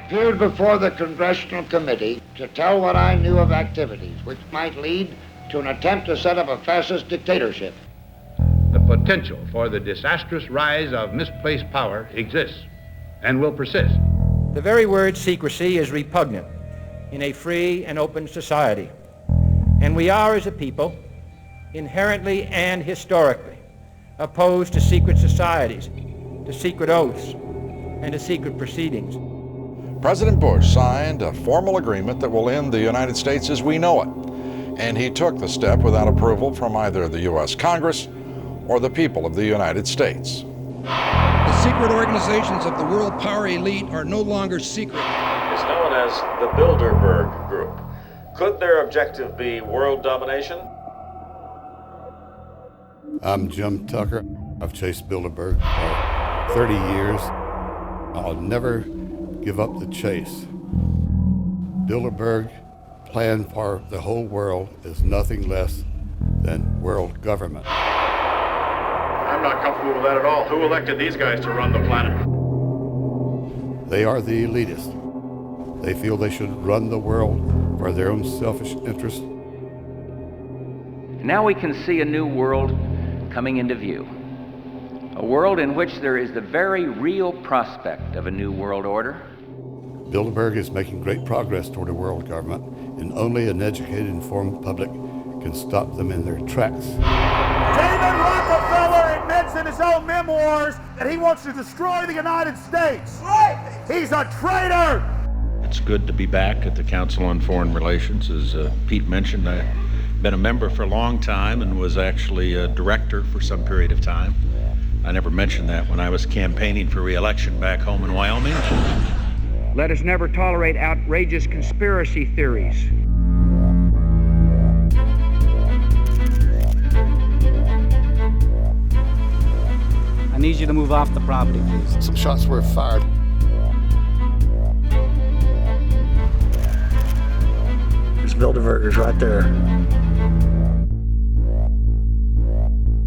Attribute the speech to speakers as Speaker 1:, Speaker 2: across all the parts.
Speaker 1: appeared before the Congressional Committee to tell what I knew of activities which might lead to an attempt to set up a fascist dictatorship.
Speaker 2: The potential for the disastrous rise of misplaced power exists and will persist.
Speaker 3: The very word secrecy is repugnant in a free and open society. And we are, as a people, inherently and historically opposed to secret societies, to secret oaths, and to secret proceedings.
Speaker 4: President Bush signed a formal agreement that will end the United States as we know it. And he took the step without approval from either the U.S. Congress or the people of the United States.
Speaker 5: The secret organizations of the world power elite are no longer secret.
Speaker 6: It's known as the Bilderberg Group. Could their objective be world domination?
Speaker 7: I'm Jim Tucker. I've chased Bilderberg for 30 years. I'll never give up the chase. Bilderberg plan for the whole world is nothing less than world government.
Speaker 8: I'm not comfortable with that at all. Who elected these guys to run the planet?
Speaker 7: They are the elitists. They feel they should run the world for their own selfish interests.
Speaker 9: Now we can see a new world coming into view. A world in which there is the very real prospect of a new world order.
Speaker 7: Bilderberg is making great progress toward a world government, and only an educated, informed public can stop them in their tracks.
Speaker 10: David Rockefeller admits in his own memoirs that he wants to destroy the United States. Right. He's a traitor.
Speaker 11: It's good to be back at the Council on Foreign Relations. As Pete mentioned, I've been a member for a long time and was actually a director for some period of time. I never mentioned that when I was campaigning for re-election back home in Wyoming.
Speaker 3: Let us never tolerate outrageous conspiracy theories.
Speaker 12: I need you to move off the property, please.
Speaker 7: Some shots were fired.
Speaker 13: There's Bilderbergers right there.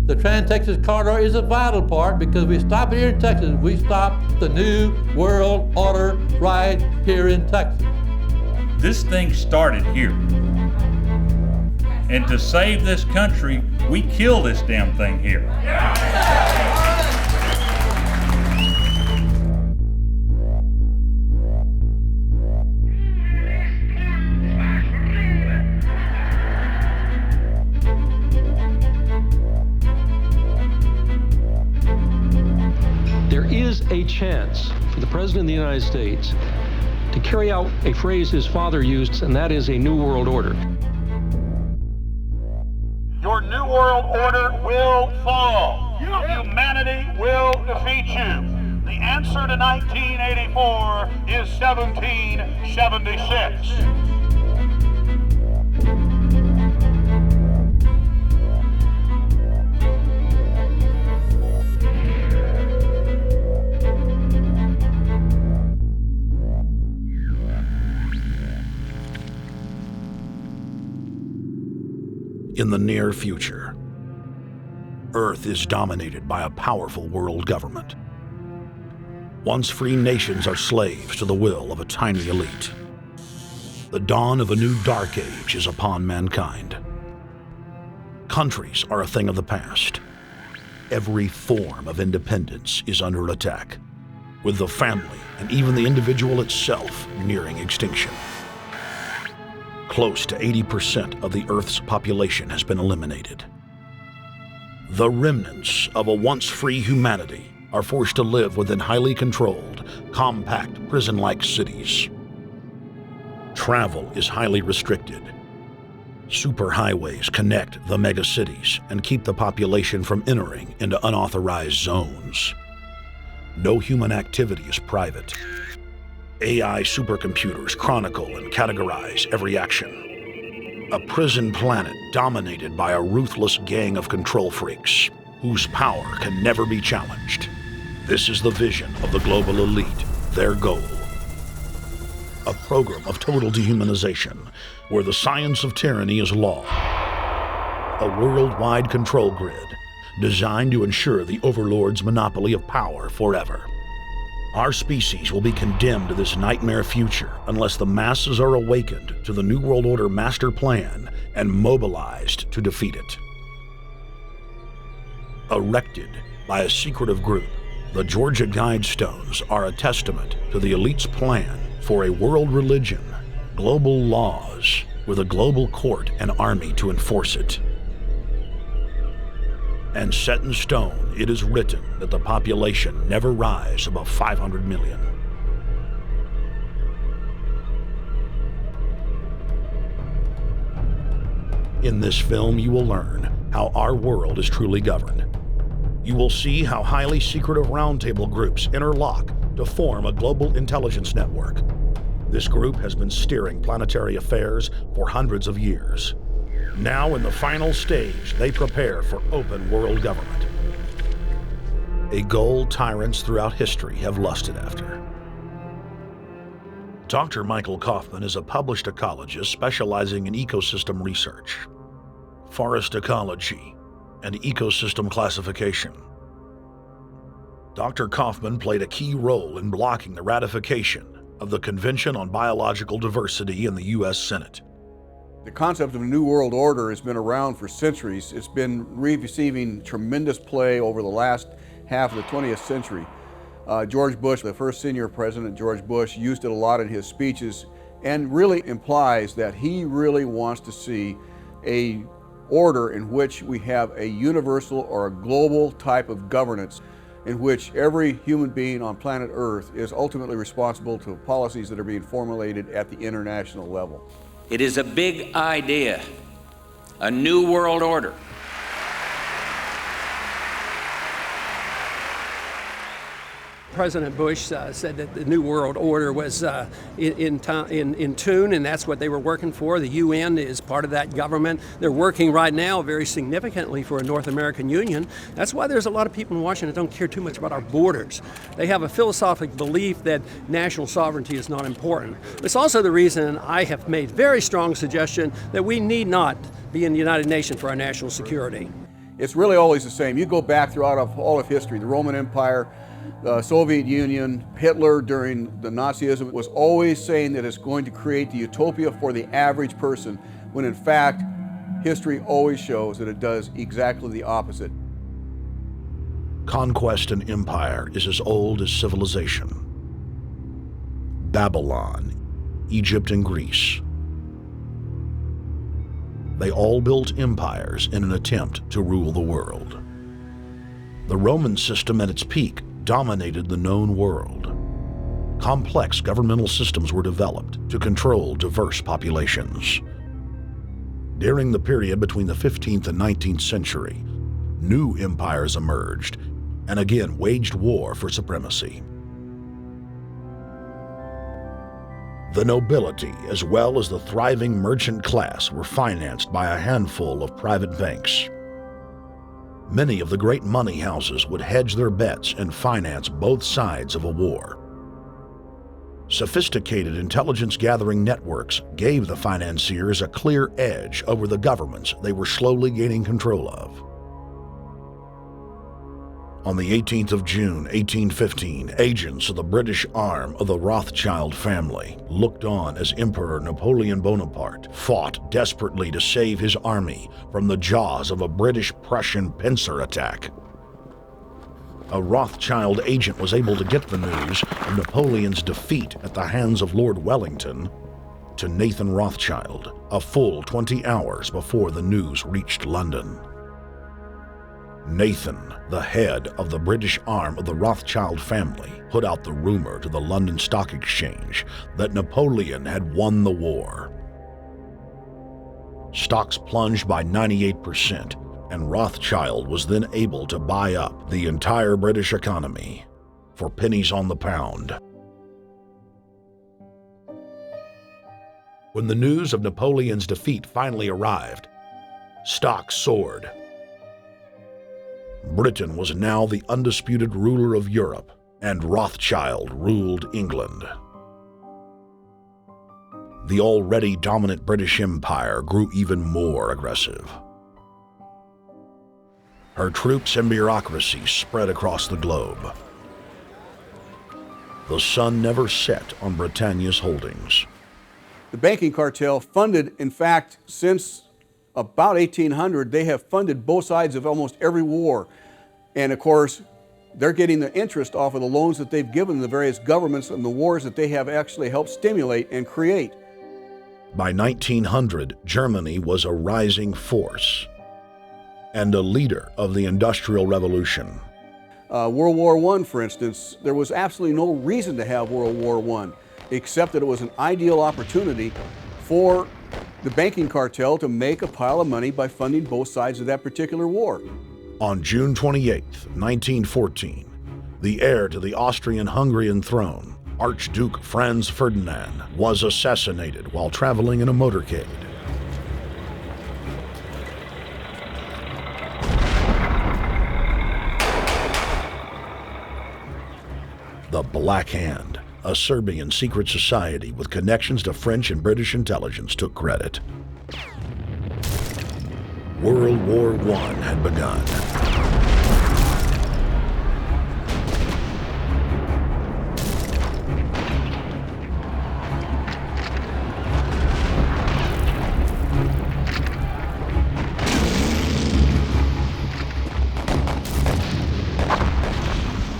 Speaker 14: The Trans-Texas Corridor is a vital part because we stop here in Texas, we stop the New World Order right here in Texas.
Speaker 15: This thing started here. And to save this country, we kill this damn thing here.
Speaker 16: There is a chance for the President of the United States to carry out a phrase his father used, and that is a New World Order.
Speaker 10: Your New World Order will fall. Humanity will defeat you. The answer to 1984 is 1776.
Speaker 17: In the near future, Earth is dominated by a powerful world government. Once free nations are slaves to the will of a tiny elite. The dawn of a new dark age is upon mankind. Countries are a thing of the past. Every form of independence is under attack, with the family and even the individual itself nearing extinction. Close to 80% of the Earth's population has been eliminated. The remnants of a once free humanity are forced to live within highly controlled, compact, prison-like cities. Travel is highly restricted. Superhighways connect the megacities and keep the population from entering into unauthorized zones. No human activity is private. AI supercomputers chronicle and categorize every action. A prison planet dominated by a ruthless gang of control freaks whose power can never be challenged. This is the vision of the global elite, their goal. A program of total dehumanization where the science of tyranny is law. A worldwide control grid designed to ensure the overlord's monopoly of power forever. Our species will be condemned to this nightmare future unless the masses are awakened to the New World Order master plan and mobilized to defeat it. Erected by a secretive group, the Georgia Guidestones are a testament to the elite's plan for a world religion, global laws, with a global court and army to enforce it. And set in stone, it is written that the population never rise above 500 million. In this film, you will learn how our world is truly governed. You will see how highly secretive roundtable groups interlock to form a global intelligence network. This group has been steering planetary affairs for hundreds of years. Now, in the final stage, they prepare for open world government. A goal tyrants throughout history have lusted after. Dr. Michael Kaufman is a published ecologist specializing in ecosystem research, forest ecology, and ecosystem classification. Dr. Kaufman played a key role in blocking the ratification of the Convention on Biological Diversity in the U.S. Senate.
Speaker 18: The concept of a New World Order has been around for centuries. It's been receiving tremendous play over the last half of the 20th century. George Bush, the first senior president, George Bush, used it a lot in his speeches and really implies that he really wants to see a order in which we have a universal or a global type of governance in which every human being on planet Earth is ultimately responsible to policies that are being formulated at the international level.
Speaker 9: It is a big idea, a new world order.
Speaker 12: President Bush said that the New World Order was in tune, and that's what they were working for. The UN is part of that government. They're working right now very significantly for a North American Union. That's why there's a lot of people in Washington that don't care too much about our borders. They have a philosophic belief that national sovereignty is not important. It's also the reason I have made very strong suggestion that we need not be in the United Nations for our national security.
Speaker 18: It's really always the same. You go back throughout all of history, the Roman Empire, the Soviet Union, Hitler during the Nazism was always saying that it's going to create the utopia for the average person, when in fact, history always shows that it does exactly the opposite.
Speaker 17: Conquest and empire is as old as civilization. Babylon, Egypt, and Greece. They all built empires in an attempt to rule the world. The Roman system at its peak dominated the known world. Complex governmental systems were developed to control diverse populations. During the period between the 15th and 19th century, new empires emerged and again waged war for supremacy. The nobility, as well as the thriving merchant class, were financed by a handful of private banks. Many of the great money houses would hedge their bets and finance both sides of a war. Sophisticated intelligence-gathering networks gave the financiers a clear edge over the governments they were slowly gaining control of. On the 18th of June, 1815, agents of the British arm of the Rothschild family looked on as Emperor Napoleon Bonaparte fought desperately to save his army from the jaws of a British-Prussian pincer attack. A Rothschild agent was able to get the news of Napoleon's defeat at the hands of Lord Wellington to Nathan Rothschild, a full 20 hours before the news reached London. Nathan, the head of the British arm of the Rothschild family, put out the rumor to the London Stock Exchange that Napoleon had won the war. Stocks plunged by 98%, and Rothschild was then able to buy up the entire British economy for pennies on the pound. When the news of Napoleon's defeat finally arrived, stocks soared. Britain was now the undisputed ruler of Europe, and Rothschild ruled England. The already dominant British Empire grew even more aggressive. Her troops and bureaucracy spread across the globe. the sun never set on Britannia's holdings.
Speaker 18: The banking cartel funded, in fact, since about 1800, they have funded both sides of almost every war. And of course, they're getting the interest off of the loans that they've given the various governments and the wars that they have actually helped stimulate and create.
Speaker 17: By 1900, Germany was a rising force and a leader of the Industrial Revolution.
Speaker 18: World War I, for instance, there was absolutely no reason to have World War I, except that it was an ideal opportunity for the banking cartel to make a pile of money by funding both sides of that particular war.
Speaker 17: On June 28, 1914, the heir to the Austrian-Hungarian throne, Archduke Franz Ferdinand, was assassinated while traveling in a motorcade. The Black Hand, a Serbian secret society with connections to French and British intelligence, took credit. World War I had begun.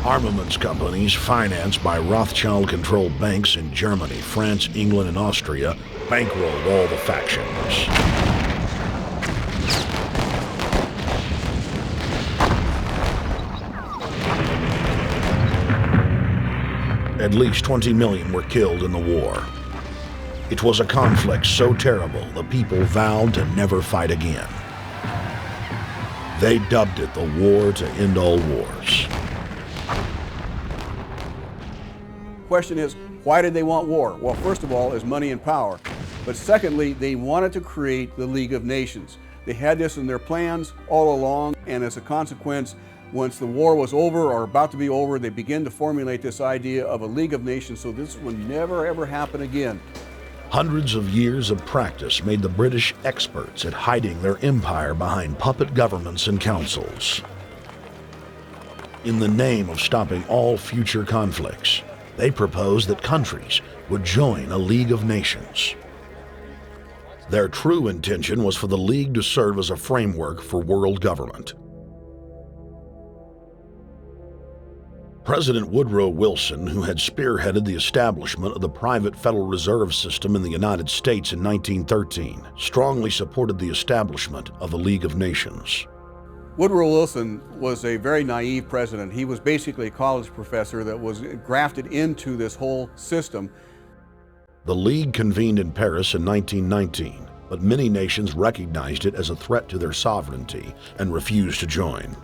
Speaker 17: Armaments companies financed by Rothschild-controlled banks in Germany, France, England, and Austria bankrolled all the factions. At least 20 million were killed in the war. It was a conflict so terrible the people vowed to never fight again. They dubbed it the war to end all wars.
Speaker 18: Question is, why did they want war? Well, first of all, is money and power. But secondly, they wanted to create the League of Nations. They had this in their plans all along, and as a consequence, once the war was over or about to be over, they began to formulate this idea of a League of Nations so this would never ever happen again.
Speaker 17: Hundreds of years of practice made the British experts at hiding their empire behind puppet governments and councils. In the name of stopping all future conflicts, they proposed that countries would join a League of Nations. Their true intention was for the League to serve as a framework for world government. President Woodrow Wilson, who had spearheaded the establishment of the private Federal Reserve System in the United States in 1913, strongly supported the establishment of the League of Nations.
Speaker 18: Woodrow Wilson was a very naive president. He was basically a college professor that was grafted into this whole system.
Speaker 17: The League convened in Paris in 1919, but many nations recognized it as a threat to their sovereignty and refused to join.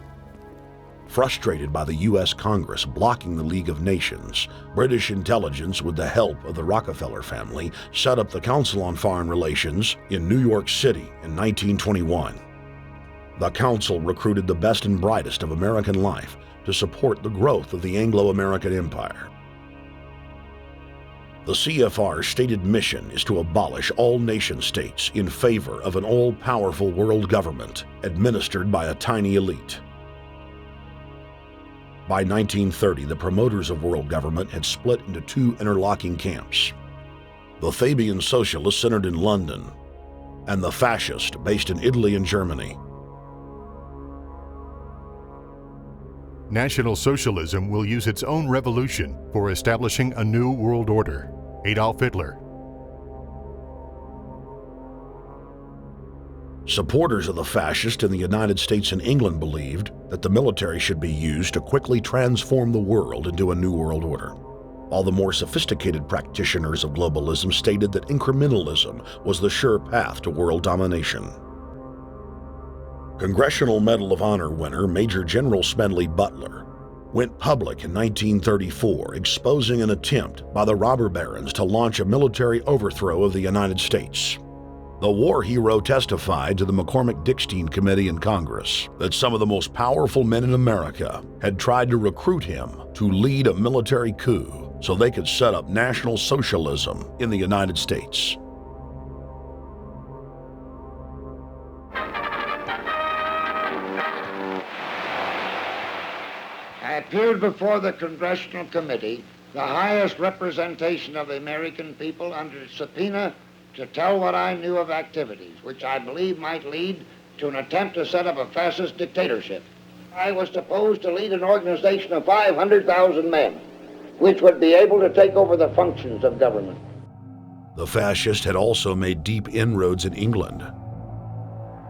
Speaker 17: Frustrated by the U.S. Congress blocking the League of Nations, British intelligence, with the help of the Rockefeller family, set up the Council on Foreign Relations in New York City in 1921. The Council recruited the best and brightest of American life to support the growth of the Anglo-American Empire. The CFR's stated mission is to abolish all nation-states in favor of an all-powerful world government administered by a tiny elite. By 1930, the promoters of world government had split into two interlocking camps: the Fabian socialists centered in London, and the fascists based in Italy and Germany.
Speaker 19: National Socialism will use its own revolution for establishing a new world order. Adolf Hitler.
Speaker 17: Supporters of the fascists in the United States and England believed that the military should be used to quickly transform the world into a new world order, while the more sophisticated practitioners of globalism stated that incrementalism was the sure path to world domination. Congressional Medal of Honor winner Major General Smedley Butler went public in 1934, exposing an attempt by the robber barons to launch a military overthrow of the United States. The war hero testified to the McCormick-Dickstein Committee in Congress that some of the most powerful men in America had tried to recruit him to lead a military coup so they could set up National Socialism in the United States.
Speaker 1: I appeared before the Congressional Committee the highest representation of the American people under subpoena to tell what I knew of activities which I believe might lead to an attempt to set up a fascist dictatorship. I was supposed to lead an organization of 500,000 men, which would be able to take over the functions of government.
Speaker 17: The fascist had also made deep inroads in England.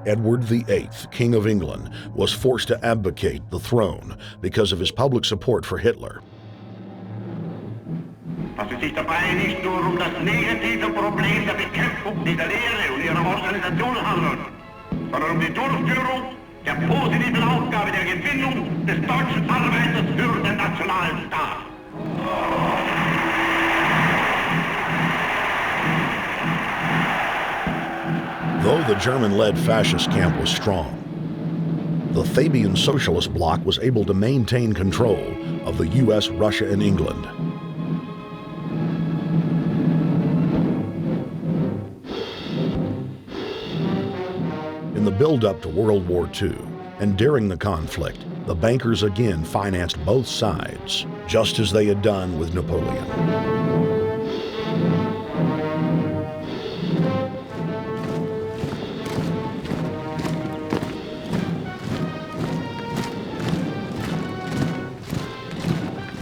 Speaker 17: Edward VIII, King of England, was forced to abdicate the throne because of his public support for Hitler.
Speaker 10: Das ist sich dabei nicht nur das negative Problem der Bekämpfung dieser Lehre und ihrer Organisation handelt, sondern die Durchführung der positiven Aufgabe der Gewinnung des deutschen Arbeiters für den nationalen Staat.
Speaker 17: Though the German-led fascist camp was strong, the Fabian Socialist Bloc was able to maintain control of the U.S., Russia, and England. In the build-up to World War II, and during the conflict, the bankers again financed both sides, just as they had done with Napoleon.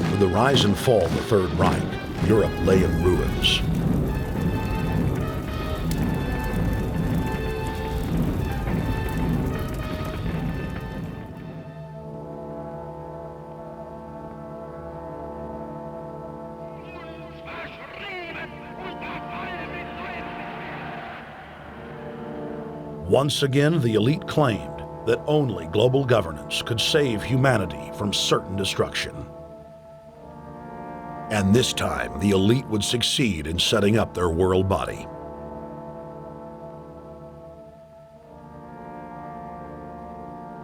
Speaker 17: With the rise and fall of the Third Reich, Europe lay in ruins. Once again, the elite claimed that only global governance could save humanity from certain destruction. And this time, the elite would succeed in setting up their world body.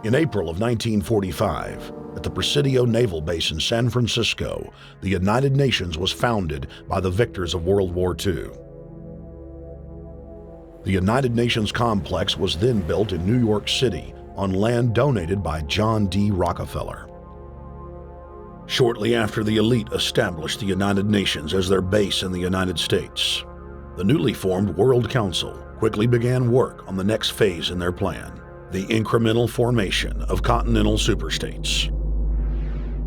Speaker 17: In April of 1945, at the Presidio Naval Base in San Francisco, the United Nations was founded by the victors of World War II. The United Nations complex was then built in New York City on land donated by John D. Rockefeller. Shortly after the elite established the United Nations as their base in the United States, the newly formed World Council quickly began work on the next phase in their plan, the incremental formation of continental superstates.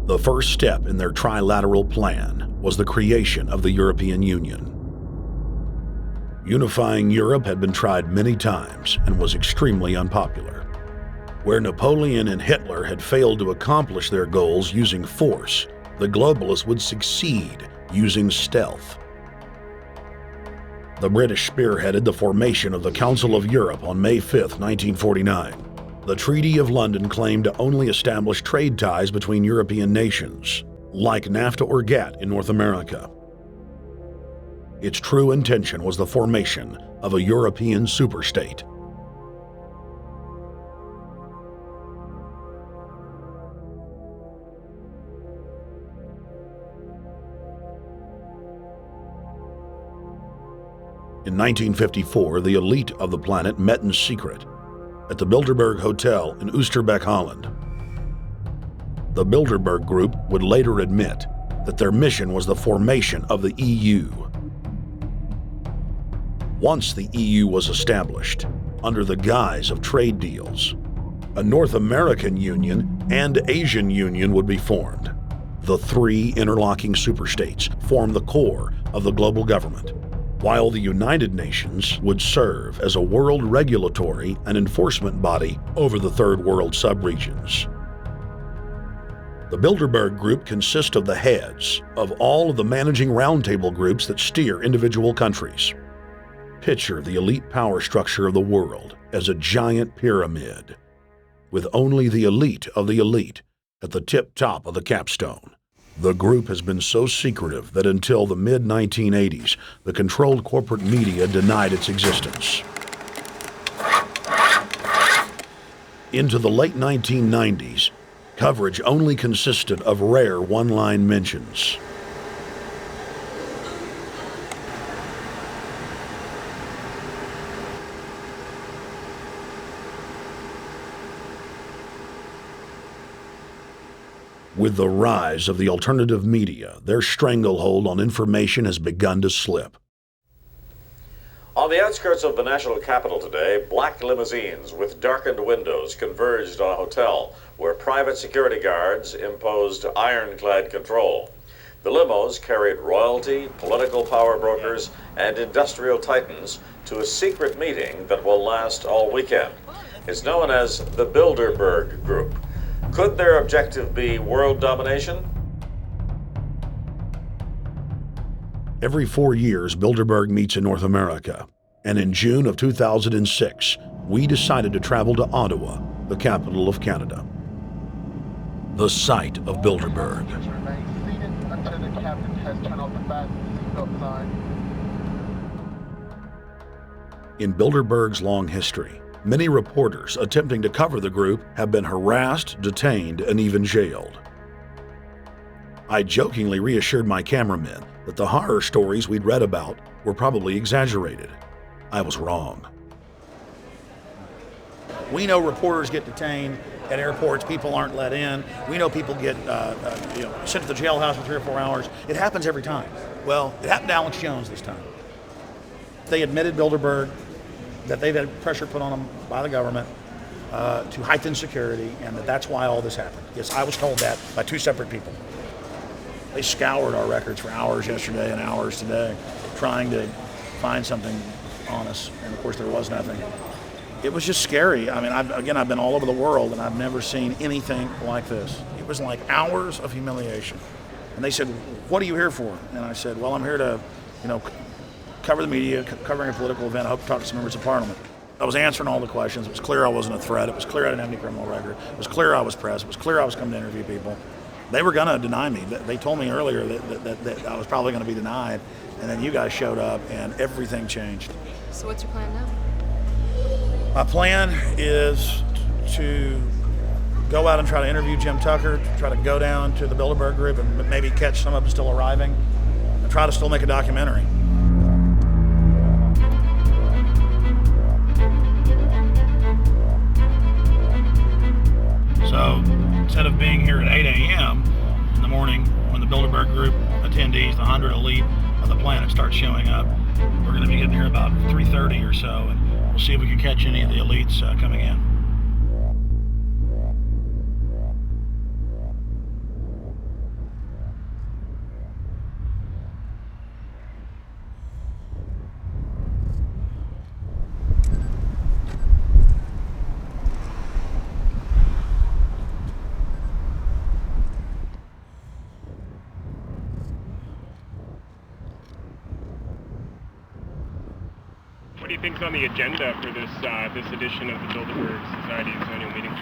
Speaker 17: The first step in their trilateral plan was the creation of the European Union. Unifying Europe had been tried many times and was extremely unpopular. Where Napoleon and Hitler had failed to accomplish their goals using force, the globalists would succeed using stealth. The British spearheaded the formation of the Council of Europe on May 5, 1949. The Treaty of London claimed to only establish trade ties between European nations, like NAFTA or GATT in North America. Its true intention was the formation of a European superstate. In 1954, the elite of the planet met in secret at the Bilderberg Hotel in Oosterbeek, Holland. The Bilderberg Group would later admit that their mission was the formation of the EU. Once the EU was established, under the guise of trade deals, a North American Union and Asian Union would be formed. The three interlocking superstates formed the core of the global government, while the United Nations would serve as a world regulatory and enforcement body over the Third World subregions. The Bilderberg Group consists of the heads of all of the managing roundtable groups that steer individual countries. Picture the elite power structure of the world as a giant pyramid, with only the elite of the elite at the tip top of the capstone. The group has been so secretive that until the mid-1980s, the controlled corporate media denied its existence. Into the late 1990s, coverage only consisted of rare one-line mentions. With the rise of the alternative media, their stranglehold on information has begun to slip.
Speaker 6: On the outskirts of the national capital today, black limousines with darkened windows converged on a hotel where private security guards imposed ironclad control. The limos carried royalty, political power brokers, and industrial titans to a secret meeting that will last all weekend. It's known as the Bilderberg Group. Could their objective be world domination?
Speaker 17: Every 4 years, Bilderberg meets in North America, and in June of 2006, we decided to travel to Ottawa, the capital of Canada. The site of Bilderberg. In Bilderberg's long history, many reporters attempting to cover the group have been harassed, detained, and even jailed. I jokingly reassured my cameramen that the horror stories we'd read about were probably exaggerated. I was wrong.
Speaker 20: We know reporters get detained at airports, people aren't let in. We know people get sent to the jailhouse for 3 or 4 hours. It happens every time. Well, it happened to Alex Jones this time. They admitted Bilderberg that they've had pressure put on them by the government to heighten security, and that's why all this happened. Yes, I was told that by 2 separate people. They scoured our records for hours yesterday and hours today, trying to find something on us, and of course there was nothing. It was just scary. I mean, I've been all over the world, and I've never seen anything like this. It was like hours of humiliation. And they said, "What are you here for?" And I said, "Well, I'm here to, cover the media, covering a political event. I hope to talk to some members of Parliament." I was answering all the questions. It was clear I wasn't a threat. It was clear I didn't have any criminal record. It was clear I was press. It was clear I was coming to interview people. They were going to deny me. They told me earlier that I was probably going to be denied, and then you guys showed up, and everything changed.
Speaker 21: So what's your plan now?
Speaker 20: My plan is to go out and try to interview Jim Tucker, to try to go down to the Bilderberg Group and maybe catch some of them still arriving, and try to still make a documentary. So instead of being here at 8 a.m. in the morning when the Bilderberg Group attendees, the 100 elite of the planet, start showing up, we're going to be getting here about 3:30 or so, and we'll see if we can catch any of the elites coming in.
Speaker 22: What do you think's on the agenda for this edition of the Bilderberg Society's annual meeting?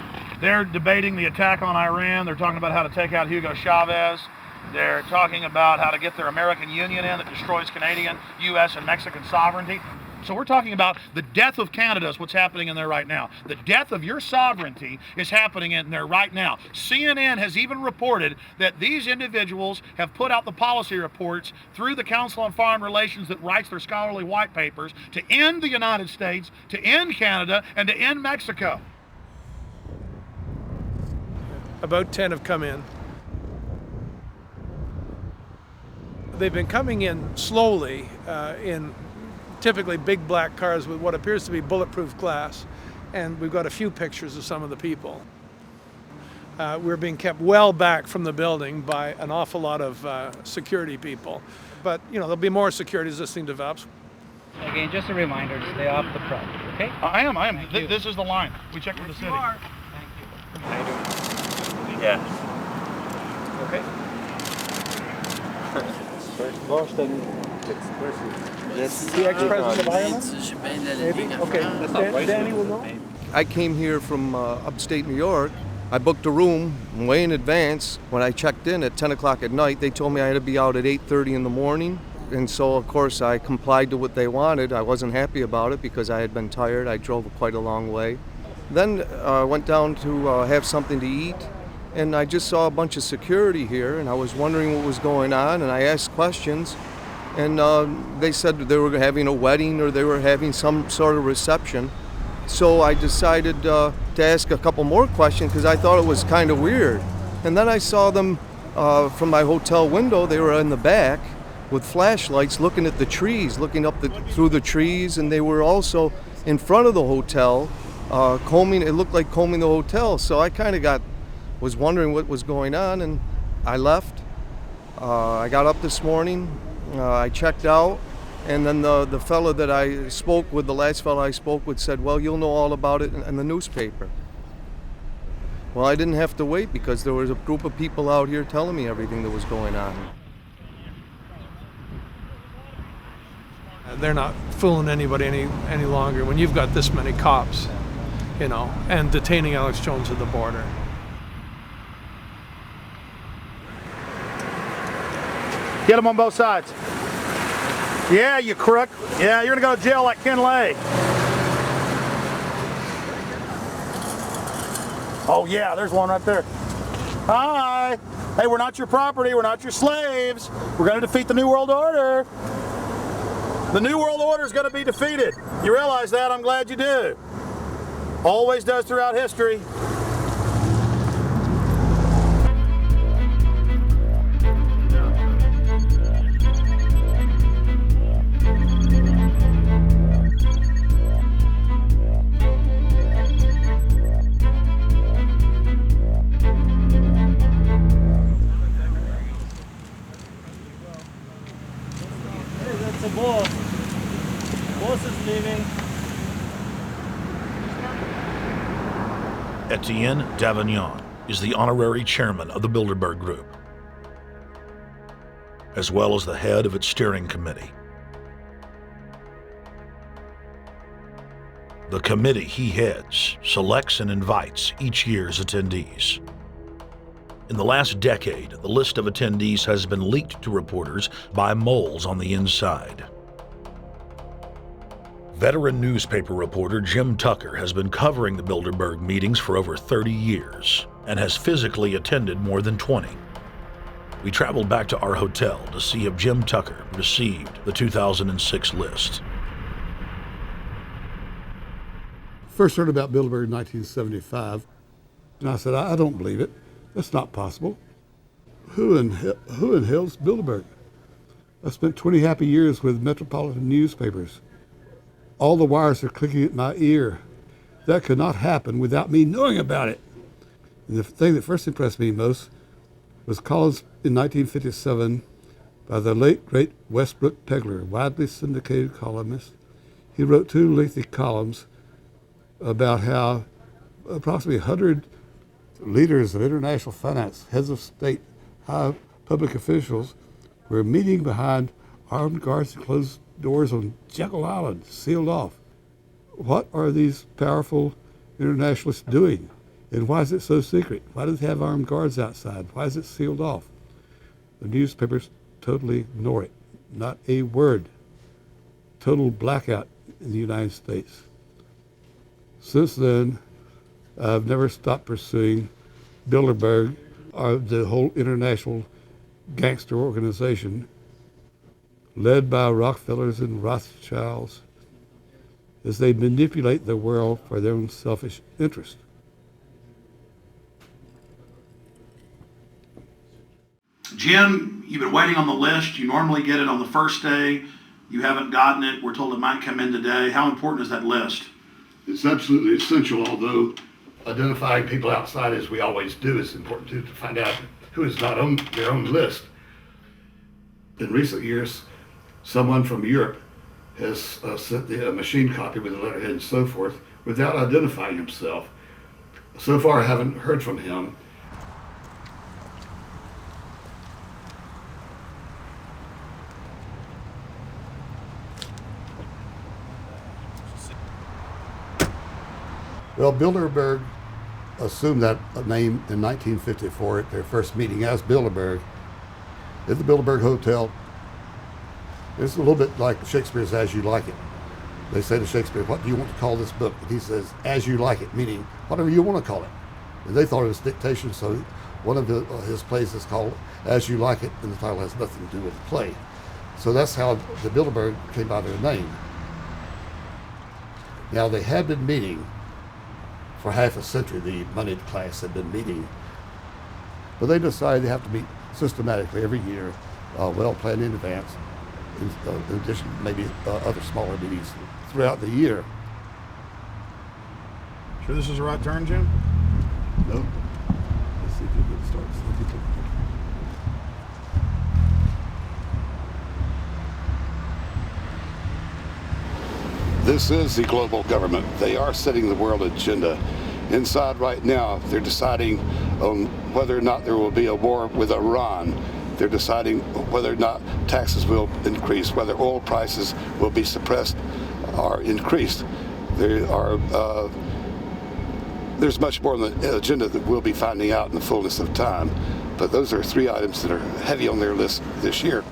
Speaker 20: They're debating the attack on Iran. They're talking about how to take out Hugo Chavez. They're talking about how to get their American Union in that destroys Canadian, U.S., and Mexican sovereignty. So we're talking about the death of Canada is what's happening in there right now. The death of your sovereignty is happening in there right now. CNN has even reported that these individuals have put out the policy reports through the Council on Foreign Relations that writes their scholarly white papers to end the United States, to end Canada, and to end Mexico.
Speaker 23: About 10 have come in. They've been coming in slowly in typically big black cars with what appears to be bulletproof glass, and we've got a few pictures of some of the people. We're being kept well back from the building by an awful lot of security people, but there'll be more security as this thing develops.
Speaker 24: Again, just a reminder to stay off the front, okay?
Speaker 20: I am. This is the line. We checked with the city.
Speaker 24: Thank you. How you doing? Yeah. Okay.
Speaker 23: The ex-president of Ireland? Maybe? Okay. Danny will know.
Speaker 25: I came here from upstate New York. I booked a room way in advance. When I checked in at 10 o'clock at night, they told me I had to be out at 8:30 in the morning. And so, of course, I complied to what they wanted. I wasn't happy about it because I had been tired. I drove quite a long way. Then I went down to have something to eat, and I just saw a bunch of security here, and I was wondering what was going on, and I asked questions. And they said they were having a wedding or they were having some sort of reception. So I decided to ask a couple more questions because I thought it was kind of weird. And then I saw them from my hotel window. They were in the back with flashlights looking at the trees, looking up through the trees, and they were also in front of the hotel combing. It looked like combing the hotel. So I kind of was wondering what was going on, and I left. I got up this morning, I checked out, and then the fellow that I spoke with, the last fellow I spoke with, said, well, you'll know all about it in the newspaper. Well, I didn't have to wait because there was a group of people out here telling me everything that was going on.
Speaker 23: They're not fooling anybody any longer when you've got this many cops, and detaining Alex Jones at the border.
Speaker 20: Get them on both sides. Yeah, you crook. Yeah, you're gonna go to jail like Ken Lay. Oh yeah, there's one right there. Hi. Hey, we're not your property. We're not your slaves. We're gonna defeat the New World Order. The New World Order is gonna be defeated. You realize that? I'm glad you do. Always does throughout history.
Speaker 17: Etienne Davignon is the honorary chairman of the Bilderberg Group, as well as the head of its steering committee. The committee he heads selects and invites each year's attendees. In the last decade, the list of attendees has been leaked to reporters by moles on the inside. Veteran newspaper reporter Jim Tucker has been covering the Bilderberg meetings for over 30 years and has physically attended more than 20. We traveled back to our hotel to see if Jim Tucker received the 2006 list.
Speaker 7: First heard about Bilderberg in 1975, and I said, I don't believe it. That's not possible. Who in hell's Bilderberg? I spent 20 happy years with metropolitan newspapers. All the wires are clicking at my ear. That could not happen without me knowing about it. And the thing that first impressed me most was columns in 1957 by the late, great Westbrook Pegler, widely syndicated columnist. He wrote 2 lengthy columns about how approximately 100 leaders of international finance, heads of state, high public officials were meeting behind armed guards and closed doors on Jekyll Island, sealed off. What are these powerful internationalists doing? And why is it so secret? Why do they have armed guards outside? Why is it sealed off? The newspapers totally ignore it. Not a word. Total blackout in the United States. Since then, I've never stopped pursuing Bilderberg, or the whole international gangster organization led by Rockefellers and Rothschilds, as they manipulate the world for their own selfish interest.
Speaker 2: Jim, you've been waiting on the list. You normally get it on the first day. You haven't gotten it. We're told it might come in today. How important is that list?
Speaker 7: It's absolutely essential, although identifying people outside, as we always do, is important too, to find out who is not on their own list. In recent years, someone from Europe has sent a machine copy with a letterhead and so forth without identifying himself. So far, I haven't heard from him. Well, Bilderberg assumed that name in 1954 at their first meeting as Bilderberg at the Bilderberg Hotel. It's a little bit like Shakespeare's As You Like It. They say to Shakespeare, what do you want to call this book? And he says, As You Like It, meaning whatever you want to call it. And they thought it was dictation, so one of his plays is called As You Like It, and the title has nothing to do with the play. So that's how the Bilderberg came by their name. Now, they had been meeting for half a century. The moneyed class had been meeting But they decide they have to meet systematically every year, well planned in advance, in addition to maybe other smaller meetings throughout the year.
Speaker 20: Sure this is the right turn, Jim?
Speaker 7: No. Let's see if you can start. This is the global government. They are setting the world agenda. Inside right now, they're deciding on whether or not there will be a war with Iran. They're deciding whether or not taxes will increase, whether oil prices will be suppressed or increased. There's much more on the agenda that we'll be finding out in the fullness of time. But those are 3 items that are heavy on their list this year.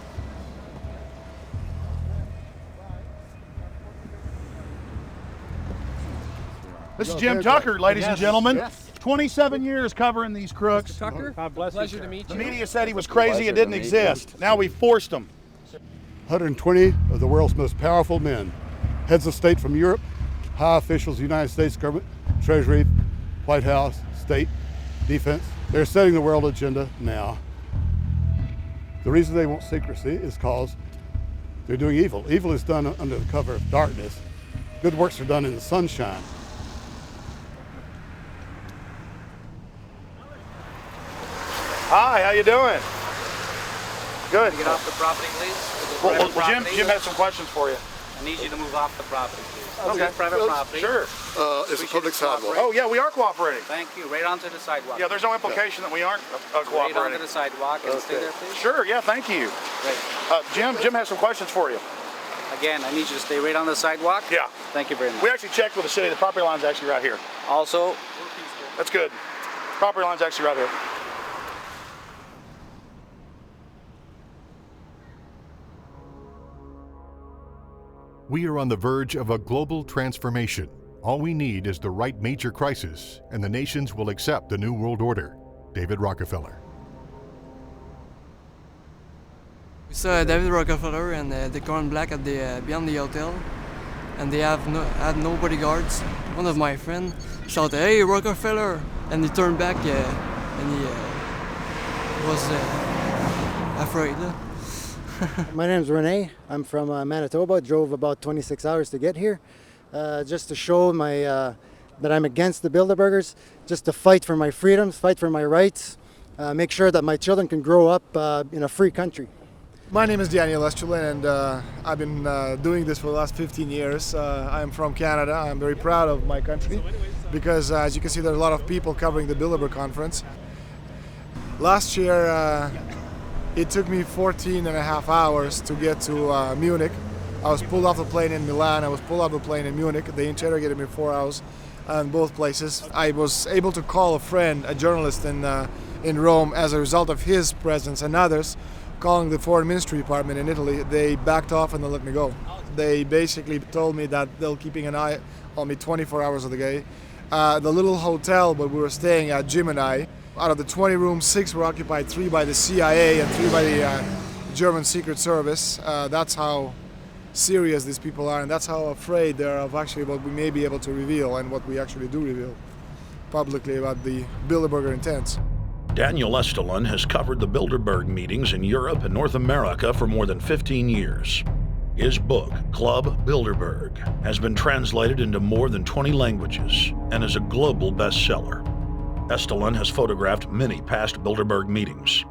Speaker 20: This is Jim Tucker, ladies and gentlemen. 27 years covering these crooks.
Speaker 12: Mr. Tucker, pleasure to meet
Speaker 20: The
Speaker 12: you.
Speaker 20: media said he was crazy, it didn't exist. Now we forced him.
Speaker 7: 120 of the world's most powerful men, heads of state from Europe, high officials of the United States government, Treasury, White House, state, defense. They're setting the world agenda now. The reason they want secrecy is because they're doing evil. Evil is done under the cover of darkness. Good works are done in the sunshine.
Speaker 20: Hi, how you doing? Good.
Speaker 4: Get off the property, please.
Speaker 20: Well, Jim has some questions for you.
Speaker 4: I need you to move off the property, please.
Speaker 20: Okay.
Speaker 4: Private property.
Speaker 20: Sure.
Speaker 7: It's a public sidewalk.
Speaker 20: Oh, yeah, we are cooperating.
Speaker 4: Thank you. Right onto the sidewalk.
Speaker 20: Yeah, there's no implication that we aren't cooperating.
Speaker 4: Right onto the sidewalk and stay there, please.
Speaker 20: Sure, yeah, thank you.
Speaker 4: Great.
Speaker 20: Jim has some questions for you.
Speaker 4: Again, I need you to stay right on the sidewalk.
Speaker 20: Yeah.
Speaker 4: Thank you very much.
Speaker 20: We actually checked with the city. The property line's actually right here.
Speaker 4: Also,
Speaker 20: that's good. Property line's actually right here.
Speaker 19: We are on the verge of a global transformation. All we need is the right major crisis, and the nations will accept the New World Order. David Rockefeller.
Speaker 5: We saw David Rockefeller and the Corn Black at the beyond the hotel, and they had no bodyguards. One of my friends shouted, "Hey, Rockefeller!" and he turned back and he was afraid.
Speaker 8: My name's Rene. I'm from Manitoba. Drove about 26 hours to get here, just to show that I'm against the Bilderbergers, just to fight for my freedoms, fight for my rights, make sure that my children can grow up in a free country.
Speaker 11: My name is Daniel Estrelin, and I've been doing this for the last 15 years. I'm from Canada. I'm very proud of my country because, as you can see, there are a lot of people covering the Bilderberg conference. Last year, it took me 14 and a half hours to get to Munich. I was pulled off the plane in Milan. I was pulled off the plane in Munich. They interrogated me 4 hours in both places. I was able to call a friend, a journalist in Rome, as a result of his presence and others. Calling the foreign ministry department in Italy, they backed off and they let me go. They basically told me that they're keeping an eye on me 24 hours of the day. The little hotel where we were staying at, Jim and I, out of the 20 rooms, 6 were occupied, 3 by the CIA and 3 by the German Secret Service. That's how serious these people are, and that's how afraid they are of actually what we may be able to reveal and what we actually do reveal publicly about the Bilderberger intents.
Speaker 17: Daniel Estrelin has covered the Bilderberg meetings in Europe and North America for more than 15 years. His book, Club Bilderberg, has been translated into more than 20 languages and is a global bestseller. Estrelin has photographed many past Bilderberg meetings.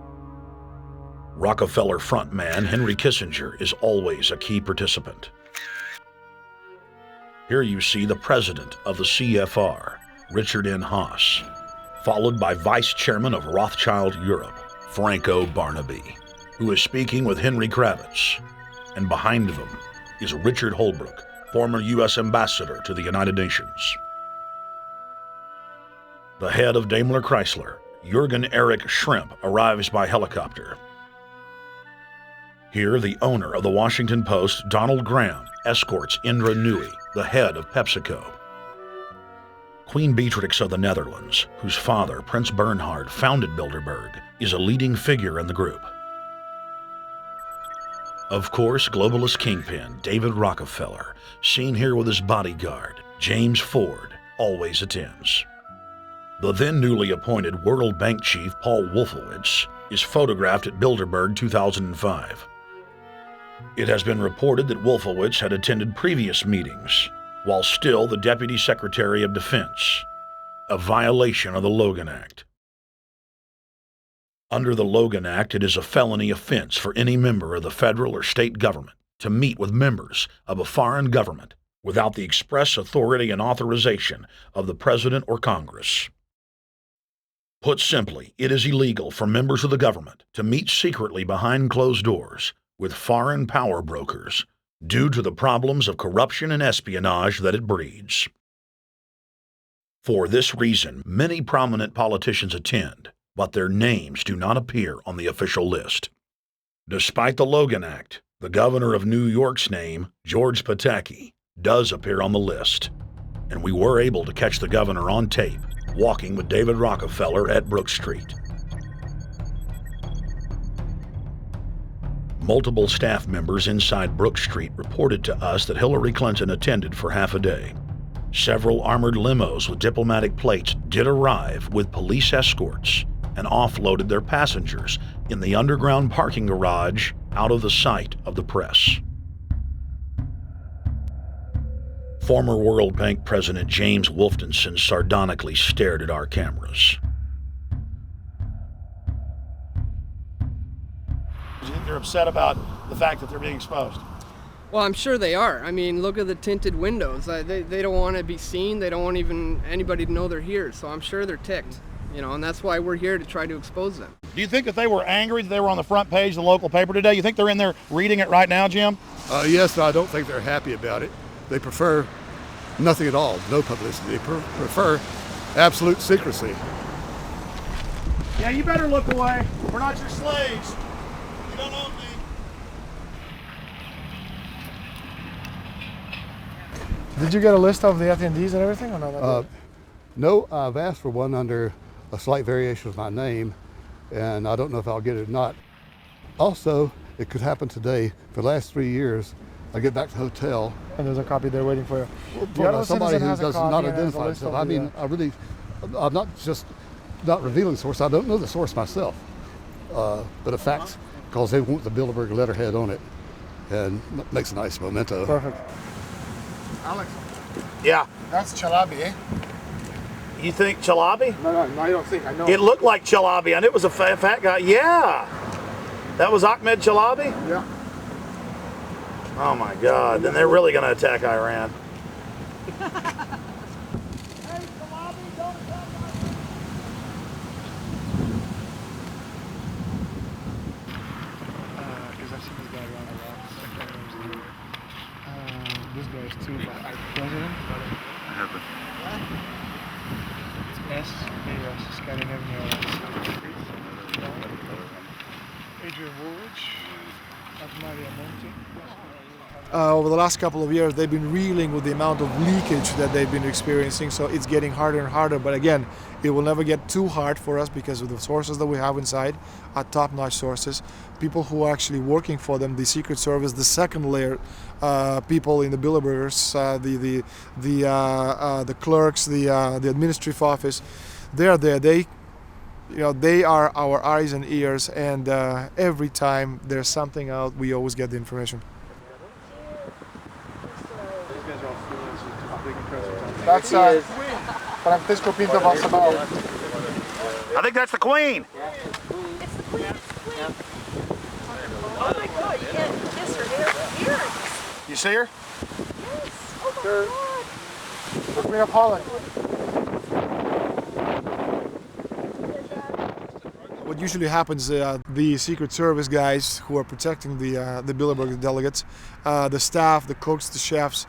Speaker 17: Rockefeller frontman Henry Kissinger is always a key participant. Here you see the president of the CFR, Richard N. Haas, followed by Vice Chairman of Rothschild Europe, Franco Barnaby, who is speaking with Henry Kravitz. And behind them is Richard Holbrooke, former U.S. Ambassador to the United Nations. The head of Daimler Chrysler, Jürgen Erich Schrimp, arrives by helicopter. Here, the owner of the Washington Post, Donald Graham, escorts Indra Nooyi, the head of PepsiCo. Queen Beatrix of the Netherlands, whose father, Prince Bernhard, founded Bilderberg, is a leading figure in the group. Of course, globalist kingpin David Rockefeller, seen here with his bodyguard, James Ford, always attends. The then newly appointed World Bank chief Paul Wolfowitz is photographed at Bilderberg 2005. It has been reported that Wolfowitz had attended previous meetings while still the Deputy Secretary of Defense, a violation of the Logan Act. Under the Logan Act, it is a felony offense for any member of the federal or state government to meet with members of a foreign government without the express authority and authorization of the President or Congress. Put simply, it is illegal for members of the government to meet secretly behind closed doors with foreign power brokers due to the problems of corruption and espionage that it breeds. For this reason, many prominent politicians attend, but their names do not appear on the official list. Despite the Logan Act, the governor of New York's name, George Pataki, does appear on the list, and we were able to catch the governor on tape walking with David Rockefeller at Brook Street. Multiple staff members inside Brook Street reported to us that Hillary Clinton attended for half a day. Several armored limos with diplomatic plates did arrive with police escorts and offloaded their passengers in the underground parking garage out of the sight of the press. Former World Bank President James Wolfensohn sardonically stared at our cameras.
Speaker 20: Do you think they're upset about the fact that they're being exposed?
Speaker 5: Well, I'm sure they are. I mean, look at the tinted windows. They don't want to be seen. They don't want even anybody to know they're here. So I'm sure they're ticked, and that's why we're here to try to expose them.
Speaker 20: Do you think that they were angry that they were on the front page of the local paper today? You think they're in there reading it right now, Jim?
Speaker 7: Yes, but I don't think they're happy about it. They prefer nothing at all, no publicity. They prefer absolute secrecy.
Speaker 20: Yeah, you better look away. We're not your slaves. You don't own me.
Speaker 11: Did you get a list of the attendees and everything, or not?
Speaker 7: No, I've asked for one under a slight variation of my name, and I don't know if I'll get it or not. Also, it could happen today. For the last 3 years, I get back to the hotel.
Speaker 11: And there's a copy there waiting for you.
Speaker 7: Somebody who does not identify himself. I mean, I'm not just not revealing the source. I don't know the source myself. But the facts, because they want the Bilderberg letterhead on it, and makes a nice memento.
Speaker 11: Perfect. Alex.
Speaker 20: Yeah.
Speaker 11: That's Chalabi, eh?
Speaker 20: You think Chalabi?
Speaker 11: No, I don't think. I know.
Speaker 20: It looked like Chalabi. I knew it was a fat guy. Yeah. That was Ahmed Chalabi?
Speaker 11: Yeah.
Speaker 20: Oh my God. Then they're really going to attack Iran.
Speaker 11: Because I've seen this guy around a lot. This guy is too president.
Speaker 3: I have it.
Speaker 11: It's S. Scandinavian. Adrian Woolwich. Maria Monti. Over the last couple of years, they've been reeling with the amount of leakage that they've been experiencing, so it's getting harder and harder. But again, it will never get too hard for us because of the sources that we have inside are top-notch sources. People who are actually working for them, the Secret Service, the second layer, people in the Bilderbergers, the clerks, the administrative office, they're there. They are our eyes and ears, and every time there's something out, we always get the information. That's Francisco Pinto Balsamao.
Speaker 20: I think that's the Queen.
Speaker 13: It's the Queen. Oh my God, you can't kiss her ears.
Speaker 20: You see her?
Speaker 13: Yes. Oh my God.
Speaker 11: The Queen of Holland. What usually happens, the Secret Service guys who are protecting the Bilderberg delegates, the staff, the cooks, the chefs,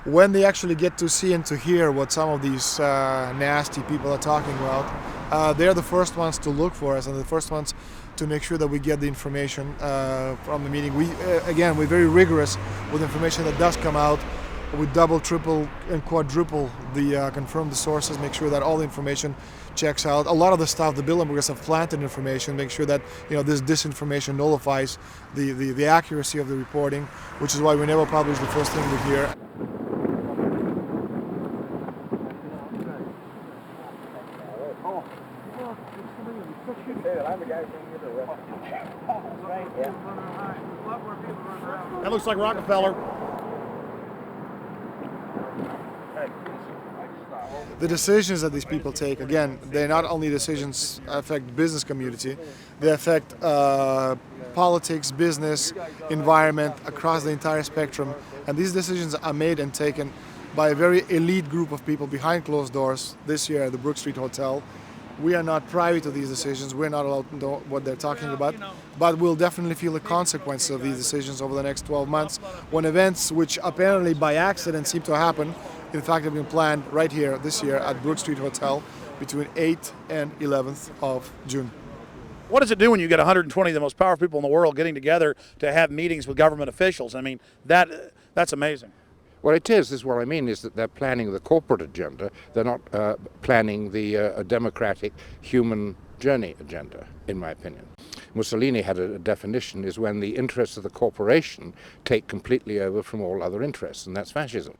Speaker 11: when they actually get to see and to hear what some of these nasty people are talking about, they're the first ones to look for us and the first ones to make sure that we get the information from the meeting. We're very rigorous with information that does come out. We double, triple, and quadruple confirm the sources, make sure that all the information checks out. A lot of the stuff, the Bilderbergers have planted information, make sure that this disinformation nullifies the accuracy of the reporting, which is why we never publish the first thing we hear.
Speaker 20: Oh. That looks like Rockefeller.
Speaker 11: The decisions that these people take, again, they're not only decisions affect business community, they affect politics, business, environment, across the entire spectrum. And these decisions are made and taken by a very elite group of people behind closed doors this year at the Brook Street Hotel. We are not privy to these decisions. We're not allowed to know what they're talking about, but we'll definitely feel the consequences of these decisions over the next 12 months when events which apparently by accident seem to happen, in fact, have been planned right here this year at Brook Street Hotel between 8th and 11th of June.
Speaker 20: What does it do when you get 120 of the most powerful people in the world getting together to have meetings with government officials? I mean, that's amazing.
Speaker 3: Well, it is what I mean is that they're planning the corporate agenda. They're not planning the democratic human journey agenda, in my opinion. Mussolini had a definition, is when the interests of the corporation take completely over from all other interests, and that's fascism.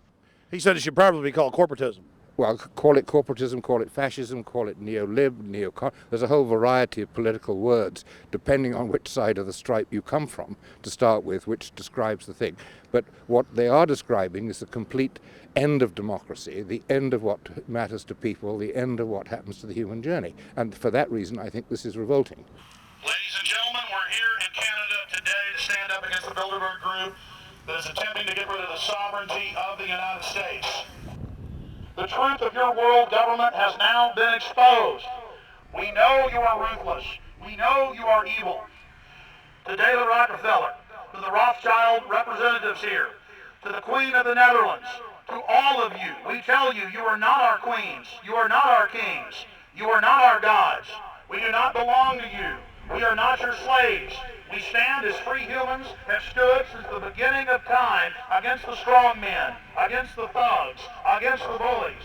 Speaker 20: He said it should probably be called corporatism.
Speaker 3: Well, call it corporatism, call it fascism, call it neo-lib, neo-con. There's a whole variety of political words, depending on which side of the stripe you come from, to start with, which describes the thing. But what they are describing is the complete end of democracy, the end of what matters to people, the end of what happens to the human journey. And for that reason, I think this is revolting.
Speaker 10: Ladies and gentlemen, we're here in Canada today to stand up against the Bilderberg Group that is attempting to get rid of the sovereignty of the United States. The truth of your world government has now been exposed. We know you are ruthless. We know you are evil. To David Rockefeller, to the Rothschild representatives here, to the Queen of the Netherlands, to all of you, we tell you, you are not our queens. You are not our kings. You are not our gods. We do not belong to you. We are not your slaves. We stand as free humans, have stood since the beginning of time against the strong men, against the thugs, against the bullies.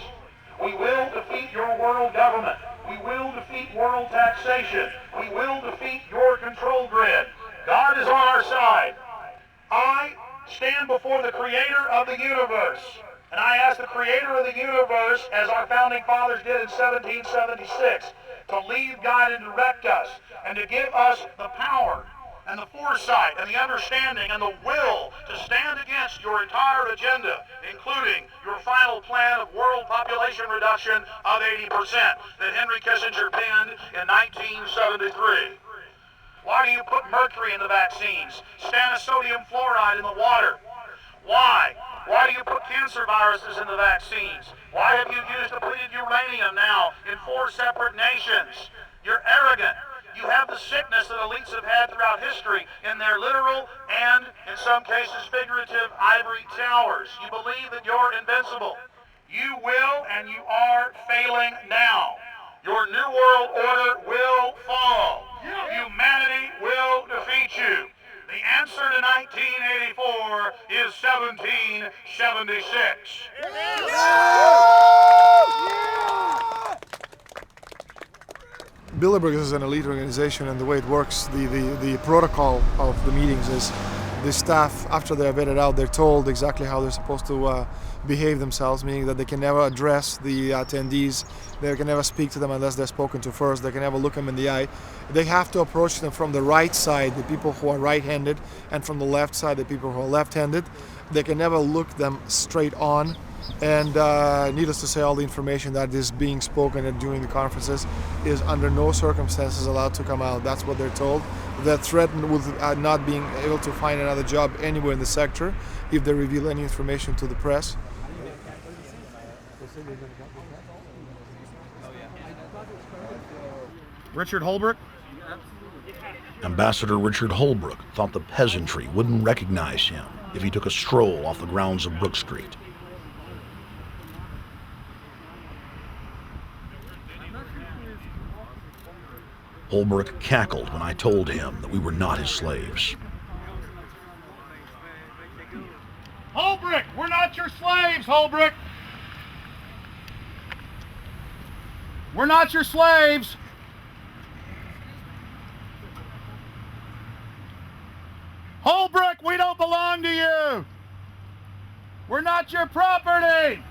Speaker 10: We will defeat your world government. We will defeat world taxation. We will defeat your control grid. God is on our side. I stand before the creator of the universe, and I ask the creator of the universe, as our founding fathers did in 1776, to lead, guide, and direct us, and to give us the power and the foresight and the understanding and the will to stand against your entire agenda, including your final plan of world population reduction of 80% that Henry Kissinger penned in 1973. Why do you put mercury in the vaccines, sodium fluoride in the water? Why? Why do you put cancer viruses in the vaccines? Why have you used depleted uranium now in 4 separate nations? You're arrogant. You have the sickness that elites have had throughout history in their literal and, in some cases, figurative ivory towers. You believe that you're invincible. You will and you are failing now. Your New World Order will fall. Humanity will defeat you. The answer to 1984 is 1776.
Speaker 11: Bilderberg is an elite organization, and the way it works, the protocol of the meetings is the staff, after they're vetted out, they're told exactly how they're supposed to behave themselves, meaning that they can never address the attendees, they can never speak to them unless they're spoken to first, they can never look them in the eye. They have to approach them from the right side, the people who are right-handed, and from the left side, the people who are left-handed. They can never look them straight on. And needless to say, all the information that is being spoken during the conferences is under no circumstances allowed to come out. That's what they're told. They're threatened with not being able to find another job anywhere in the sector if they reveal any information to the press.
Speaker 20: Richard Holbrooke?
Speaker 17: Ambassador Richard Holbrooke thought the peasantry wouldn't recognize him if he took a stroll off the grounds of Brook Street. Holbrooke cackled when I told him that we were not his slaves.
Speaker 10: Holbrooke, we're not your slaves, Holbrooke. We're not your slaves. Holbrooke, we don't belong to you. We're not your property.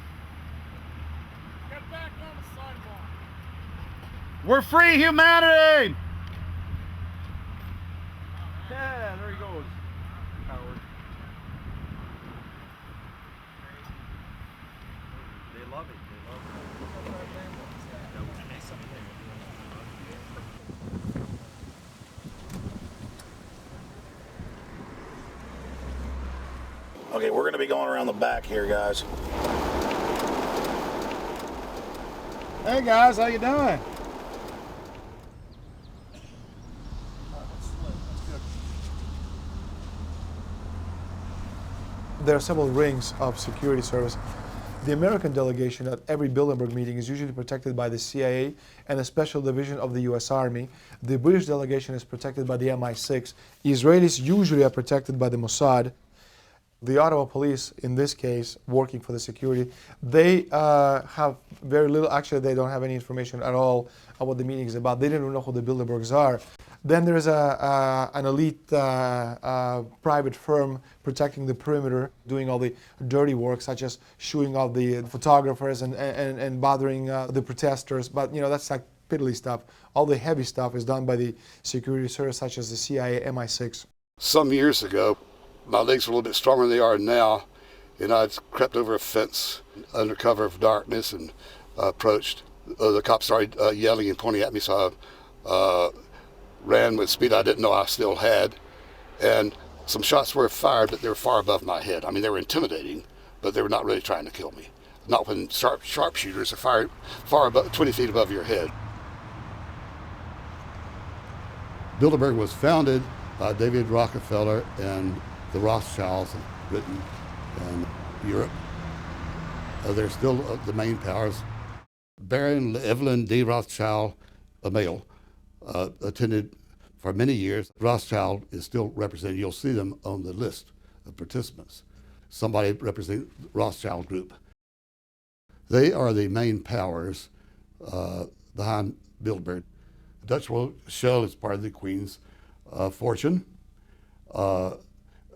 Speaker 10: Get back on the sidewalk.
Speaker 9: We're free humanity!
Speaker 18: Yeah, there he goes. Howard. They love it.
Speaker 2: Okay, we're going to be going around the back here, guys.
Speaker 11: Hey guys, how you doing? There are several rings of security service. The American delegation at every Bilderberg meeting is usually protected by the CIA and a special division of the US Army. The British delegation is protected by the MI6. Israelis usually are protected by the Mossad. The Ottawa police, in this case, working for the security, they have very little, actually they don't have any information at all on what the meeting is about. They didn't know who the Bilderbergs are. Then there's an elite private firm protecting the perimeter, doing all the dirty work, such as shooing all the photographers and bothering the protesters. But you know, that's like piddly stuff. All the heavy stuff is done by the security service, such as the CIA, MI6.
Speaker 7: Some years ago, my legs were a little bit stronger than they are now, and I'd crept over a fence under cover of darkness and approached. The cops started yelling and pointing at me, so I ran with speed I didn't know I still had, and some shots were fired, but they were far above my head. I mean, they were intimidating, but they were not really trying to kill me. Not when sharpshooters are fired far above, 20 feet above your head. Bilderberg was founded by David Rockefeller and the Rothschilds of Britain and Europe. They're still the main powers. Baron Evelyn D. Rothschild, a male, attended for many years. Rothschild is still represented. You'll see them on the list of participants. Somebody representing the Rothschild group. They are the main powers behind Bilderberg. Dutch Shell is part of the Queen's fortune.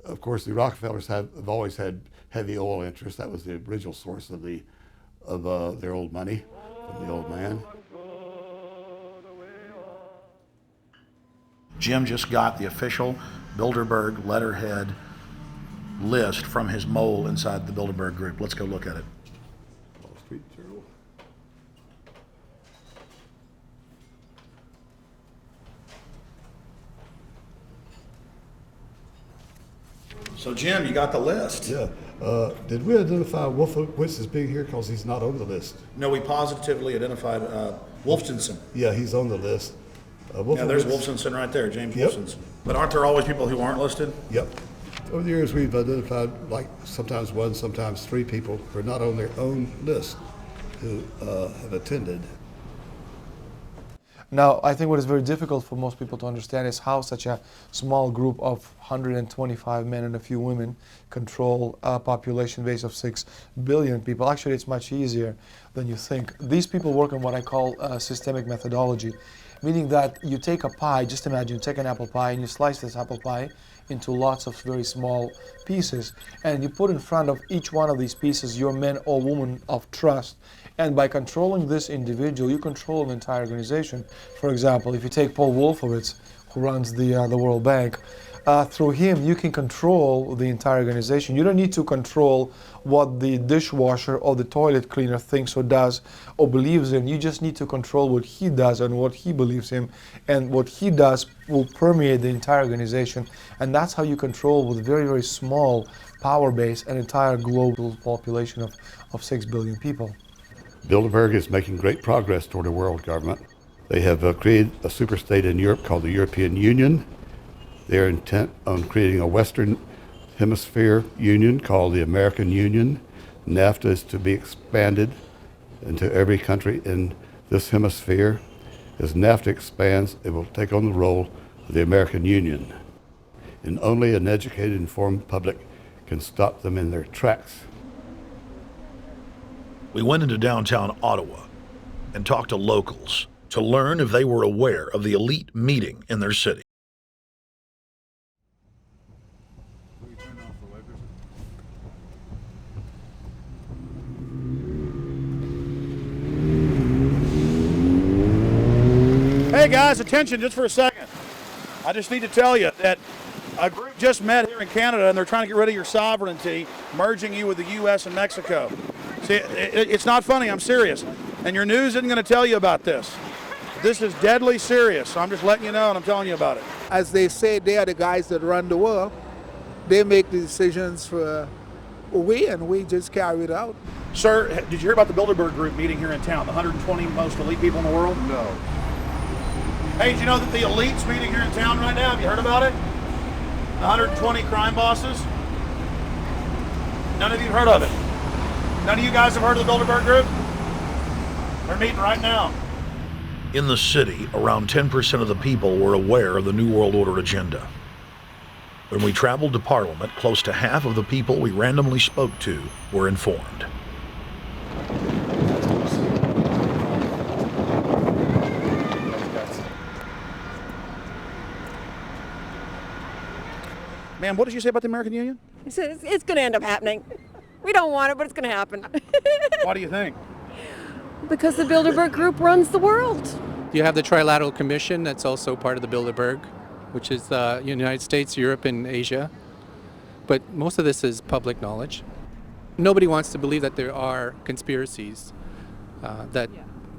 Speaker 7: Of course, the Rockefellers have always had heavy oil interests. That was the original source of their old money from the old man.
Speaker 2: Jim just got the official Bilderberg letterhead list from his mole inside the Bilderberg group. Let's go look at it.
Speaker 7: Wall Street Journal.
Speaker 2: So Jim, you got the list.
Speaker 7: Yeah. Did we identify Wolfowitz as being here because he's not on the list?
Speaker 2: No, we positively identified Wolfenson.
Speaker 7: Yeah, he's on the list.
Speaker 2: Yeah, there's Wolfenson right there, James Wolfenson. But aren't there always people who aren't listed?
Speaker 7: Yep. Over the years, we've identified like sometimes one, sometimes three people who are not on their own list who have attended.
Speaker 11: Now, I think what is very difficult for most people to understand is how such a small group of 125 men and a few women control a population base of 6 billion people. Actually, it's much easier than you think. These people work on what I call systemic methodology, meaning that you take a pie, just imagine you take an apple pie and you slice this apple pie into lots of very small pieces, and you put in front of each one of these pieces your men or women of trust. And by controlling this individual, you control an entire organization. For example, if you take Paul Wolfowitz, who runs the World Bank, through him you can control the entire organization. You don't need to control what the dishwasher or the toilet cleaner thinks or does or believes in. You just need to control what he does and what he believes in, and what he does will permeate the entire organization. And that's how you control, with a very, very small power base, an entire global population of 6 billion people.
Speaker 7: Bilderberg is making great progress toward a world government. They have created a superstate in Europe called the European Union. They are intent on creating a Western Hemisphere Union called the American Union. NAFTA is to be expanded into every country in this hemisphere. As NAFTA expands, it will take on the role of the American Union. And only an educated, informed public can stop them in their tracks.
Speaker 17: We went into downtown Ottawa and talked to locals to learn if they were aware of the elite meeting in their city.
Speaker 20: Hey guys, attention just for a second. I just need to tell you that a group just met here in Canada and they're trying to get rid of your sovereignty, merging you with the U.S. and Mexico. See, it's not funny, I'm serious. And your news isn't going to tell you about this. This is deadly serious, so I'm just letting you know and I'm telling you about it.
Speaker 1: As they say, they are the guys that run the world. They make the decisions for and we just carry it out.
Speaker 20: Sir, did you hear about the Bilderberg Group meeting here in town, the 120 most elite people in the world?
Speaker 1: No.
Speaker 20: Hey, did you know that the elite's meeting here in town right now? Have you heard about it? The 120 crime bosses? None of you have heard of it. None of you guys have heard of the Bilderberg Group? They're meeting right now.
Speaker 17: In the city, around 10% of the people were aware of the New World Order agenda. When we traveled to Parliament, close to half of the people we randomly spoke to were informed.
Speaker 20: Ma'am, what did you say about the American Union?
Speaker 13: It's going to end up happening. We don't want it, but it's going to happen.
Speaker 20: Why do you think?
Speaker 13: Because the Bilderberg Group runs the world.
Speaker 14: You have the Trilateral Commission that's also part of the Bilderberg, which is the United States, Europe, and Asia. But most of this is public knowledge. Nobody wants to believe that there are conspiracies, that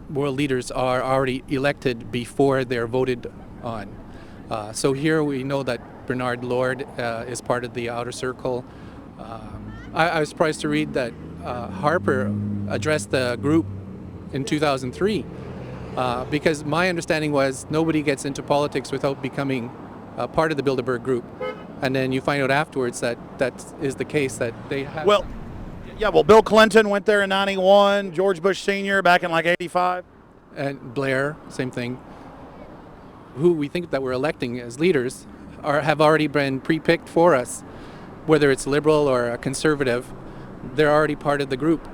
Speaker 14: world leaders are already elected before they're voted on. So here we know that Bernard Lord is part of the outer circle. I was surprised to read that Harper addressed the group in 2003 because my understanding was nobody gets into politics without becoming part of the Bilderberg Group. And then you find out afterwards that that is the case, that they have...
Speaker 20: Well, Bill Clinton went there in 91, George Bush Sr. back in like 85.
Speaker 14: And Blair, same thing. Who we think that we're electing as leaders have already been pre-picked for us, whether it's liberal or a conservative. They're already part of the group.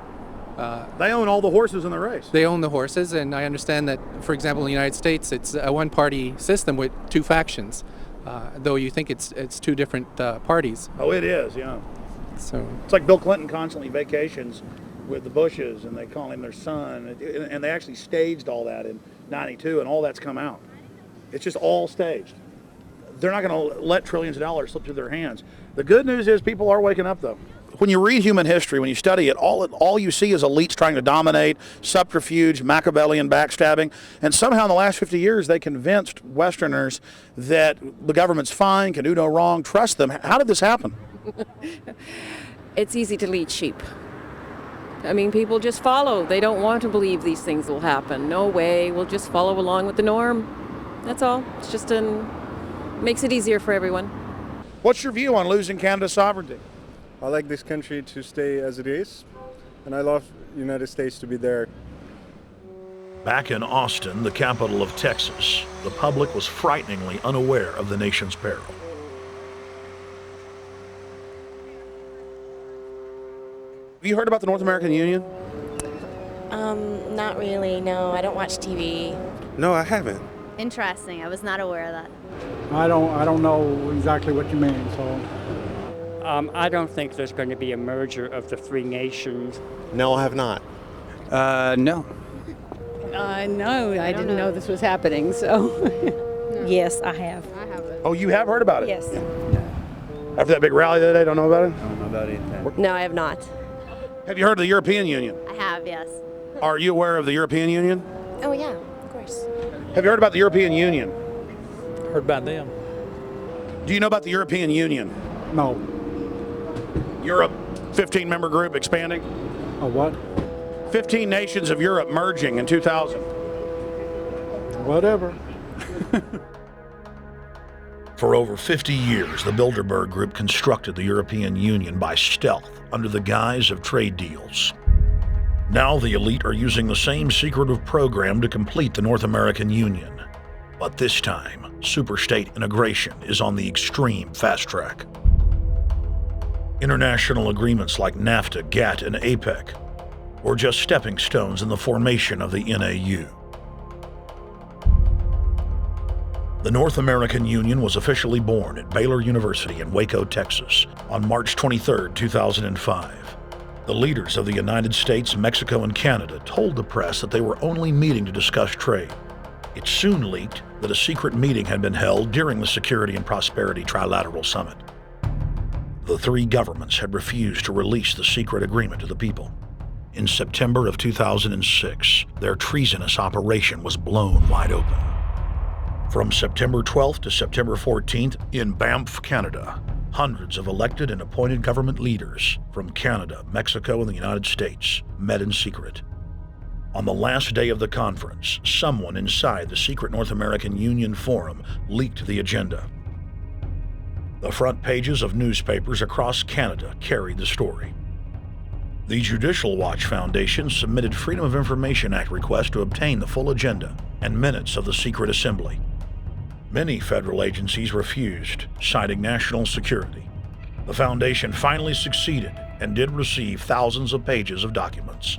Speaker 20: They own all the horses in the race.
Speaker 14: They own the horses, and I understand that, for example, in the United States, it's a one-party system with two factions, though you think it's two different parties.
Speaker 20: Oh, it is, yeah.
Speaker 14: So
Speaker 20: it's like Bill Clinton constantly vacations with the Bushes, and they call him their son, and they actually staged all that in '92, and all that's come out. It's just all staged. They're not going to let trillions of dollars slip through their hands. The good news is people are waking up, though. When you read human history, when you study it, all you see is elites trying to dominate, subterfuge, Machiavellian backstabbing, and somehow in the last 50 years they convinced Westerners that the government's fine, can do no wrong, trust them. How did this happen?
Speaker 13: It's easy to lead sheep. I mean, people just follow. They don't want to believe these things will happen. No way, we'll just follow along with the norm. That's all. It's just makes it easier for everyone.
Speaker 20: What's your view on losing Canada's sovereignty?
Speaker 15: I like this country to stay as it is, and I love the United States to be there.
Speaker 17: Back in Austin, the capital of Texas, the public was frighteningly unaware of the nation's peril.
Speaker 20: Have you heard about the North American Union?
Speaker 16: Not really, no. I don't watch TV.
Speaker 15: No, I haven't.
Speaker 21: Interesting. I was not aware of that.
Speaker 26: I don't know exactly what you mean, so.
Speaker 27: I don't think there's going to be a merger of the three nations.
Speaker 15: No, I have not.
Speaker 27: No.
Speaker 28: No, I didn't know this was happening, so.
Speaker 16: Yes, I have.
Speaker 20: Oh, you have heard about it?
Speaker 16: Yes.
Speaker 20: After that big rally the other day, don't know about it?
Speaker 15: I don't know about anything.
Speaker 16: No, I have not.
Speaker 20: Have you heard of the European Union?
Speaker 21: I have, yes.
Speaker 20: Are you aware of the European Union?
Speaker 16: Oh, yeah, of course.
Speaker 20: Have you heard about the European Union?
Speaker 26: Heard about them.
Speaker 20: Do you know about the European Union?
Speaker 26: No.
Speaker 20: Europe, 15-member group expanding?
Speaker 26: A what?
Speaker 20: 15 nations of Europe merging in 2000.
Speaker 26: Whatever.
Speaker 17: For over 50 years, the Bilderberg Group constructed the European Union by stealth under the guise of trade deals. Now the elite are using the same secretive program to complete the North American Union. But this time, superstate integration is on the extreme fast track. International agreements like NAFTA, GATT, and APEC were just stepping stones in the formation of the NAU. The North American Union was officially born at Baylor University in Waco, Texas, on March 23, 2005. The leaders of the United States, Mexico, and Canada told the press that they were only meeting to discuss trade. It soon leaked that a secret meeting had been held during the Security and Prosperity Trilateral Summit. The three governments had refused to release the secret agreement to the people. In September of 2006, their treasonous operation was blown wide open. From September 12th to September 14th, in Banff, Canada, hundreds of elected and appointed government leaders from Canada, Mexico, and the United States met in secret. On the last day of the conference, someone inside the secret North American Union Forum leaked the agenda. The front pages of newspapers across Canada carried the story. The Judicial Watch Foundation submitted Freedom of Information Act requests to obtain the full agenda and minutes of the secret assembly. Many federal agencies refused, citing national security. The foundation finally succeeded and did receive thousands of pages of documents.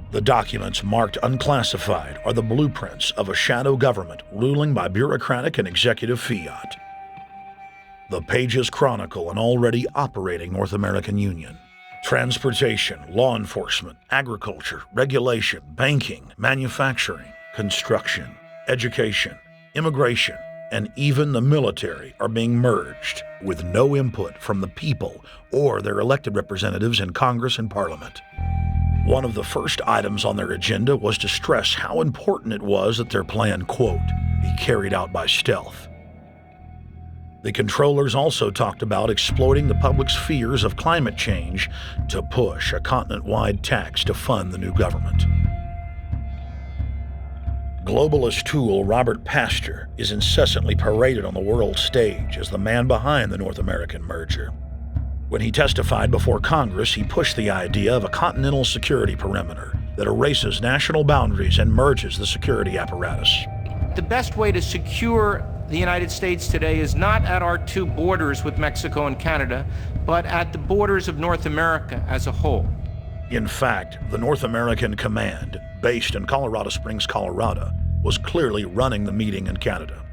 Speaker 17: The documents marked unclassified are the blueprints of a shadow government ruling by bureaucratic and executive fiat. The pages chronicle an already operating North American Union. Transportation, law enforcement, agriculture, regulation, banking, manufacturing, construction, education, immigration, and even the military are being merged with no input from the people or their elected representatives in Congress and Parliament. One of the first items on their agenda was to stress how important it was that their plan, quote, be carried out by stealth. The controllers also talked about exploiting the public's fears of climate change to push a continent-wide tax to fund the new government. Globalist tool Robert Pastor is incessantly paraded on the world stage as the man behind the North American merger. When he testified before Congress, he pushed the idea of a continental security perimeter that erases national boundaries and merges the security apparatus.
Speaker 4: The best way to secure the United States today is not at our two borders with Mexico and Canada, but at the borders of North America as a whole.
Speaker 17: In fact, the North American Command, based in Colorado Springs, Colorado, was clearly running the meeting in Canada.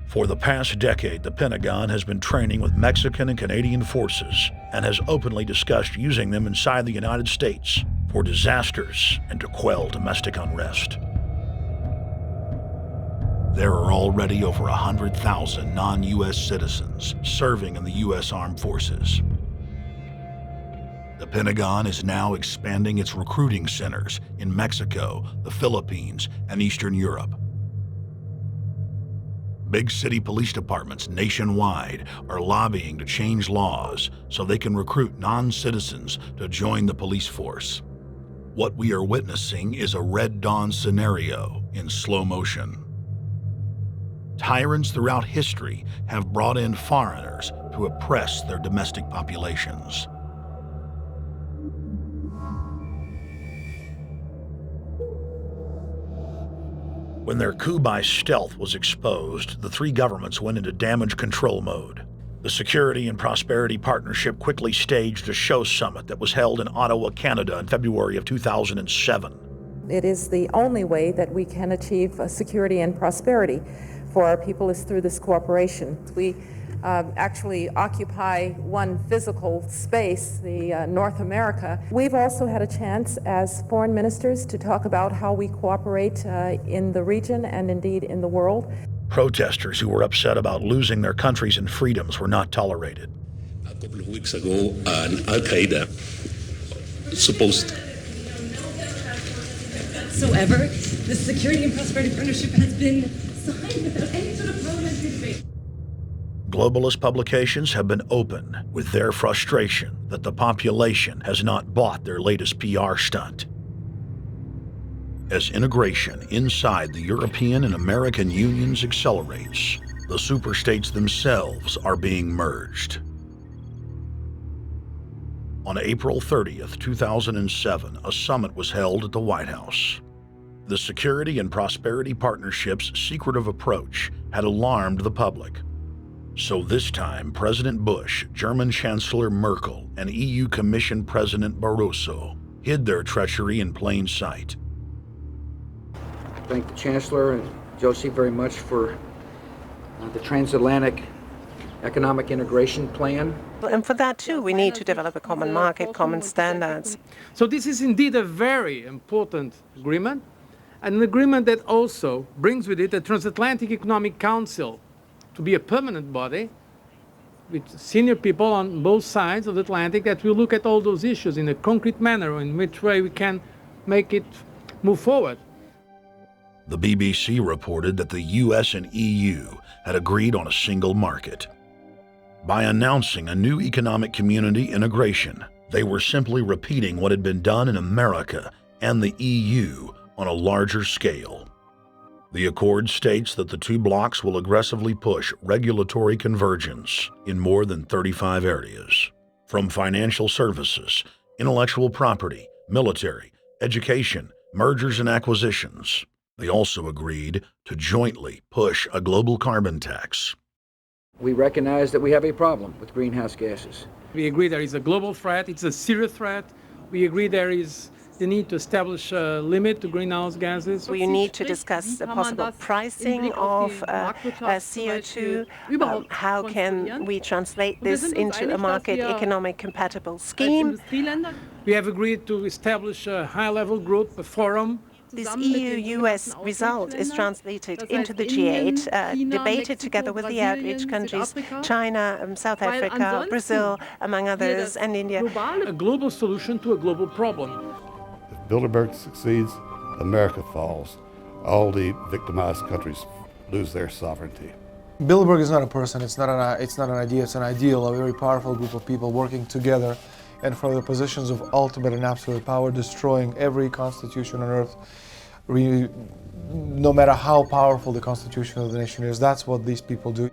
Speaker 17: For the past decade, the Pentagon has been training with Mexican and Canadian forces and has openly discussed using them inside the United States for disasters and to quell domestic unrest. There are already over 100,000 non-U.S. citizens serving in the U.S. Armed Forces. The Pentagon is now expanding its recruiting centers in Mexico, the Philippines, and Eastern Europe. Big city police departments nationwide are lobbying to change laws so they can recruit non-citizens to join the police force. What we are witnessing is a Red Dawn scenario in slow motion. Tyrants throughout history have brought in foreigners to oppress their domestic populations. When their coup by stealth was exposed, the three governments went into damage control mode. The Security and Prosperity Partnership quickly staged a show summit that was held in Ottawa, Canada in February of 2007.
Speaker 6: It is the only way that we can achieve security and prosperity for our people is through this cooperation. We actually occupy one physical space, the North America. We've also had a chance as foreign ministers to talk about how we cooperate in the region and indeed in the world.
Speaker 17: Protesters who were upset about losing their countries and freedoms were not tolerated.
Speaker 12: A couple of weeks ago, an Al-Qaeda supposed
Speaker 19: whatsoever. The Security and Prosperity Partnership has been signed without any sort of parliamentary debate.
Speaker 17: Globalist publications have been open with their frustration that the population has not bought their latest PR stunt. As integration inside the European and American unions accelerates, the superstates themselves are being merged. On April 30th, 2007, a summit was held at the White House. The Security and Prosperity Partnership's secretive approach had alarmed the public. So this time, President Bush, German Chancellor Merkel, and EU Commission President Barroso hid their treachery in plain sight.
Speaker 22: Thank the Chancellor and Josie very much for the transatlantic economic integration plan.
Speaker 23: And for that too, we need to develop a common market, common standards.
Speaker 24: So this is indeed a very important agreement,
Speaker 3: An agreement that also brings with it a transatlantic economic council to be a permanent body with senior people on both sides of the Atlantic that will look at all those issues in a concrete manner, in which way we can make it move forward.
Speaker 17: The BBC reported that the US and EU had agreed on a single market. By announcing a new economic community integration, they were simply repeating what had been done in America and the EU on a larger scale. The accord states that the two blocs will aggressively push regulatory convergence in more than 35 areas, from financial services, intellectual property, military, education, mergers and acquisitions. They also agreed to jointly push a global carbon tax.
Speaker 22: We recognize that we have a problem with greenhouse gases.
Speaker 3: We agree there is a global threat, it's a serious threat. We agree there is the need to establish a limit to greenhouse gases.
Speaker 23: We need to discuss the possible pricing of CO2. How can we translate this into a market economic compatible scheme?
Speaker 3: We have agreed to establish a high-level group, a forum.
Speaker 23: This EU-US result is translated into the G8, debated together with the outreach countries, China, South Africa, Brazil, among others, and India.
Speaker 3: A global solution to a global problem.
Speaker 7: If Bilderberg succeeds, America falls. All the victimized countries lose their sovereignty.
Speaker 11: Bilderberg is not a person, it's not an idea, it's an ideal, a very powerful group of people working together and from the positions of ultimate and absolute power, destroying every constitution on earth, no matter how powerful the constitution of the nation is. That's what these people do.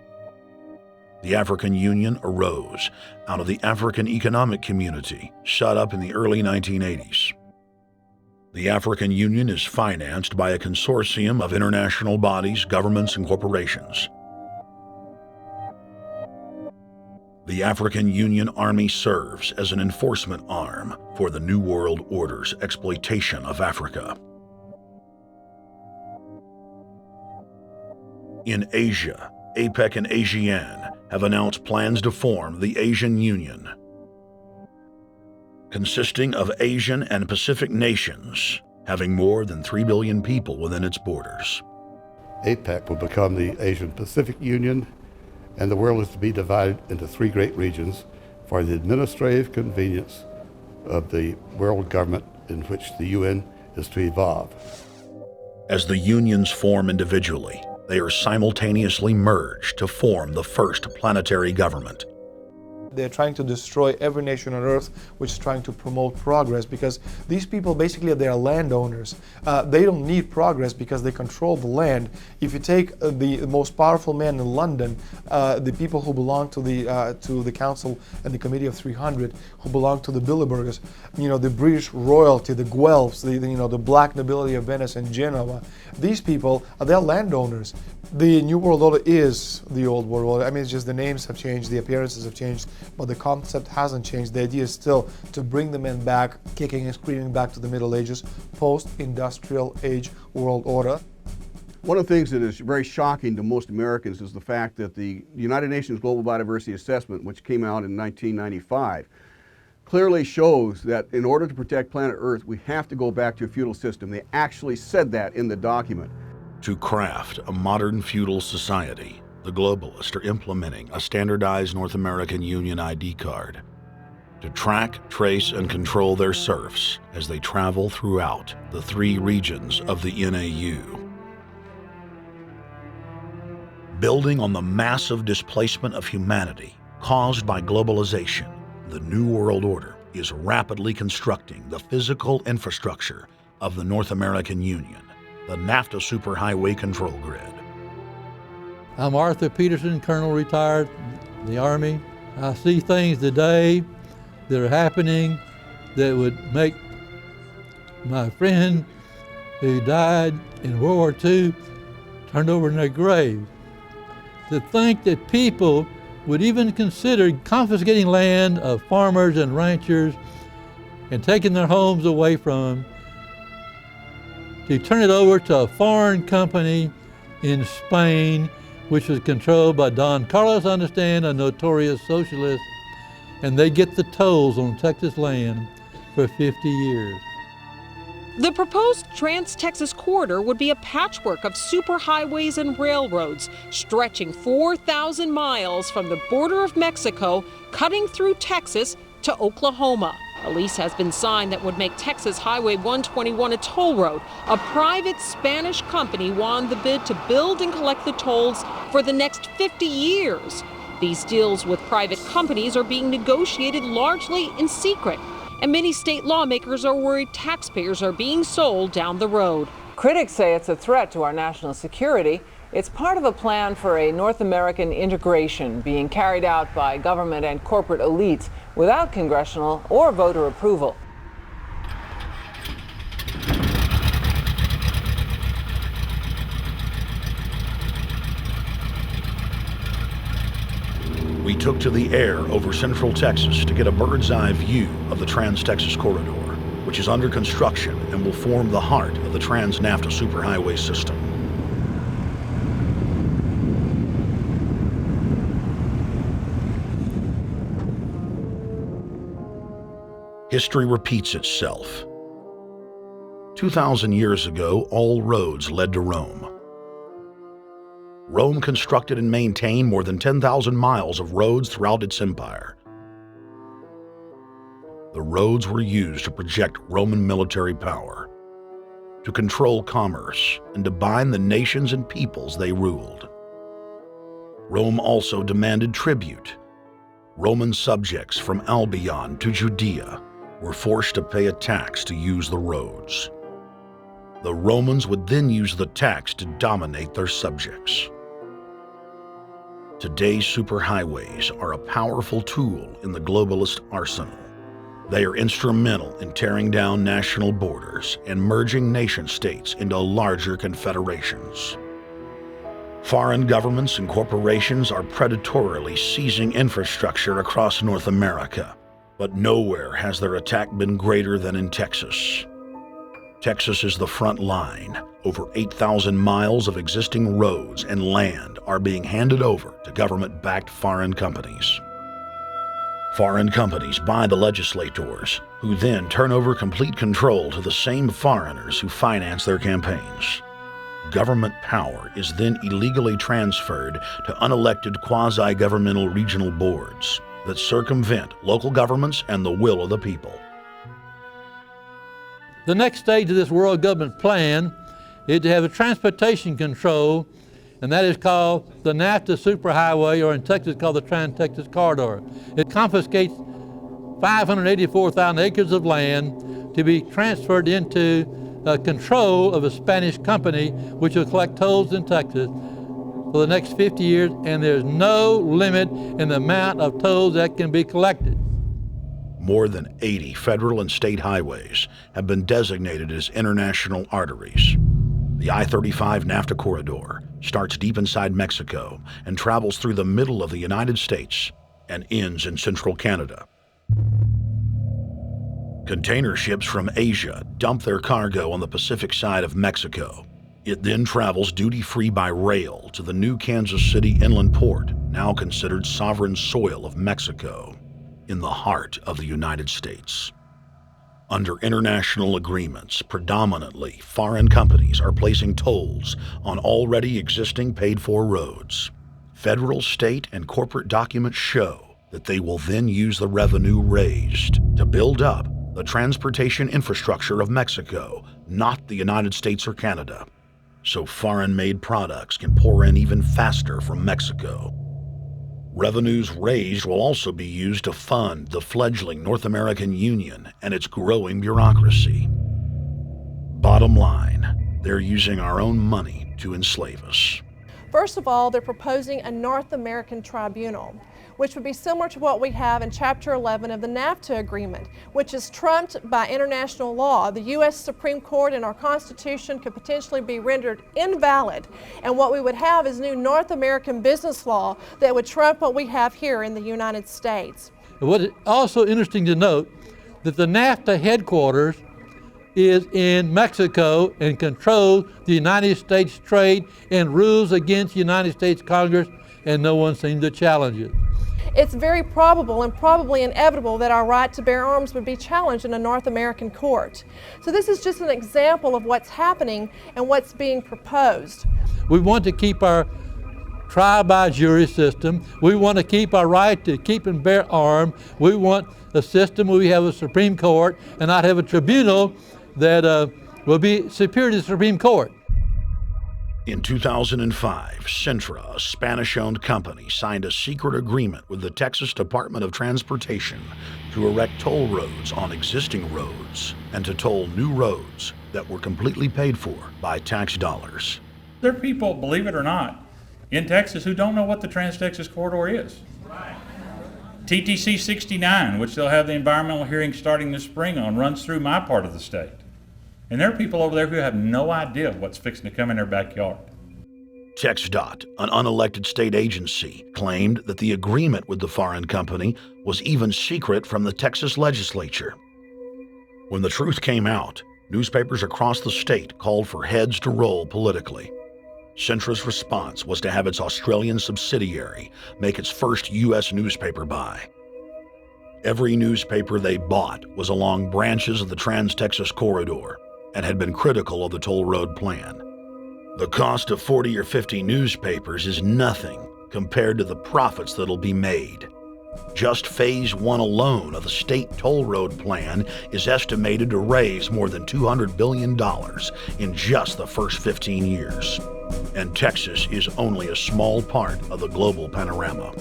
Speaker 17: The African Union arose out of the African Economic Community, set up in the early 1980s. The African Union is financed by a consortium of international bodies, governments, and corporations. The African Union Army serves as an enforcement arm for the New World Order's exploitation of Africa. In Asia, APEC and ASEAN have announced plans to form the Asian Union, consisting of Asian and Pacific nations, having more than 3 billion people within its borders.
Speaker 7: APEC will become the Asian Pacific Union, and the world is to be divided into 3 great regions for the administrative convenience of the world government in which the UN is to evolve.
Speaker 17: As the unions form individually, they are simultaneously merged to form the first planetary government.
Speaker 11: They're trying to destroy every nation on earth which is trying to promote progress, because these people basically they are landowners. They don't need progress because they control the land. If you take the most powerful man in London, the people who belong to the Council and the Committee of 300, who belong to the Bilderbergers, the British royalty, the Guelphs, the black nobility of Venice and Genoa, these people they're landowners. The New World Order is the Old World Order. I mean, it's just the names have changed, the appearances have changed, but the concept hasn't changed. The idea is still to bring the men back, kicking and screaming back to the Middle Ages, post-industrial age world order.
Speaker 5: One of the things that is very shocking to most Americans is the fact that the United Nations Global Biodiversity Assessment, which came out in 1995, clearly shows that in order to protect planet Earth, we have to go back to a feudal system. They actually said that in the document.
Speaker 17: To craft a modern feudal society, the globalists are implementing a standardized North American Union ID card to track, trace, and control their serfs as they travel throughout the 3 regions of the NAU. Building on the massive displacement of humanity caused by globalization, the New World Order is rapidly constructing the physical infrastructure of the North American Union, the NAFTA Superhighway Control Grid.
Speaker 8: I'm Arthur Peterson, Colonel retired in the Army. I see things today that are happening that would make my friend who died in World War II turn over in their grave. To think that people would even consider confiscating land of farmers and ranchers and taking their homes away from them to turn it over to a foreign company in Spain, which was controlled by Don Carlos, I understand, a notorious socialist, and they get the tolls on Texas land for 50 years.
Speaker 1: The proposed Trans-Texas corridor would be a patchwork of superhighways and railroads stretching 4,000 miles from the border of Mexico, cutting through Texas to Oklahoma. A lease has been signed that would make Texas Highway 121 a toll road. A private Spanish company won the bid to build and collect the tolls for the next 50 years. These deals with private companies are being negotiated largely in secret, and many state lawmakers are worried taxpayers are being sold down the road.
Speaker 2: Critics say it's a threat to our national security. It's part of a plan for a North American integration being carried out by government and corporate elites without congressional or voter approval.
Speaker 17: We took to the air over central Texas to get a bird's eye view of the Trans-Texas Corridor, which is under construction and will form the heart of the Trans-NAFTA superhighway system. History repeats itself. 2,000 years ago, all roads led to Rome. Rome constructed and maintained more than 10,000 miles of roads throughout its empire. The roads were used to project Roman military power, to control commerce, and to bind the nations and peoples they ruled. Rome also demanded tribute. Roman subjects from Albion to Judea were forced to pay a tax to use the roads. The Romans would then use the tax to dominate their subjects. Today's superhighways are a powerful tool in the globalist arsenal. They are instrumental in tearing down national borders and merging nation-states into larger confederations. Foreign governments and corporations are predatorily seizing infrastructure across North America, but nowhere has their attack been greater than in Texas. Texas is the front line. Over 8,000 miles of existing roads and land are being handed over to government-backed foreign companies. Foreign companies buy the legislators, who then turn over complete control to the same foreigners who finance their campaigns. Government power is then illegally transferred to unelected quasi-governmental regional boards that circumvent local governments and the will of the people.
Speaker 8: The next stage of this world government plan is to have a transportation control, and that is called the NAFTA superhighway, or in Texas called the Trans-Texas Corridor. It confiscates 584,000 acres of land to be transferred into control of a Spanish company which will collect tolls in Texas for the next 50 years, and there's no limit in the amount of tolls that can be collected.
Speaker 17: More than 80 federal and state highways have been designated as international arteries. The I-35 NAFTA corridor starts deep inside Mexico and travels through the middle of the United States and ends in central Canada. Container ships from Asia dump their cargo on the Pacific side of Mexico. It then travels duty-free by rail to the new Kansas City inland port, now considered sovereign soil of Mexico, in the heart of the United States. Under international agreements, predominantly foreign companies are placing tolls on already existing paid-for roads. Federal, state, and corporate documents show that they will then use the revenue raised to build up the transportation infrastructure of Mexico, not the United States or Canada, so foreign-made products can pour in even faster from Mexico. Revenues raised will also be used to fund the fledgling North American Union and its growing bureaucracy. Bottom line, they're using our own money to enslave us.
Speaker 9: First of all, they're proposing a North American tribunal, which would be similar to what we have in Chapter 11 of the NAFTA agreement, which is trumped by international law. The U.S. Supreme Court and our Constitution could potentially be rendered invalid, and what we would have is new North American business law that would trump what we have here in the United States.
Speaker 8: What is also interesting to note that the NAFTA headquarters is in Mexico and controls the United States trade and rules against the United States Congress, and no one seems to challenge it.
Speaker 9: it's very probable and probably inevitable that our right to bear arms would be challenged in a North American court. So this is just an example of what's happening and what's being proposed.
Speaker 8: We want to keep our trial by jury system. We want to keep our right to keep and bear arms. We want a system where we have a Supreme Court and not have a tribunal that will be superior to the Supreme Court.
Speaker 17: In 2005, Cintra, a Spanish-owned company, signed a secret agreement with the Texas Department of Transportation to erect toll roads on existing roads and to toll new roads that were completely paid for by tax dollars.
Speaker 10: There are people, believe it or not, in Texas who don't know what the Trans-Texas Corridor is. TTC 69, which they'll have the environmental hearing starting this spring on, runs through my part of the state. And there are people over there who have no idea what's fixing to come in their backyard.
Speaker 17: TxDOT, an unelected state agency, claimed that the agreement with the foreign company was even secret from the Texas legislature. When the truth came out, newspapers across the state called for heads to roll politically. Cintra's response was to have its Australian subsidiary make its first U.S. newspaper buy. Every newspaper they bought was along branches of the Trans-Texas Corridor and had been critical of the toll road plan. The cost of 40 or 50 newspapers is nothing compared to the profits that'll be made. Just Phase 1 alone of the state toll road plan is estimated to raise more than $200 billion in just the first 15 years. And Texas is only a small part of the global panorama.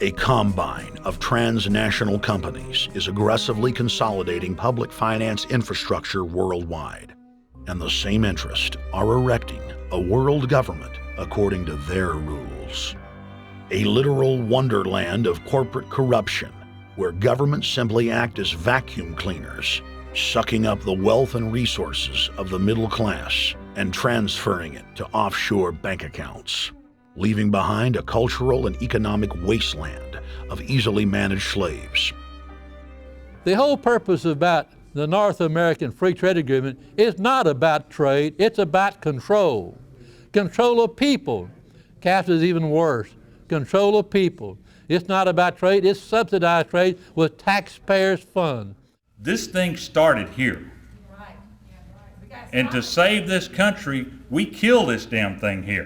Speaker 17: A combine of transnational companies is aggressively consolidating public finance infrastructure worldwide, and the same interests are erecting a world government according to their rules. A literal wonderland of corporate corruption, where governments simply act as vacuum cleaners, sucking up the wealth and resources of the middle class and transferring it to offshore bank accounts, leaving behind a cultural and economic wasteland of easily managed slaves.
Speaker 8: The whole purpose about the North American Free Trade Agreement is not about trade, it's about control. Control of people. CAFTA is even worse. Control of people. It's not about trade, it's subsidized trade with taxpayers' funds.
Speaker 10: This thing started here. And to save this country, we kill this damn thing here.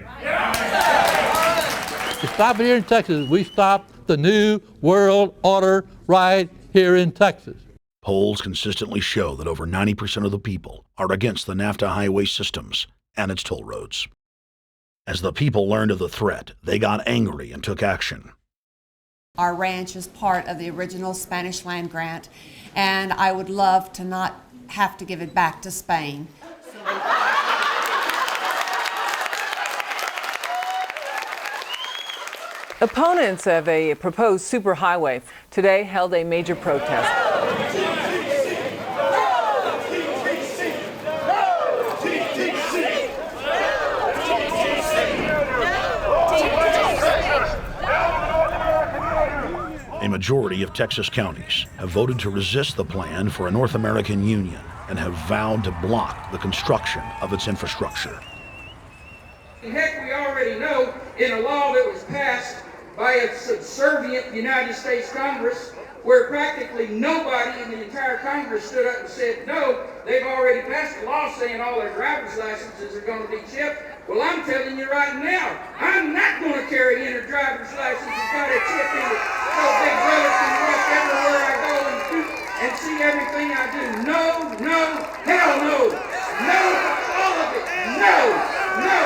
Speaker 8: To stop it here in Texas, we stop the new world order right here in Texas.
Speaker 17: Polls consistently show that over 90% of the people are against the NAFTA highway systems and its toll roads. As the people learned of the threat, they got angry and took action.
Speaker 13: Our ranch is part of the original Spanish land grant, and I would love to not have to give it back to Spain.
Speaker 2: Opponents of a proposed superhighway today held a major protest.
Speaker 17: A majority of Texas counties have voted to resist the plan for a North American union and have vowed to block the construction of its infrastructure.
Speaker 14: Heck, we already know in a law that was passed by a subservient United States Congress, where practically nobody in the entire Congress stood up and said no, they've already passed a law saying all their driver's licenses are going to be chipped. Well, I'm telling you right now, I'm not going to carry in a driver's license that's got a chip in it so Big Brother can watch everywhere I go and see everything I do. No, no, hell no. No, all of it. No, no.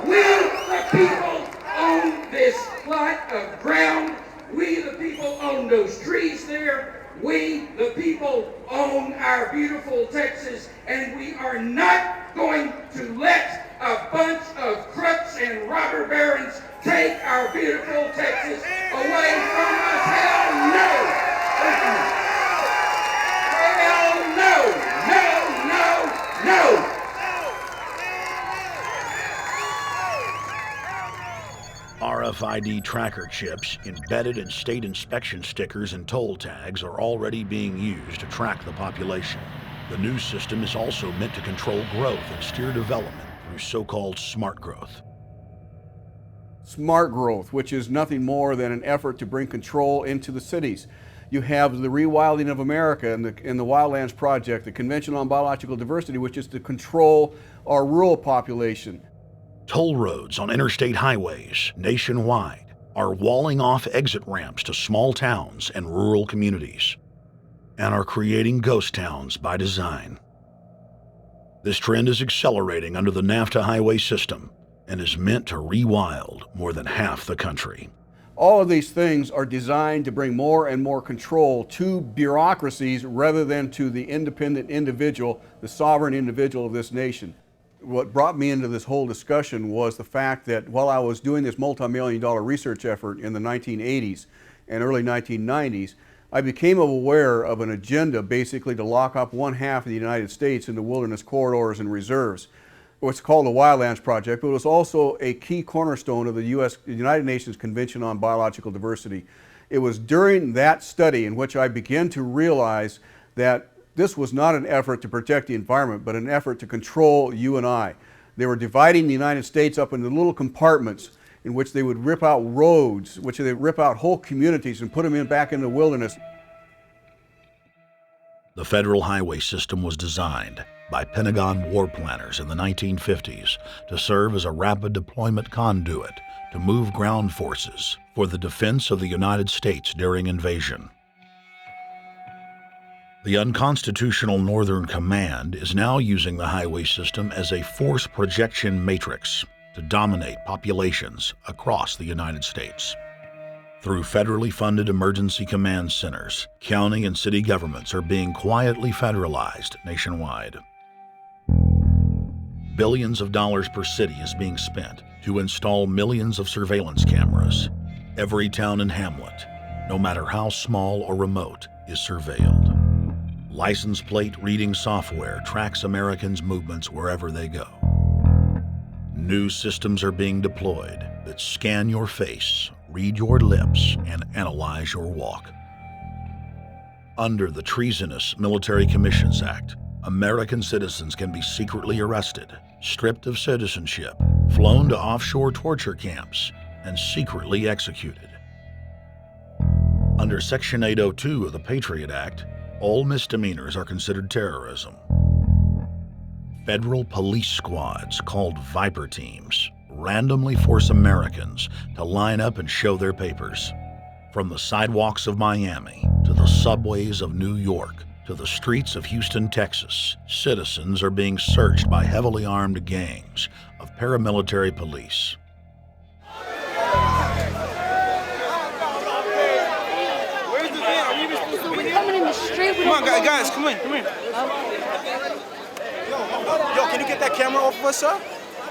Speaker 14: We, the people, own this plot of ground. We, the people, own those trees there. We, the people, own our beautiful Texas, and we are not going to let a bunch of crooks and robber barons take our beautiful Texas away from us. Hell no! Hell no! No, no, no!
Speaker 17: RFID tracker chips embedded in state inspection stickers and toll tags are already being used to track the population. The new system is also meant to control growth and steer development through so-called smart growth.
Speaker 5: Smart growth, which is nothing more than an effort to bring control into the cities. You have the rewilding of America and the Wildlands Project, the Convention on Biological Diversity, which is to control our rural population.
Speaker 17: Toll roads on interstate highways nationwide are walling off exit ramps to small towns and rural communities, and are creating ghost towns by design. This trend is accelerating under the NAFTA highway system and is meant to rewild more than half the country.
Speaker 5: All of these things are designed to bring more and more control to bureaucracies rather than to the independent individual, the sovereign individual of this nation. What brought me into this whole discussion was the fact that while I was doing this multi-million-dollar research effort in the 1980s and early 1990s, I became aware of an agenda basically to lock up one half of the United States into wilderness corridors and reserves. What's called the Wildlands Project, but it was also a key cornerstone of the United Nations Convention on Biological Diversity. It was during that study in which I began to realize that this was not an effort to protect the environment, but an effort to control you and I. They were dividing the United States up into little compartments in which they would rip out roads, which they would rip out whole communities and put them back in the wilderness.
Speaker 17: The federal highway system was designed by Pentagon war planners in the 1950s to serve as a rapid deployment conduit to move ground forces for the defense of the United States during invasion. The unconstitutional Northern Command is now using the highway system as a force projection matrix to dominate populations across the United States. Through federally funded emergency command centers, county and city governments are being quietly federalized nationwide. Billions of dollars per city is being spent to install millions of surveillance cameras. Every town and hamlet, no matter how small or remote, is surveilled. License plate reading software tracks Americans' movements wherever they go. New systems are being deployed that scan your face, read your lips, and analyze your walk. Under the treasonous Military Commissions Act, American citizens can be secretly arrested, stripped of citizenship, flown to offshore torture camps, and secretly executed. Under Section 802 of the Patriot Act, all misdemeanors are considered terrorism. Federal police squads called Viper teams randomly force Americans to line up and show their papers. From the sidewalks of Miami to the subways of New York to the streets of Houston, Texas, citizens are being searched by heavily armed gangs of paramilitary police.
Speaker 15: Where's the van? Are we even supposed to be coming in the street? Come on, guys, come in, come in. Yo, can you get that camera off of us, sir?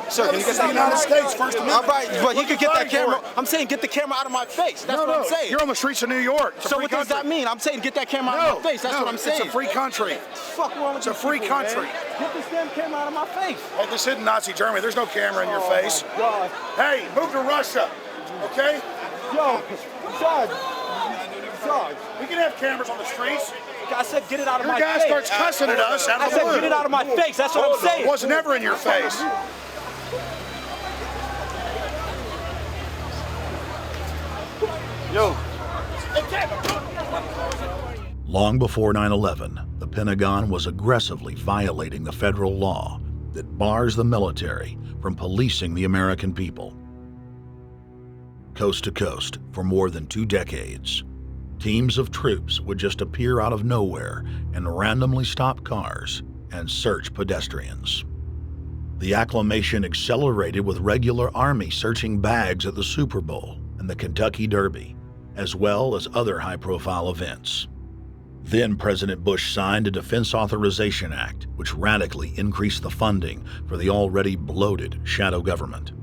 Speaker 15: Sir, can you get that United States First Amendment? All right, but you can get that camera. I'm saying get the camera out of my face. That's what I'm saying.
Speaker 16: You're on the streets of New York.
Speaker 15: So what does that mean? I'm saying get that camera out of my face. That's what I'm saying.
Speaker 16: It's a free country.
Speaker 15: Fuck wrong with
Speaker 16: It's a free country.
Speaker 15: Get this damn camera out of my face.
Speaker 16: Hey, this isn't Nazi Germany. There's no camera in your face. God. Hey, move to Russia, okay?
Speaker 15: Yo, Sarge.
Speaker 16: We can have cameras on the streets.
Speaker 15: I said get it out of my face.
Speaker 16: Your guy starts cussing at us out of the blue.
Speaker 15: I said get it out of my face. That's what I'm saying.
Speaker 16: It was never in your face.
Speaker 15: Yo.
Speaker 17: Long before 9/11, the Pentagon was aggressively violating the federal law that bars the military from policing the American people. Coast to coast, for more than 2 decades, teams of troops would just appear out of nowhere and randomly stop cars and search pedestrians. The acclamation accelerated with regular Army searching bags at the Super Bowl and the Kentucky Derby, as well as other high-profile events. Then President Bush signed a Defense Authorization Act, which radically increased the funding for the already bloated shadow government.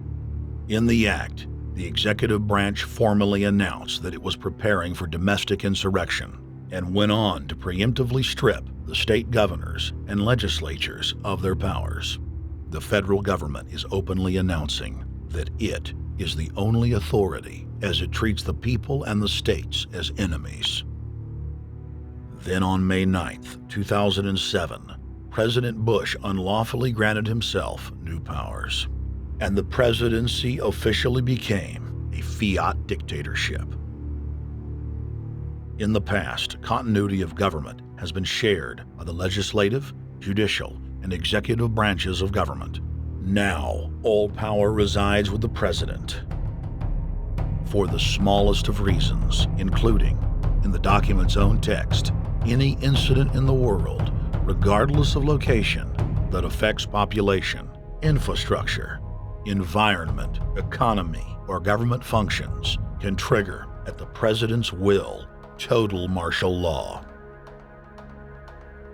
Speaker 17: In the act, the executive branch formally announced that it was preparing for domestic insurrection and went on to preemptively strip the state governors and legislatures of their powers. The federal government is openly announcing that it is the only authority as it treats the people and the states as enemies. Then on May 9th, 2007, President Bush unlawfully granted himself new powers, and the presidency officially became fiat dictatorship. In the past, continuity of government has been shared by the legislative, judicial, and executive branches of government. Now, all power resides with the president. For the smallest of reasons, including, in the document's own text, any incident in the world, regardless of location, that affects population, infrastructure, environment, economy, or government functions can trigger, at the president's will, total martial law.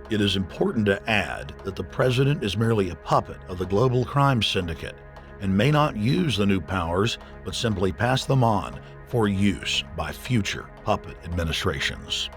Speaker 17: It is important to add that the president is merely a puppet of the global crime syndicate and may not use the new powers, but simply pass them on for use by future puppet administrations.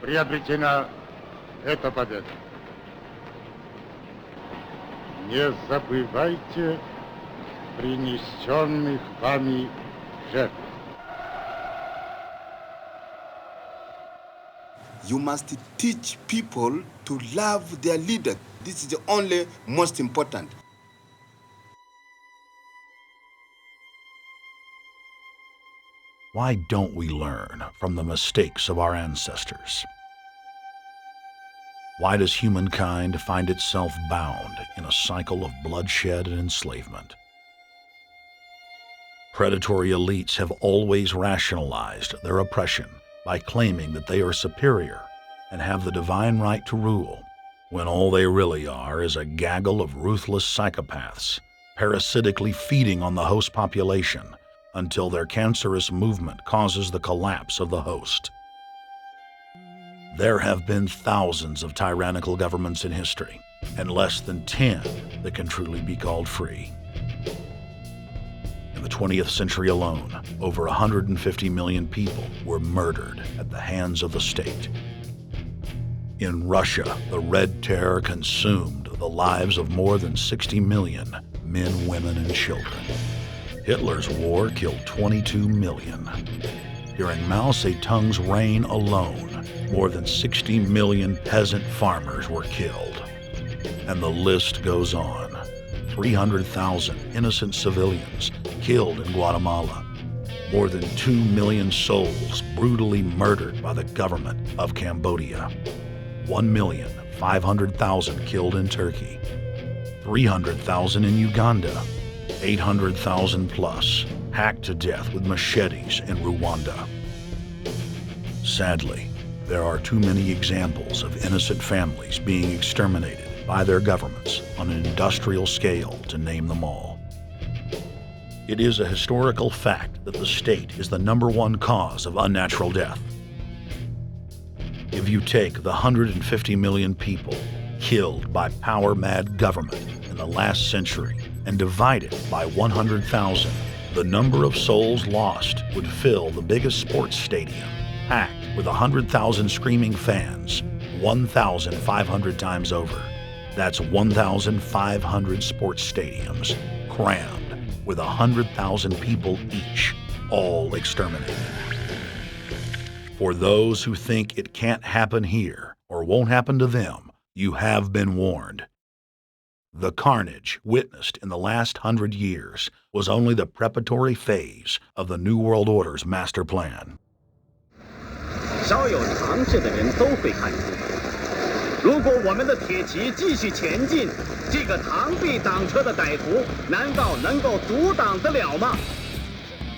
Speaker 18: Приобретена эта победа. Не забывайте принесенных вами жертв.
Speaker 20: You must teach people to love their leader. This is the only most important.
Speaker 17: Why don't we learn from the mistakes of our ancestors? Why does humankind find itself bound in a cycle of bloodshed and enslavement? Predatory elites have always rationalized their oppression by claiming that they are superior and have the divine right to rule, when all they really are is a gaggle of ruthless psychopaths, parasitically feeding on the host population until their cancerous movement causes the collapse of the host. There have been thousands of tyrannical governments in history, and less than 10 that can truly be called free. In the 20th century alone, over 150 million people were murdered at the hands of the state. In Russia, the Red Terror consumed the lives of more than 60 million men, women, and children. Hitler's war killed 22 million. During Mao Zedong's reign alone, more than 60 million peasant farmers were killed. And the list goes on. 300,000 innocent civilians killed in Guatemala. More than 2 million souls brutally murdered by the government of Cambodia. 1,500,000 killed in Turkey. 300,000 in Uganda. 800,000 plus hacked to death with machetes in Rwanda. Sadly, there are too many examples of innocent families being exterminated by their governments on an industrial scale to name them all. It is a historical fact that the state is the #1 cause of unnatural death. If you take the 150 million people killed by power-mad government in the last century and divide it by 100,000, the number of souls lost would fill the biggest sports stadium, packed with 100,000 screaming fans, 1,500 times over. That's 1,500 sports stadiums, crammed with 100,000 people each, all exterminated. For those who think it can't happen here or won't happen to them, you have been warned. The carnage witnessed in the last 100 years was only the preparatory phase of the New World Order's master plan.
Speaker 21: 少有常识的人都会看出，如果我们的铁骑继续前进，这个螳臂挡车的歹徒难道能够阻挡得了吗？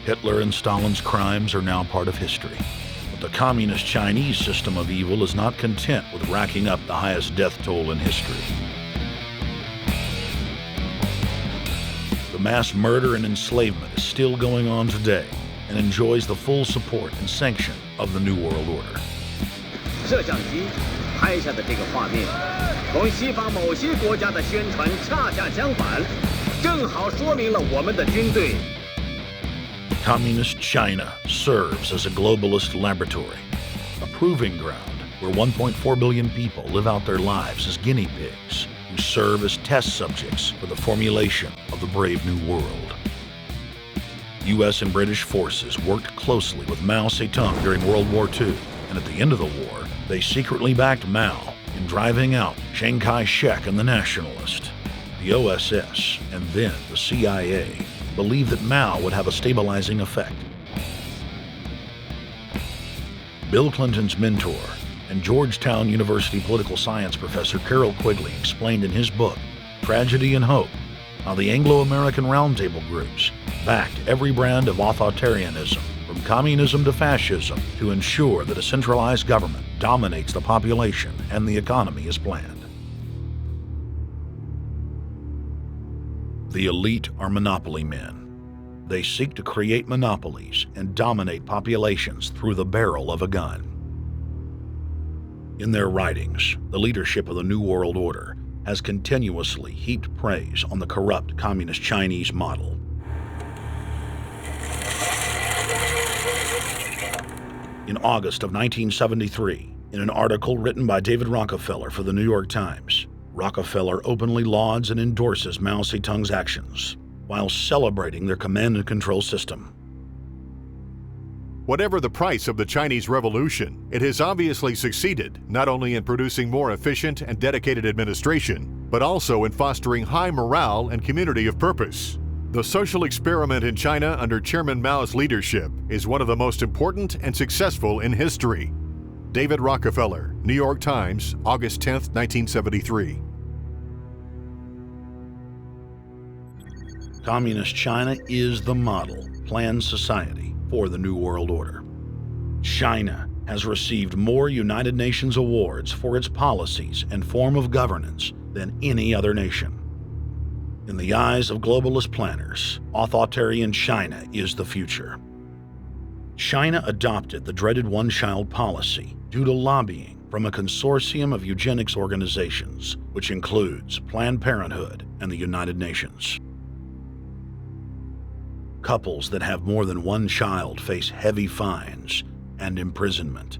Speaker 17: Hitler and Stalin's crimes are now part of history. But the communist Chinese system of evil is not content with racking up the highest death toll in history. The mass murder and enslavement is still going on today and enjoys the full support and sanction of the New World Order.
Speaker 21: 摄像机拍下的这个画面，同西方某些国家的宣传恰恰相反，正好说明了我们的军队
Speaker 17: Communist China serves as a globalist laboratory, a proving ground where 1.4 billion people live out their lives as guinea pigs who serve as test subjects for the formulation of the brave new world. U.S. and British forces worked closely with Mao Zedong during World War II, and at the end of the war, they secretly backed Mao in driving out Chiang Kai-shek and the Nationalist. The OSS, and then the CIA, believed that Mao would have a stabilizing effect. Bill Clinton's mentor and Georgetown University political science professor Carroll Quigley explained in his book, Tragedy and Hope, how the Anglo-American Roundtable groups backed every brand of authoritarianism, from communism to fascism, to ensure that a centralized government dominates the population and the economy as planned. The elite are monopoly men. They seek to create monopolies and dominate populations through the barrel of a gun. In their writings, the leadership of the New World Order has continuously heaped praise on the corrupt communist Chinese model. In August of 1973, in an article written by David Rockefeller for the New York Times, Rockefeller openly lauds and endorses Mao Zedong's actions, while celebrating their command and control system.
Speaker 4: Whatever the price of the Chinese Revolution, it has obviously succeeded not only in producing more efficient and dedicated administration, but also in fostering high morale and community of purpose. The social experiment in China under Chairman Mao's leadership is one of the most important and successful in history. David Rockefeller, New York Times, August 10, 1973.
Speaker 17: Communist China is the model planned society for the New World Order. China has received more United Nations awards for its policies and form of governance than any other nation. In the eyes of globalist planners, authoritarian China is the future. China adopted the dreaded one-child policy due to lobbying from a consortium of eugenics organizations, which includes Planned Parenthood and the United Nations. Couples that have more than one child face heavy fines and imprisonment.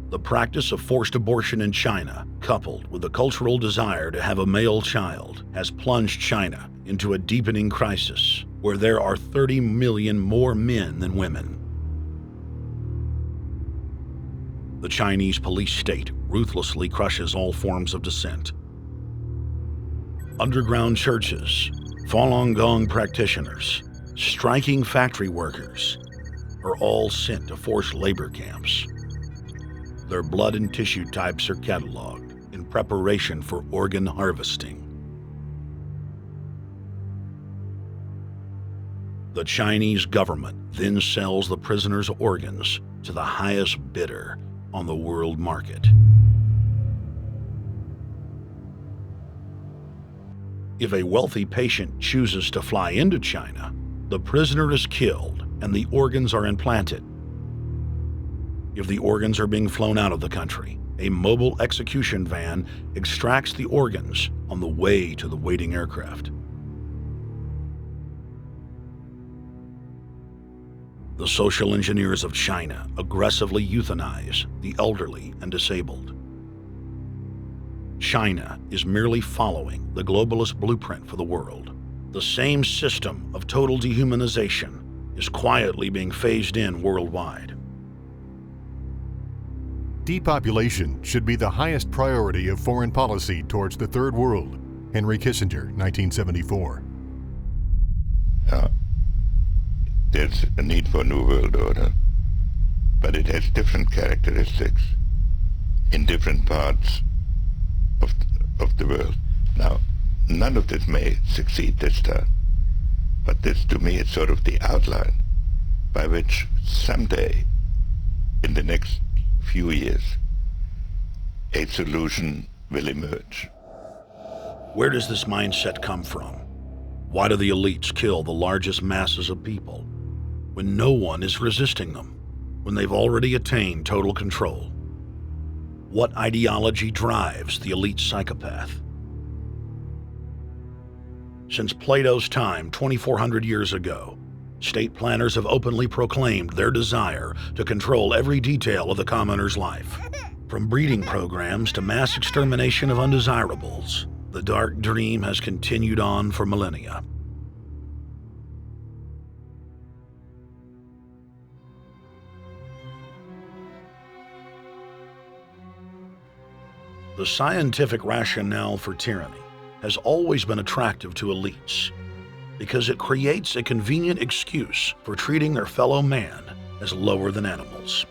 Speaker 17: The practice of forced abortion in China, coupled with the cultural desire to have a male child, has plunged China into a deepening crisis where there are 30 million more men than women. The Chinese police state ruthlessly crushes all forms of dissent. Underground churches, Falun Gong practitioners, striking factory workers are all sent to forced labor camps. Their blood and tissue types are cataloged in preparation for organ harvesting. The Chinese government then sells the prisoners' organs to the highest bidder on the world market. If a wealthy patient chooses to fly into China, the prisoner is killed and the organs are implanted. If the organs are being flown out of the country, a mobile execution van extracts the organs on the way to the waiting aircraft. The social engineers of China aggressively euthanize the elderly and disabled. China is merely following the globalist blueprint for the world. The same system of total dehumanization is quietly being phased in worldwide.
Speaker 4: Depopulation should be the highest priority of foreign policy towards the Third World. Henry Kissinger, 1974.
Speaker 6: There's a need for a new world order, but it has different characteristics in different parts of the world. Now, none of this may succeed this time, but this, to me, is sort of the outline by which someday, in the next few years, a solution will emerge.
Speaker 17: Where does this mindset come from? Why do the elites kill the largest masses of people when no one is resisting them, when they've already attained total control? What ideology drives the elite psychopath? Since Plato's time 2,400 years ago, State planners have openly proclaimed their desire to control every detail of the commoner's life. From breeding programs to mass extermination of undesirables, the dark dream has continued on for millennia. The scientific rationale for tyranny has always been attractive to elites because it creates a convenient excuse for treating their fellow man as lower than animals.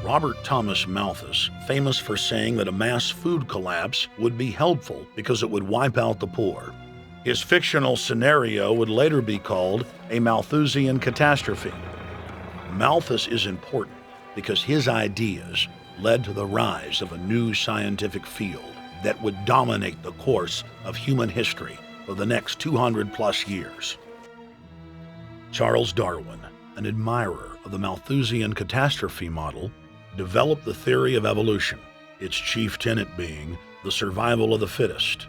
Speaker 17: Robert Thomas Malthus, famous for saying that a mass food collapse would be helpful because it would wipe out the poor. His fictional scenario would later be called a Malthusian catastrophe. Malthus is important because his ideas led to the rise of a new scientific field that would dominate the course of human history for the next 200+ years. Charles Darwin, an admirer of the Malthusian catastrophe model, developed the theory of evolution, its chief tenet being the survival of the fittest.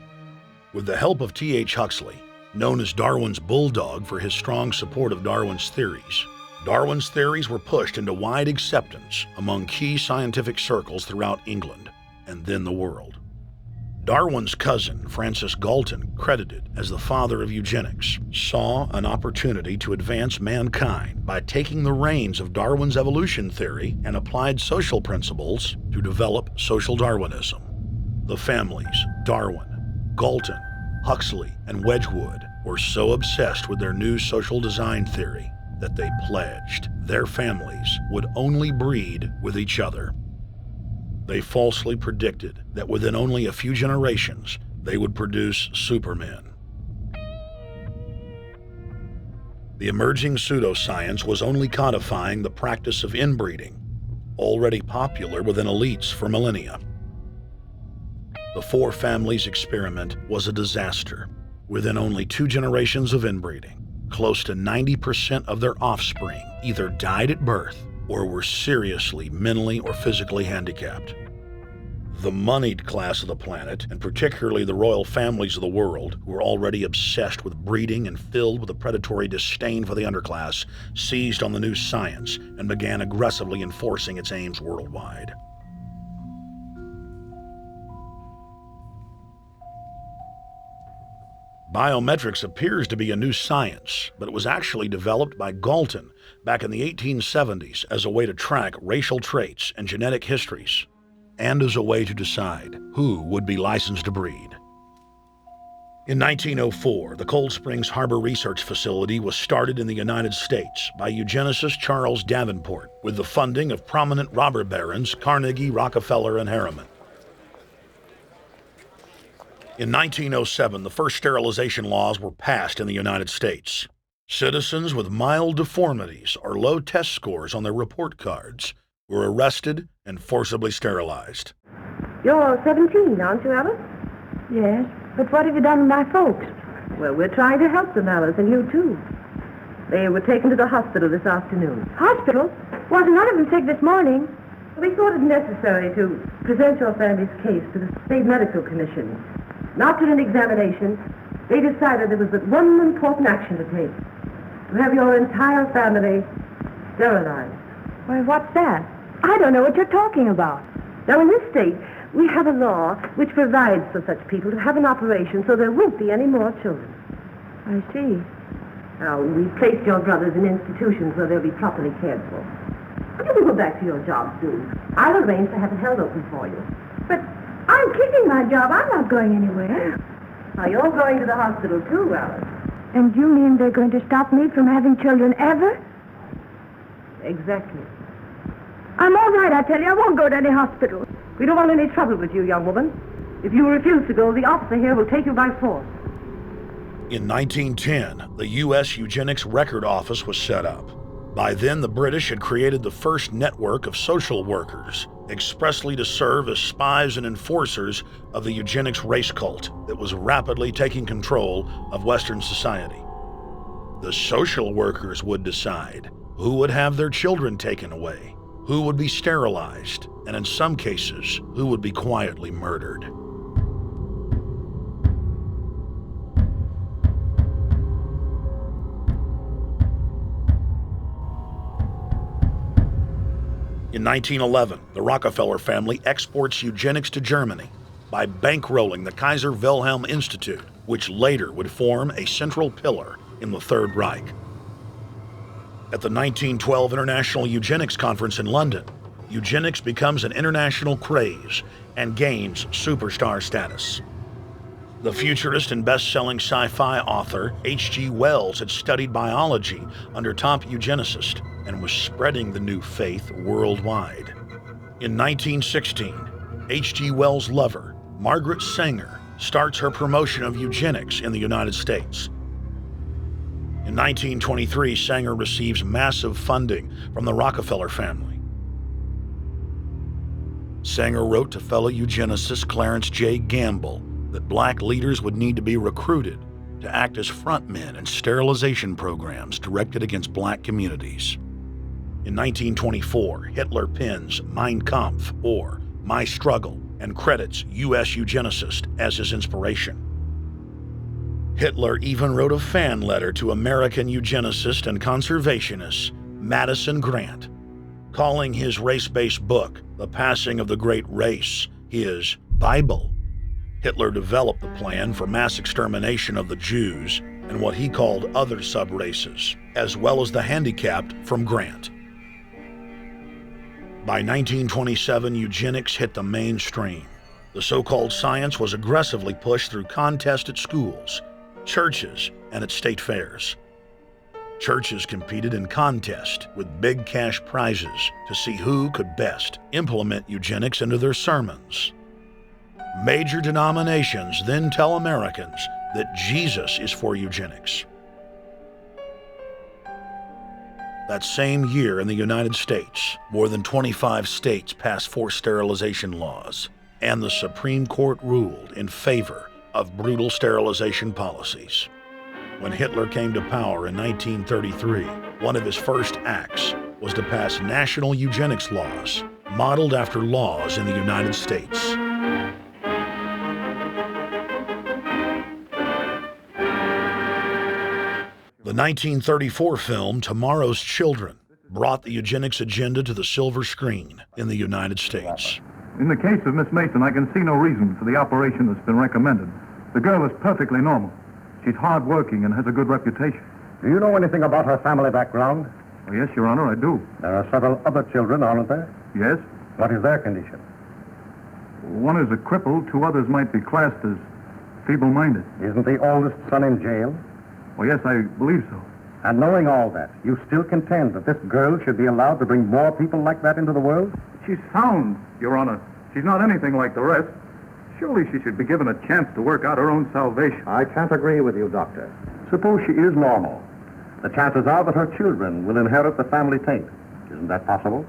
Speaker 17: With the help of T.H. Huxley, known as Darwin's bulldog for his strong support of Darwin's theories were pushed into wide acceptance among key scientific circles throughout England and then the world. Darwin's cousin, Francis Galton, credited as the father of eugenics, saw an opportunity to advance mankind by taking the reins of Darwin's evolution theory and applied social principles to develop social Darwinism. The families Darwin, Galton, Huxley, and Wedgwood were so obsessed with their new social design theory that they pledged their families would only breed with each other. They falsely predicted that within only a few generations, they would produce supermen. The emerging pseudoscience was only codifying the practice of inbreeding, already popular within elites for millennia. The Four Families experiment was a disaster. Within only 2 generations of inbreeding, close to 90% of their offspring either died at birth or were seriously mentally or physically handicapped. The moneyed class of the planet, and particularly the royal families of the world, who were already obsessed with breeding and filled with a predatory disdain for the underclass, seized on the new science and began aggressively enforcing its aims worldwide. Biometrics appears to be a new science, but it was actually developed by Galton back in the 1870s as a way to track racial traits and genetic histories, and as a way to decide who would be licensed to breed. In 1904, the Cold Springs Harbor Research Facility was started in the United States by eugenicist Charles Davenport with the funding of prominent robber barons Carnegie, Rockefeller, and Harriman. In 1907, the first sterilization laws were passed in the United States. Citizens with mild deformities or low test scores on their report cards were arrested and forcibly sterilized.
Speaker 12: You're 17, aren't you, Alice? Yes, but what have you done with my folks? Well, we're trying to help them, Alice, and you too. They were taken to the hospital this afternoon. Hospital? Wasn't none of them sick this morning? We thought it necessary to present your family's case to the State Medical Commission. After an examination, they decided there was but one important action to take. To have your entire family sterilized. Why, what's that? I don't know what you're talking about. Now, in this state, we have a law which provides for such people to have an operation so there won't be any more children. I see. Now, we've placed your brothers in institutions where they'll be properly cared for. You can go back to your job soon. I'll arrange to have it held open for you. But I'm keeping my job. I'm not going anywhere. Now, you're going to the hospital too, Alice. And you mean they're going to stop me from having children ever? Exactly. I'm all right, I tell you. I won't go to any hospital. We don't want any trouble with you, young woman. If you refuse to go, the officer here will take you by force.
Speaker 17: In 1910, the U.S. Eugenics Record Office was set up. By then, the British had created the first network of social workers, expressly to serve as spies and enforcers of the eugenics race cult that was rapidly taking control of Western society. The social workers would decide who would have their children taken away, who would be sterilized, and in some cases, who would be quietly murdered. In 1911, the Rockefeller family exports eugenics to Germany by bankrolling the Kaiser Wilhelm Institute, which later would form a central pillar in the Third Reich. At the 1912 International Eugenics Conference in London, eugenics becomes an international craze and gains superstar status. The futurist and best-selling sci-fi author H.G. Wells had studied biology under top eugenicists and was spreading the new faith worldwide. In 1916, H.G. Wells' lover, Margaret Sanger, starts her promotion of eugenics in the United States. In 1923, Sanger receives massive funding from the Rockefeller family. Sanger wrote to fellow eugenicist Clarence J. Gamble that black leaders would need to be recruited to act as frontmen in sterilization programs directed against black communities. In 1924, Hitler pens Mein Kampf, or My Struggle, and credits U.S. eugenicist as his inspiration. Hitler even wrote a fan letter to American eugenicist and conservationist Madison Grant, calling his race-based book, The Passing of the Great Race, his Bible. Hitler developed the plan for mass extermination of the Jews and what he called other sub-races, as well as the handicapped, from Grant. By 1927, eugenics hit the mainstream. The so-called science was aggressively pushed through contests at schools, churches, and at state fairs. Churches competed in contests with big cash prizes to see who could best implement eugenics into their sermons. Major denominations then tell Americans that Jesus is for eugenics. That same year in the United States, more than 25 states passed forced sterilization laws, and the Supreme Court ruled in favor of brutal sterilization policies. When Hitler came to power in 1933, one of his first acts was to pass national eugenics laws, modeled after laws in the United States. The 1934 film Tomorrow's Children brought the eugenics agenda to the silver screen in the United States.
Speaker 19: In the case of Miss Mason, I can see no reason for the operation that's been recommended. The girl is perfectly normal. She's hard-working and has a good reputation.
Speaker 22: Do you know anything about her family background?
Speaker 19: Oh, yes, Your Honor, I do.
Speaker 22: There are several other children, aren't there?
Speaker 19: Yes.
Speaker 22: What is their condition?
Speaker 19: One is a cripple. Two others might be classed as feeble-minded.
Speaker 22: Isn't the oldest son in jail?
Speaker 19: Oh, yes, I believe so.
Speaker 22: And knowing all that, you still contend that this girl should be allowed to bring more people like that into the world?
Speaker 19: She's sound, Your Honor. She's not anything like the rest. Surely she should be given a chance to work out her own salvation.
Speaker 22: I can't agree with you, Doctor. Suppose she is normal. The chances are that her children will inherit the family taint. Isn't that possible?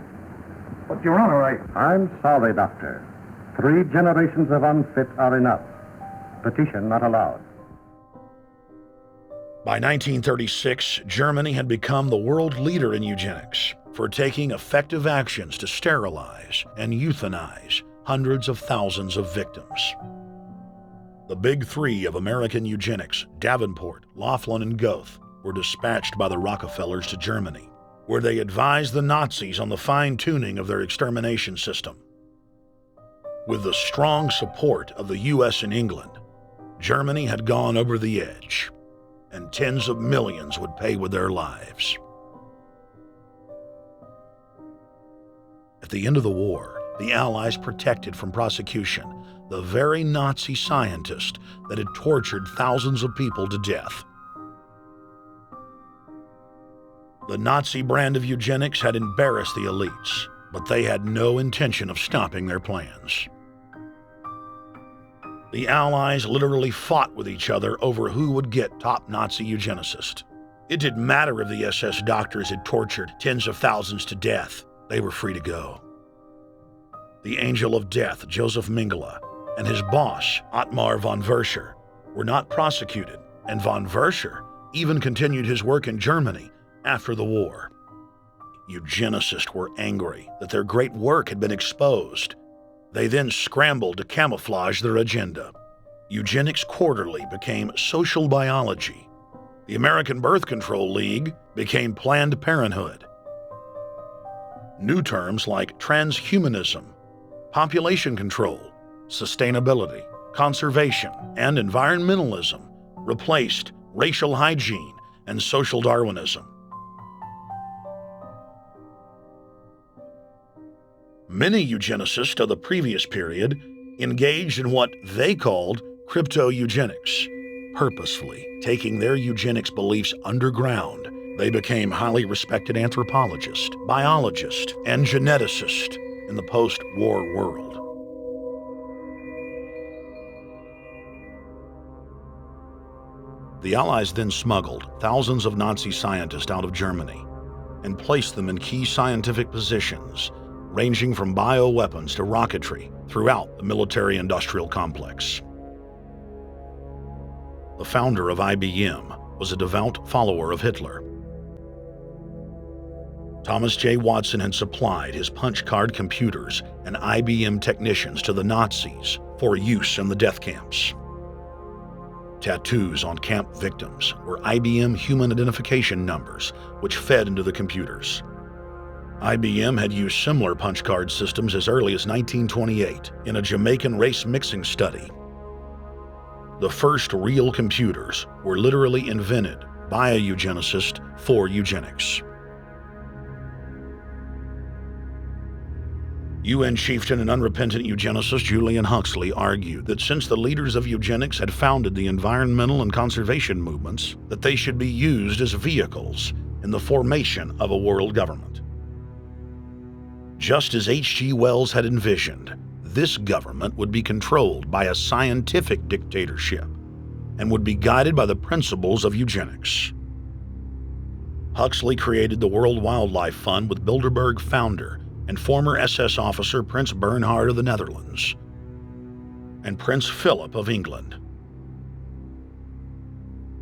Speaker 19: But, Your Honor,
Speaker 22: I'm sorry, Doctor. 3 generations of unfit are enough. Petition not allowed.
Speaker 17: By 1936, Germany had become the world leader in eugenics for taking effective actions to sterilize and euthanize hundreds of thousands of victims. The big 3 of American eugenics, Davenport, Laughlin, and Goethe, were dispatched by the Rockefellers to Germany, where they advised the Nazis on the fine-tuning of their extermination system. With the strong support of the U.S. and England, Germany had gone over the edge, and tens of millions would pay with their lives. At the end of the war, the Allies protected from prosecution the very Nazi scientist that had tortured thousands of people to death. The Nazi brand of eugenics had embarrassed the elites, but they had no intention of stopping their plans. The Allies literally fought with each other over who would get top Nazi eugenicist. It didn't matter if the SS doctors had tortured tens of thousands to death. They were free to go. The Angel of Death, Joseph Mengele, and his boss, Ottmar von Verscher, were not prosecuted, and von Verscher even continued his work in Germany after the war. Eugenicists were angry that their great work had been exposed. They then scrambled to camouflage their agenda. Eugenics Quarterly became Social Biology. The American Birth Control League became Planned Parenthood. New terms like transhumanism, population control, sustainability, conservation, and environmentalism replaced racial hygiene and social Darwinism. Many eugenicists of the previous period engaged in what they called crypto-eugenics, purposefully taking their eugenics beliefs underground. They became highly respected anthropologists, biologists, and geneticists in the post-war world. The Allies then smuggled thousands of Nazi scientists out of Germany and placed them in key scientific positions, ranging from bioweapons to rocketry throughout the military-industrial complex. The founder of IBM was a devout follower of Hitler. Thomas J. Watson had supplied his punch card computers and IBM technicians to the Nazis for use in the death camps. Tattoos on camp victims were IBM human identification numbers, which fed into the computers. IBM had used similar punch card systems as early as 1928 in a Jamaican race mixing study. The first real computers were literally invented by a eugenicist for eugenics. UN chieftain and unrepentant eugenicist Julian Huxley argued that since the leaders of eugenics had founded the environmental and conservation movements, that they should be used as vehicles in the formation of a world government. Just as H.G. Wells had envisioned, this government would be controlled by a scientific dictatorship and would be guided by the principles of eugenics. Huxley created the World Wildlife Fund with Bilderberg founder and former SS officer Prince Bernhard of the Netherlands and Prince Philip of England.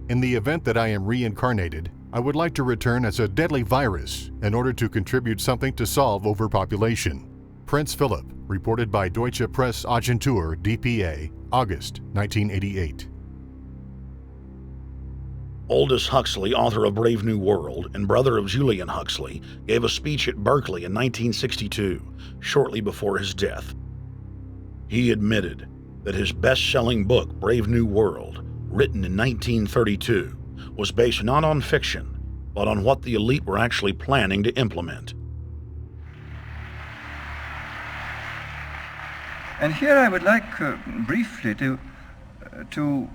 Speaker 4: In the event that I am reincarnated, I would like to return as a deadly virus in order to contribute something to solve overpopulation. Prince Philip, reported by Deutsche Presseagentur DPA, August 1988.
Speaker 17: Aldous Huxley, author of Brave New World and brother of Julian Huxley, gave a speech at Berkeley in 1962, shortly before his death. He admitted that his best-selling book, Brave New World, written in 1932, was based not on fiction, but on what the elite were actually planning to implement.
Speaker 3: And here I would like briefly to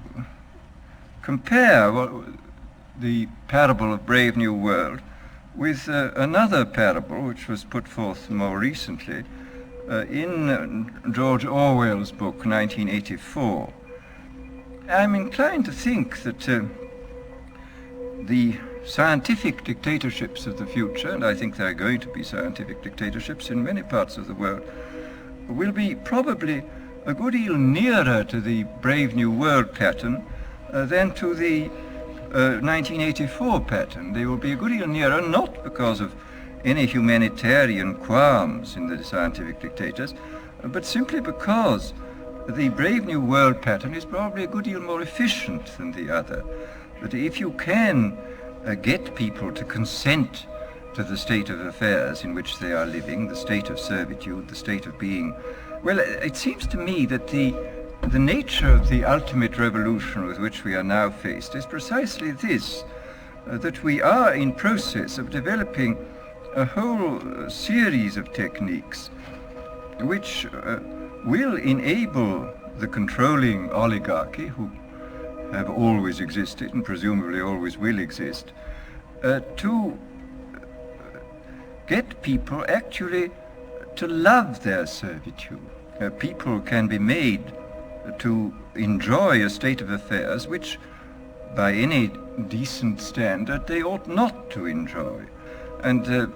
Speaker 3: compare the parable of Brave New World with another parable which was put forth more recently in George Orwell's book, 1984. I'm inclined to think that the scientific dictatorships of the future, and I think there are going to be scientific dictatorships in many parts of the world, will be probably a good deal nearer to the Brave New World pattern than to the 1984 pattern. They will be a good deal nearer, not because of any humanitarian qualms in the scientific dictators, but simply because the Brave New World pattern is probably a good deal more efficient than the other. That if you can get people to consent to the state of affairs in which they are living, the state of servitude, the state of being, well, it seems to me that the nature of the ultimate revolution with which we are now faced is precisely this, that we are in process of developing a whole series of techniques which will enable the controlling oligarchy, who have always existed and presumably always will exist, to get people actually to love their servitude. People can be made to enjoy a state of affairs which, by any decent standard, they ought not to enjoy. And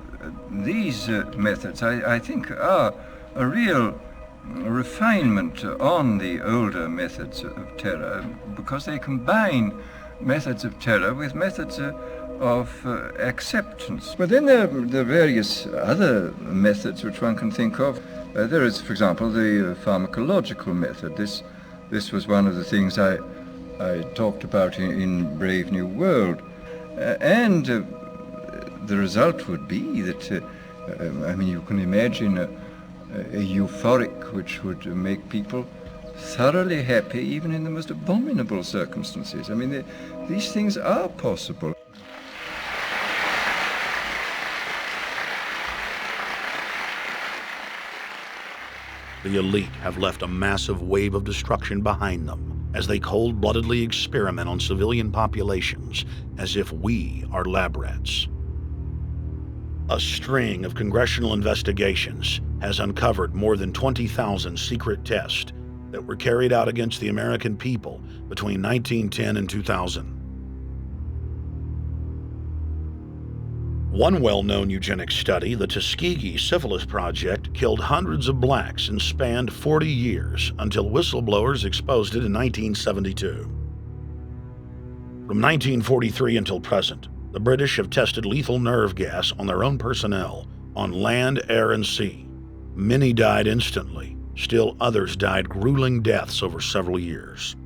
Speaker 3: these methods, I think, are a real refinement on the older methods of terror, because they combine methods of terror with methods of acceptance. But then there are various other methods which one can think of. There is, for example, the pharmacological method. This was one of the things I talked about in Brave New World. And the result would be that I mean, you can imagine a euphoric which would make people thoroughly happy even in the most abominable circumstances. I mean, these things are possible.
Speaker 17: The elite have left a massive wave of destruction behind them as they cold-bloodedly experiment on civilian populations as if we are lab rats. A string of congressional investigations has uncovered more than 20,000 secret tests that were carried out against the American people between 1910 and 2000. One well-known eugenics study, the Tuskegee Syphilis Project, killed hundreds of blacks and spanned 40 years until whistleblowers exposed it in 1972. From 1943 until present, the British have tested lethal nerve gas on their own personnel on land, air, and sea. Many died instantly. Still others died grueling deaths over several years.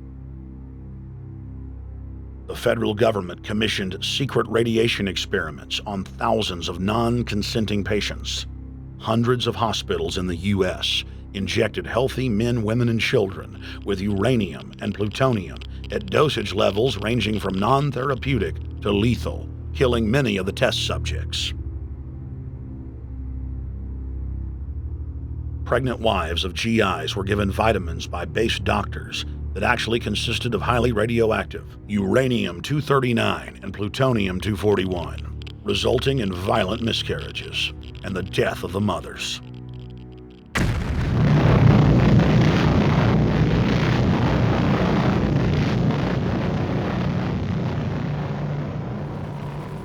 Speaker 17: The federal government commissioned secret radiation experiments on thousands of non-consenting patients. Hundreds of hospitals in the U.S. injected healthy men, women, and children with uranium and plutonium at dosage levels ranging from non-therapeutic to lethal, killing many of the test subjects. Pregnant wives of GIs were given vitamins by base doctors that actually consisted of highly radioactive uranium-239 and plutonium-241, resulting in violent miscarriages and the death of the mothers.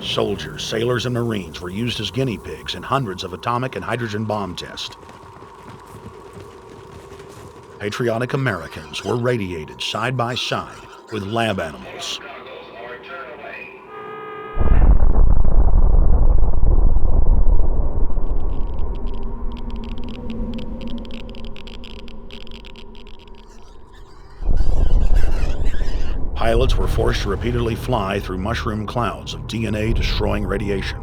Speaker 17: Soldiers, sailors, and Marines were used as guinea pigs in hundreds of atomic and hydrogen bomb tests. Patriotic Americans were radiated side by side with lab animals. Pilots were forced to repeatedly fly through mushroom clouds of DNA-destroying radiation.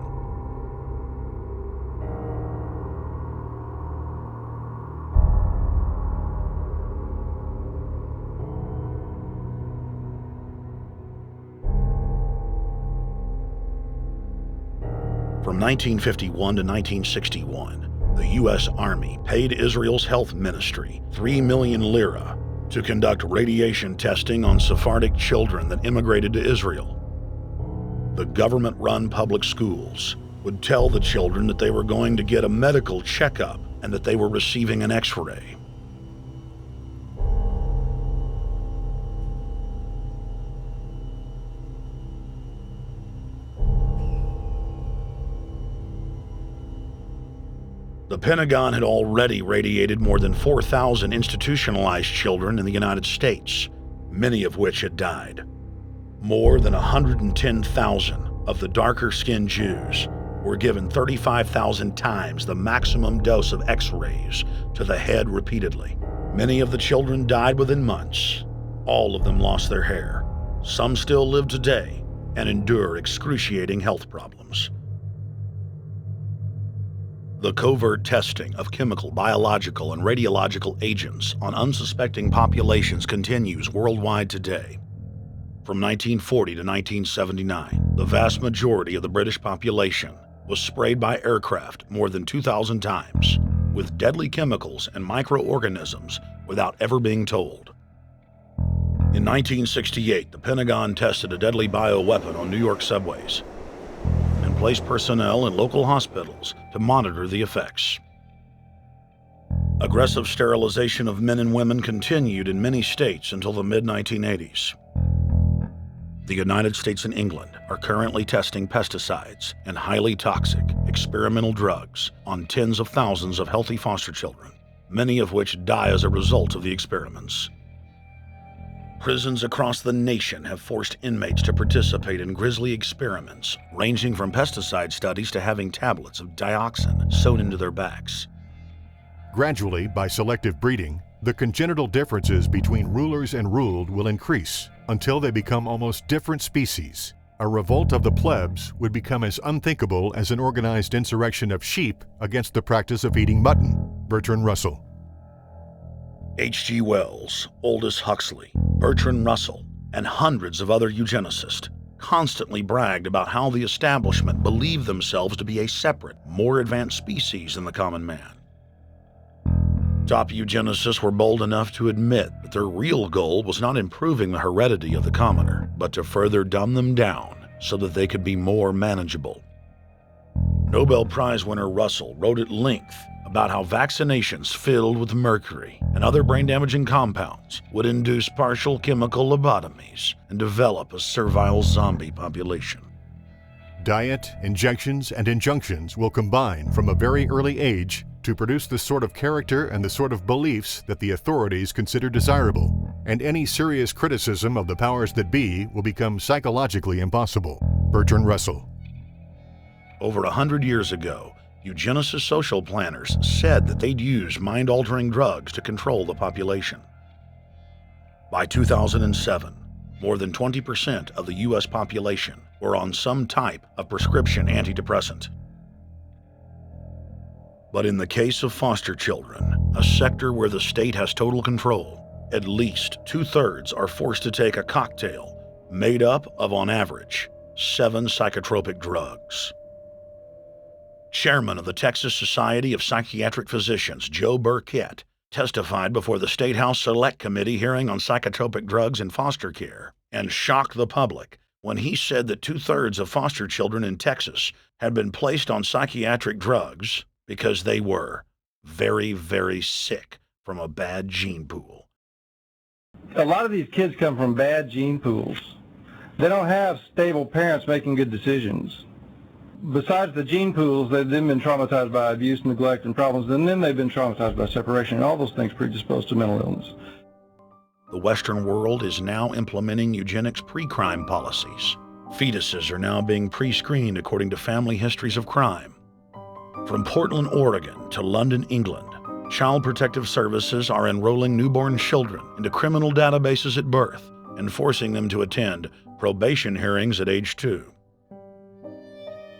Speaker 17: From 1951 to 1961, the U.S. Army paid Israel's health ministry 3 million lira to conduct radiation testing on Sephardic children that immigrated to Israel. The government-run public schools would tell the children that they were going to get a medical checkup and that they were receiving an X-ray. The Pentagon had already radiated more than 4,000 institutionalized children in the United States, many of which had died. More than 110,000 of the darker-skinned Jews were given 35,000 times the maximum dose of X-rays to the head repeatedly. Many of the children died within months. All of them lost their hair. Some still live today and endure excruciating health problems. The covert testing of chemical, biological, and radiological agents on unsuspecting populations continues worldwide today. From 1940 to 1979, the vast majority of the British population was sprayed by aircraft more than 2,000 times with deadly chemicals and microorganisms without ever being told. In 1968, the Pentagon tested a deadly bioweapon on New York subways and placed personnel in local hospitals to monitor the effects. Aggressive sterilization of men and women continued in many states until the mid-1980s. The United States and England are currently testing pesticides and highly toxic experimental drugs on tens of thousands of healthy foster children, many of which die as a result of the experiments. Prisons across the nation have forced inmates to participate in grisly experiments, ranging from pesticide studies to having tablets of dioxin sewn into their backs.
Speaker 4: Gradually, by selective breeding, the congenital differences between rulers and ruled will increase until they become almost different species. A revolt of the plebs would become as unthinkable as an organized insurrection of sheep against the practice of eating mutton. Bertrand Russell.
Speaker 17: H.G. Wells, Aldous Huxley, Bertrand Russell, and hundreds of other eugenicists constantly bragged about how the establishment believed themselves to be a separate, more advanced species than the common man. Top eugenicists were bold enough to admit that their real goal was not improving the heredity of the commoner, but to further dumb them down so that they could be more manageable. Nobel Prize winner Russell wrote at length about how vaccinations filled with mercury and other brain-damaging compounds would induce partial chemical lobotomies and develop a servile zombie population.
Speaker 4: Diet, injections, and injunctions will combine from a very early age to produce the sort of character and the sort of beliefs that the authorities consider desirable, and any serious criticism of the powers that be will become psychologically impossible. Bertrand Russell.
Speaker 17: Over 100 years ago, eugenicist social planners said that they'd use mind-altering drugs to control the population. By 2007, more than 20% of the U.S. population were on some type of prescription antidepressant. But in the case of foster children, a sector where the state has total control, at least 2/3 are forced to take a cocktail made up of, on average, 7 psychotropic drugs. Chairman of the Texas Society of Psychiatric Physicians, Joe Burkett, testified before the State House Select Committee hearing on psychotropic drugs in foster care and shocked the public when he said that 2/3 of foster children in Texas had been placed on psychiatric drugs because they were very, very sick from a bad gene pool.
Speaker 7: A lot of these kids come from bad gene pools. They don't have stable parents making good decisions. Besides the gene pools, they've then been traumatized by abuse, neglect, and problems, and then they've been traumatized by separation, and all those things predispose to mental illness.
Speaker 17: The Western world is now implementing eugenics pre-crime policies. Fetuses are now being pre-screened according to family histories of crime. From Portland, Oregon to London, England, Child Protective Services are enrolling newborn children into criminal databases at birth and forcing them to attend probation hearings at age 2.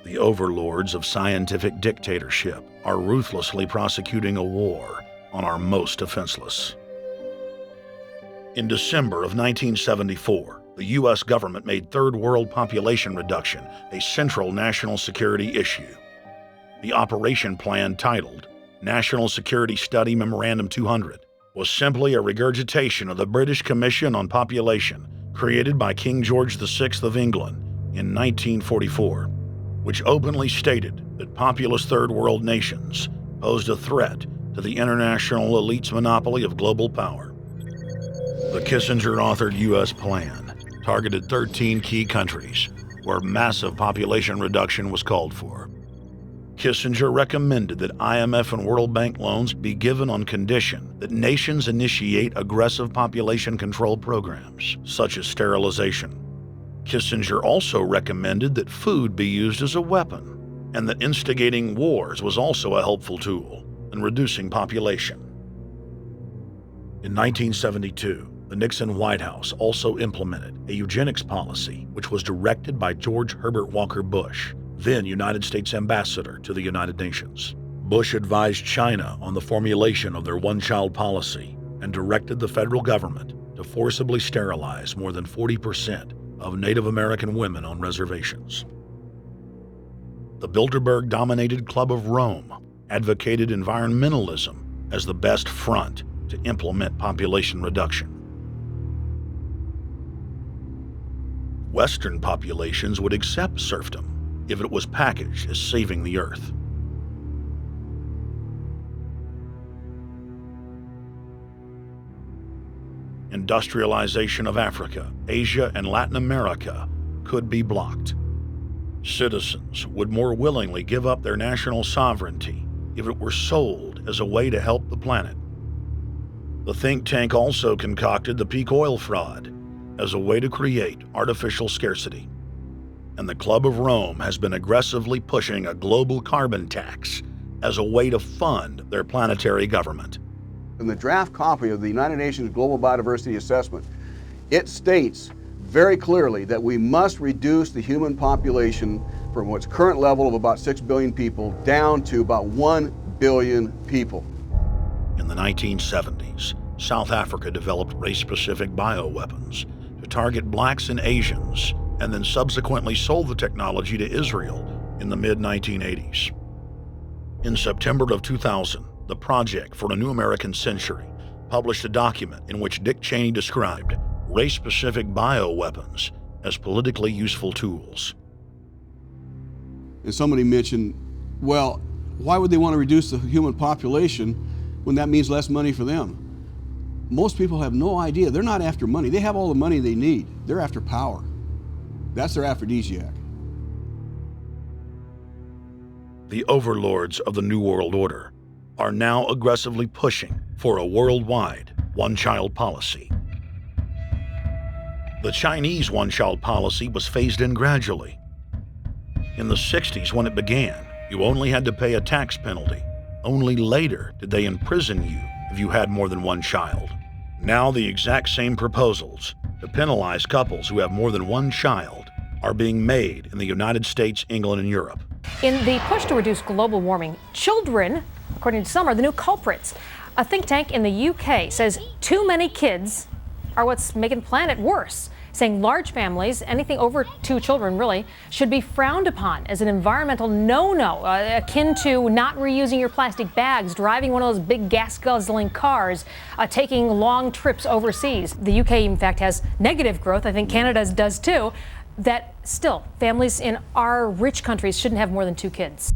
Speaker 17: The overlords of scientific dictatorship are ruthlessly prosecuting a war on our most defenseless. In December of 1974, the U.S. government made third world population reduction a central national security issue. The operation plan, titled National Security Study Memorandum 200, was simply a regurgitation of the British Commission on Population created by King George VI of England in 1944, which openly stated that populous third world nations posed a threat to the international elite's monopoly of global power. The Kissinger-authored U.S. plan targeted 13 key countries where massive population reduction was called for. Kissinger recommended that IMF and World Bank loans be given on condition that nations initiate aggressive population control programs, such as sterilization. Kissinger also recommended that food be used as a weapon, and that instigating wars was also a helpful tool in reducing population. In 1972, the Nixon White House also implemented a eugenics policy which was directed by George Herbert Walker Bush, then United States Ambassador to the United Nations. Bush advised China on the formulation of their one-child policy and directed the federal government to forcibly sterilize more than 40% of Native American women on reservations. The Bilderberg-dominated Club of Rome advocated environmentalism as the best front to implement population reduction. Western populations would accept serfdom if it was packaged as saving the earth. Industrialization of Africa, Asia, and Latin America could be blocked. Citizens would more willingly give up their national sovereignty if it were sold as a way to help the planet. The think tank also concocted the peak oil fraud as a way to create artificial scarcity. And the Club of Rome has been aggressively pushing a global carbon tax as a way to fund their planetary government.
Speaker 5: In the draft copy of the United Nations Global Biodiversity Assessment, it states very clearly that we must reduce the human population from its current level of about 6 billion people down to about 1 billion people.
Speaker 17: In the 1970s, South Africa developed race-specific bioweapons to target blacks and Asians, and then subsequently sold the technology to Israel in the mid-1980s. In September of 2000, the Project for a New American Century published a document in which Dick Cheney described race-specific bioweapons as politically useful tools.
Speaker 5: And somebody mentioned, well, why would they want to reduce the human population when that means less money for them? Most people have no idea. They're not after money. They have all the money they need. They're after power. That's their aphrodisiac.
Speaker 17: The overlords of the New World Order are now aggressively pushing for a worldwide one-child policy. The Chinese one-child policy was phased in gradually. In the 60s, when it began, you only had to pay a tax penalty. Only later did they imprison you if you had more than one child. Now the exact same proposals to penalize couples who have more than one child are being made in the United States, England, and Europe.
Speaker 1: In the push to reduce global warming, children, according to some, are the new culprits. A think tank in the UK says too many kids are what's making the planet worse, saying large families, anything over 2 children really, should be frowned upon as an environmental no-no, akin to not reusing your plastic bags, driving one of those big gas-guzzling cars, taking long trips overseas. The UK, in fact, has negative growth. I think Canada does too. That still, families in our rich countries shouldn't have more than 2 kids.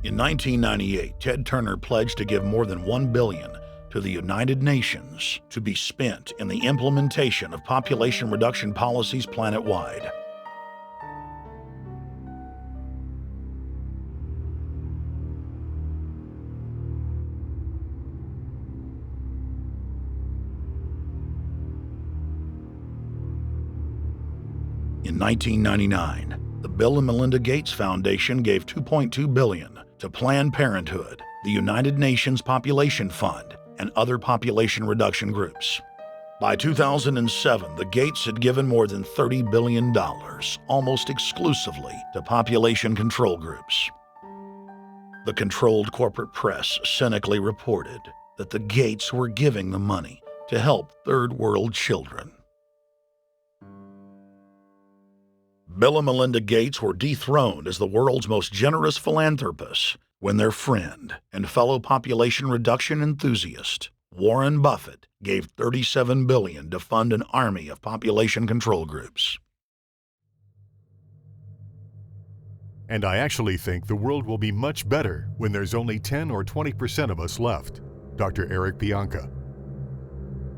Speaker 17: In 1998, Ted Turner pledged to give more than $1 billion to the United Nations to be spent in the implementation of population reduction policies planet-wide. In 1999, the Bill and Melinda Gates Foundation gave $2.2 billion to Planned Parenthood, the United Nations Population Fund, and other population reduction groups. By 2007, the Gates had given more than $30 billion, almost exclusively to population control groups. The controlled corporate press cynically reported that the Gates were giving the money to help third world children. Bill and Melinda Gates were dethroned as the world's most generous philanthropists when their friend and fellow population reduction enthusiast, Warren Buffett, gave $37 billion to fund an army of population control groups.
Speaker 4: And I actually think the world will be much better when there's only 10 or 20% of us left. Dr. Eric Pianka.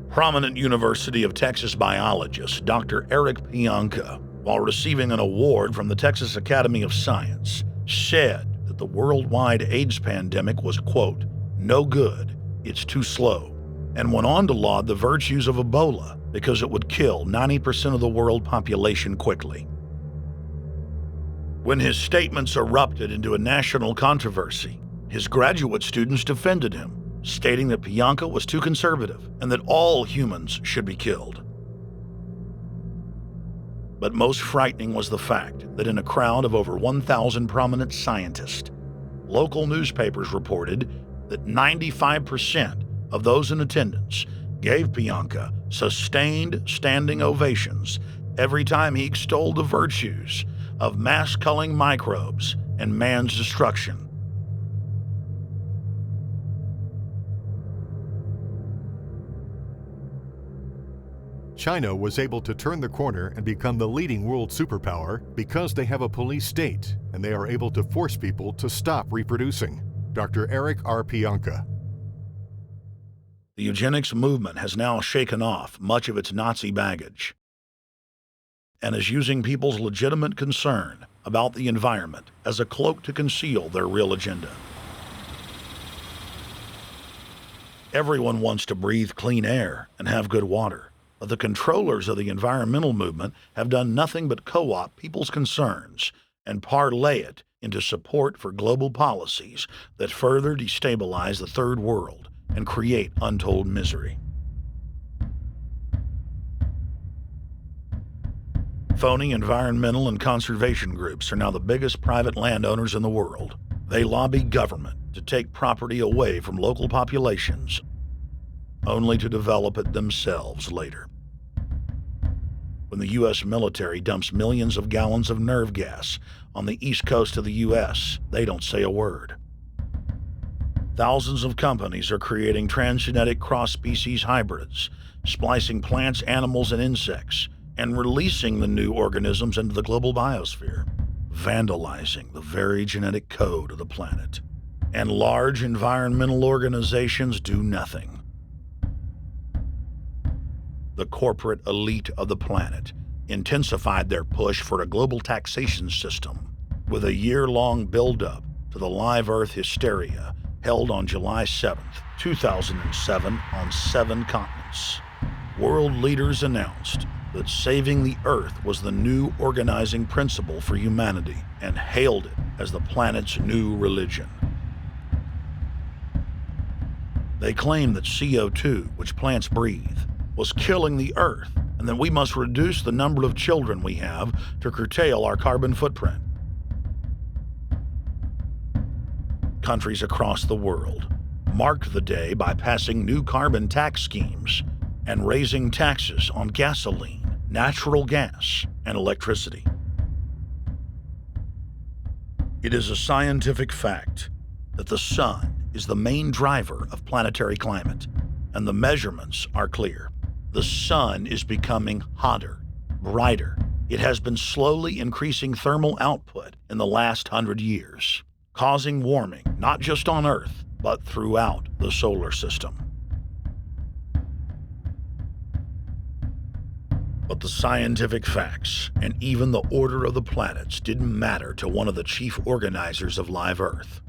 Speaker 17: Prominent University of Texas biologist Dr. Eric Pianka, while receiving an award from the Texas Academy of Science, said that the worldwide AIDS pandemic was, quote, no good, it's too slow, and went on to laud the virtues of Ebola because it would kill 90% of the world population quickly. When his statements erupted into a national controversy, his graduate students defended him, stating that Pianka was too conservative and that all humans should be killed. But most frightening was the fact that in a crowd of over 1,000 prominent scientists, local newspapers reported that 95% of those in attendance gave Pianka sustained standing ovations every time he extolled the virtues of mass-culling microbes and man's destruction.
Speaker 4: China was able to turn the corner and become the leading world superpower because they have a police state and they are able to force people to stop reproducing. Dr. Eric R. Pianka.
Speaker 17: The eugenics movement has now shaken off much of its Nazi baggage and is using people's legitimate concern about the environment as a cloak to conceal their real agenda. Everyone wants to breathe clean air and have good water. But the controllers of the environmental movement have done nothing but co-opt people's concerns and parlay it into support for global policies that further destabilize the third world and create untold misery. Phony environmental and conservation groups are now the biggest private landowners in the world. They lobby government to take property away from local populations, only to develop it themselves later. When the U.S. military dumps millions of gallons of nerve gas on the east coast of the U.S., they don't say a word. Thousands of companies are creating transgenetic cross-species hybrids, splicing plants, animals, and insects, and releasing the new organisms into the global biosphere, vandalizing the very genetic code of the planet. And large environmental organizations do nothing. The corporate elite of the planet intensified their push for a global taxation system with a year-long build-up to the Live Earth hysteria held on July 7th, 2007 on 7 continents. World leaders announced that saving the Earth was the new organizing principle for humanity and hailed it as the planet's new religion. They claimed that CO2, which plants breathe, was killing the Earth, and that we must reduce the number of children we have to curtail our carbon footprint. Countries across the world marked the day by passing new carbon tax schemes and raising taxes on gasoline, natural gas, and electricity. It is a scientific fact that the sun is the main driver of planetary climate, and the measurements are clear. The sun is becoming hotter, brighter. It has been slowly increasing thermal output in the last 100 years, causing warming not just on Earth, but throughout the solar system. But the scientific facts and even the order of the planets didn't matter to one of the chief organizers of Live Earth,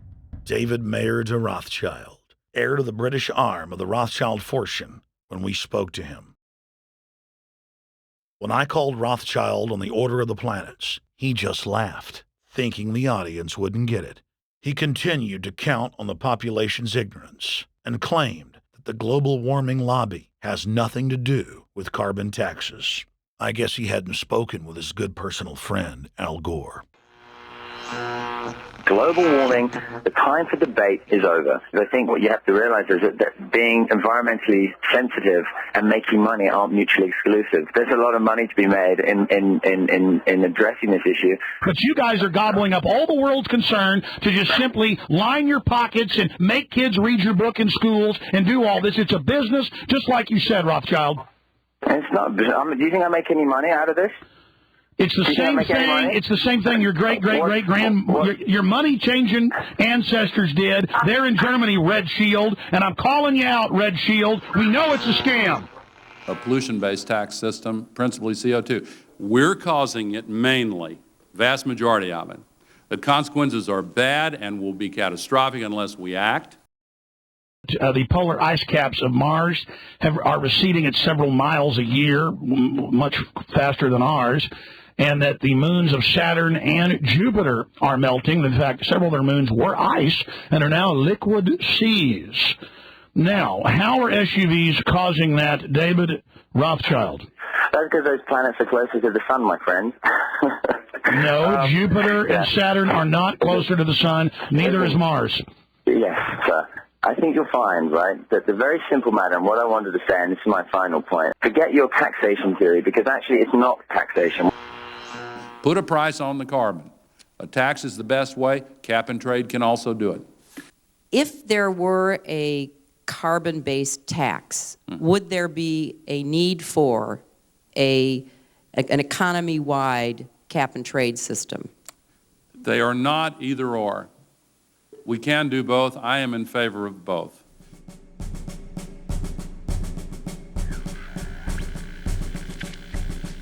Speaker 17: David Mayer de Rothschild, heir to the British arm of the Rothschild fortune, when we spoke to him. When I called Rothschild on the order of the planets, he just laughed, thinking the audience wouldn't get it. He continued to count on the population's ignorance and claimed that the global warming lobby has nothing to do with carbon taxes. I guess he hadn't spoken with his good personal friend, Al Gore.
Speaker 9: Global warming, the time for debate is over. I think what you have to realize is that being environmentally sensitive and making money aren't mutually exclusive. There's a lot of money to be made in addressing this issue.
Speaker 11: But you guys are gobbling up all the world's concern to just simply line your pockets and make kids read your book in schools and do all this. It's a business, just like you said, Rothschild.
Speaker 9: It's not. Do you think I make any money out of this?
Speaker 11: It's the same thing. It's the same thing your your money-changing ancestors did. They're in Germany, Red Shield, and I'm calling you out, Red Shield. We know it's a scam.
Speaker 23: A pollution-based tax system, principally CO2. We're causing it mainly, vast majority of it. The consequences are bad and will be catastrophic unless we act.
Speaker 11: The polar ice caps of Mars are receding at several miles a year, much faster than ours, and that the moons of Saturn and Jupiter are melting. In fact, several of their moons were ice and are now liquid seas. Now, how are SUVs causing that, David Rothschild?
Speaker 9: That's because those planets are closer to the sun, my friend.
Speaker 11: No, Jupiter and Saturn are not closer to the sun. Neither is Mars.
Speaker 9: Yes, sir. I think you'll find, right, that the very simple matter, and what I wanted to say, and this is my final point, forget your taxation theory, because actually it's not taxation.
Speaker 23: Put a price on the carbon. A tax is the best way. Cap and trade can also do it.
Speaker 24: If there were a carbon-based tax, would there be a need for an economy-wide cap and trade system?
Speaker 23: They are not either or. We can do both. I am in favor of both.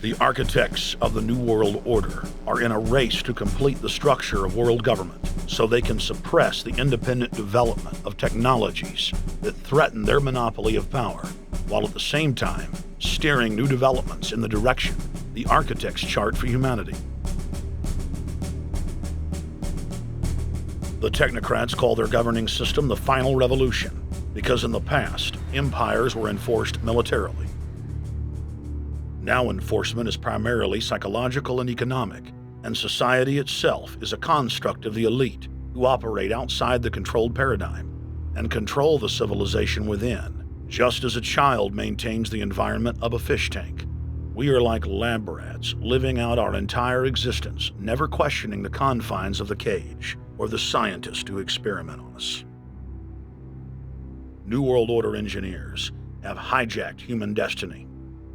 Speaker 17: The architects of the New World Order are in a race to complete the structure of world government so they can suppress the independent development of technologies that threaten their monopoly of power, while at the same time steering new developments in the direction the architects chart for humanity. The technocrats call their governing system the final revolution because in the past, empires were enforced militarily. Now enforcement is primarily psychological and economic, and society itself is a construct of the elite who operate outside the controlled paradigm and control the civilization within, just as a child maintains the environment of a fish tank. We are like lab rats, living out our entire existence, never questioning the confines of the cage or the scientists who experiment on us. New World Order engineers have hijacked human destiny.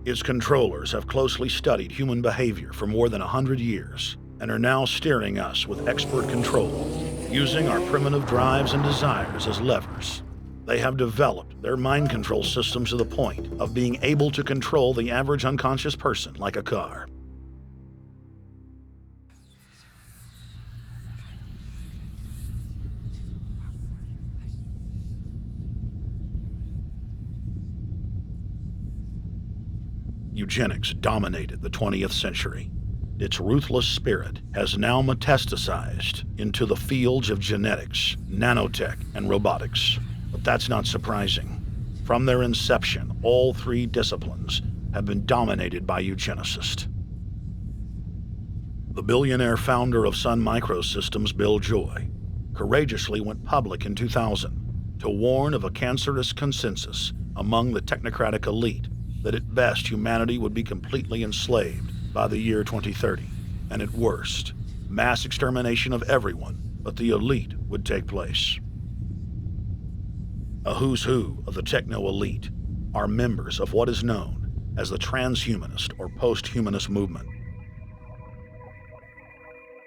Speaker 17: Its controllers have closely studied human behavior for more than 100 years and are now steering us with expert control, using our primitive drives and desires as levers. They have developed their mind control systems to the point of being able to control the average unconscious person like a car. Eugenics dominated the 20th century. Its ruthless spirit has now metastasized into the fields of genetics, nanotech, and robotics. But that's not surprising. From their inception, all three disciplines have been dominated by eugenicists. The billionaire founder of Sun Microsystems, Bill Joy, courageously went public in 2000 to warn of a cancerous consensus among the technocratic elite that at best humanity would be completely enslaved by the year 2030, and at worst, mass extermination of everyone but the elite would take place. A who's who of the techno-elite are members of what is known as the transhumanist or post-humanist movement.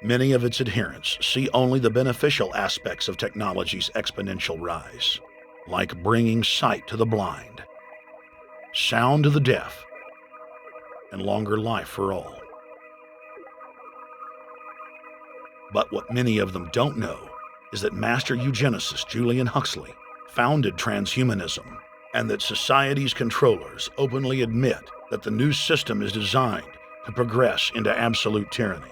Speaker 17: Many of its adherents see only the beneficial aspects of technology's exponential rise, like bringing sight to the blind, sound to the deaf, and longer life for all. But what many of them don't know is that master eugenicist Julian Huxley founded transhumanism, and that society's controllers openly admit that the new system is designed to progress into absolute tyranny.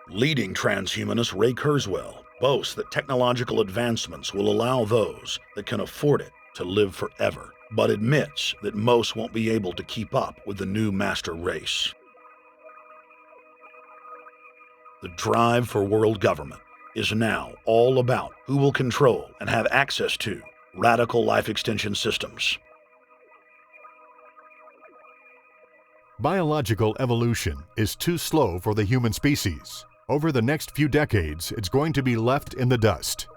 Speaker 17: Leading transhumanist Ray Kurzweil boasts that technological advancements will allow those that can afford it to live forever, but admits that most won't be able to keep up with the new master race. The drive for world government is now all about who will control and have access to radical life extension systems.
Speaker 4: Biological evolution is too slow for the human species. Over the next few decades, it's going to be left in the dust.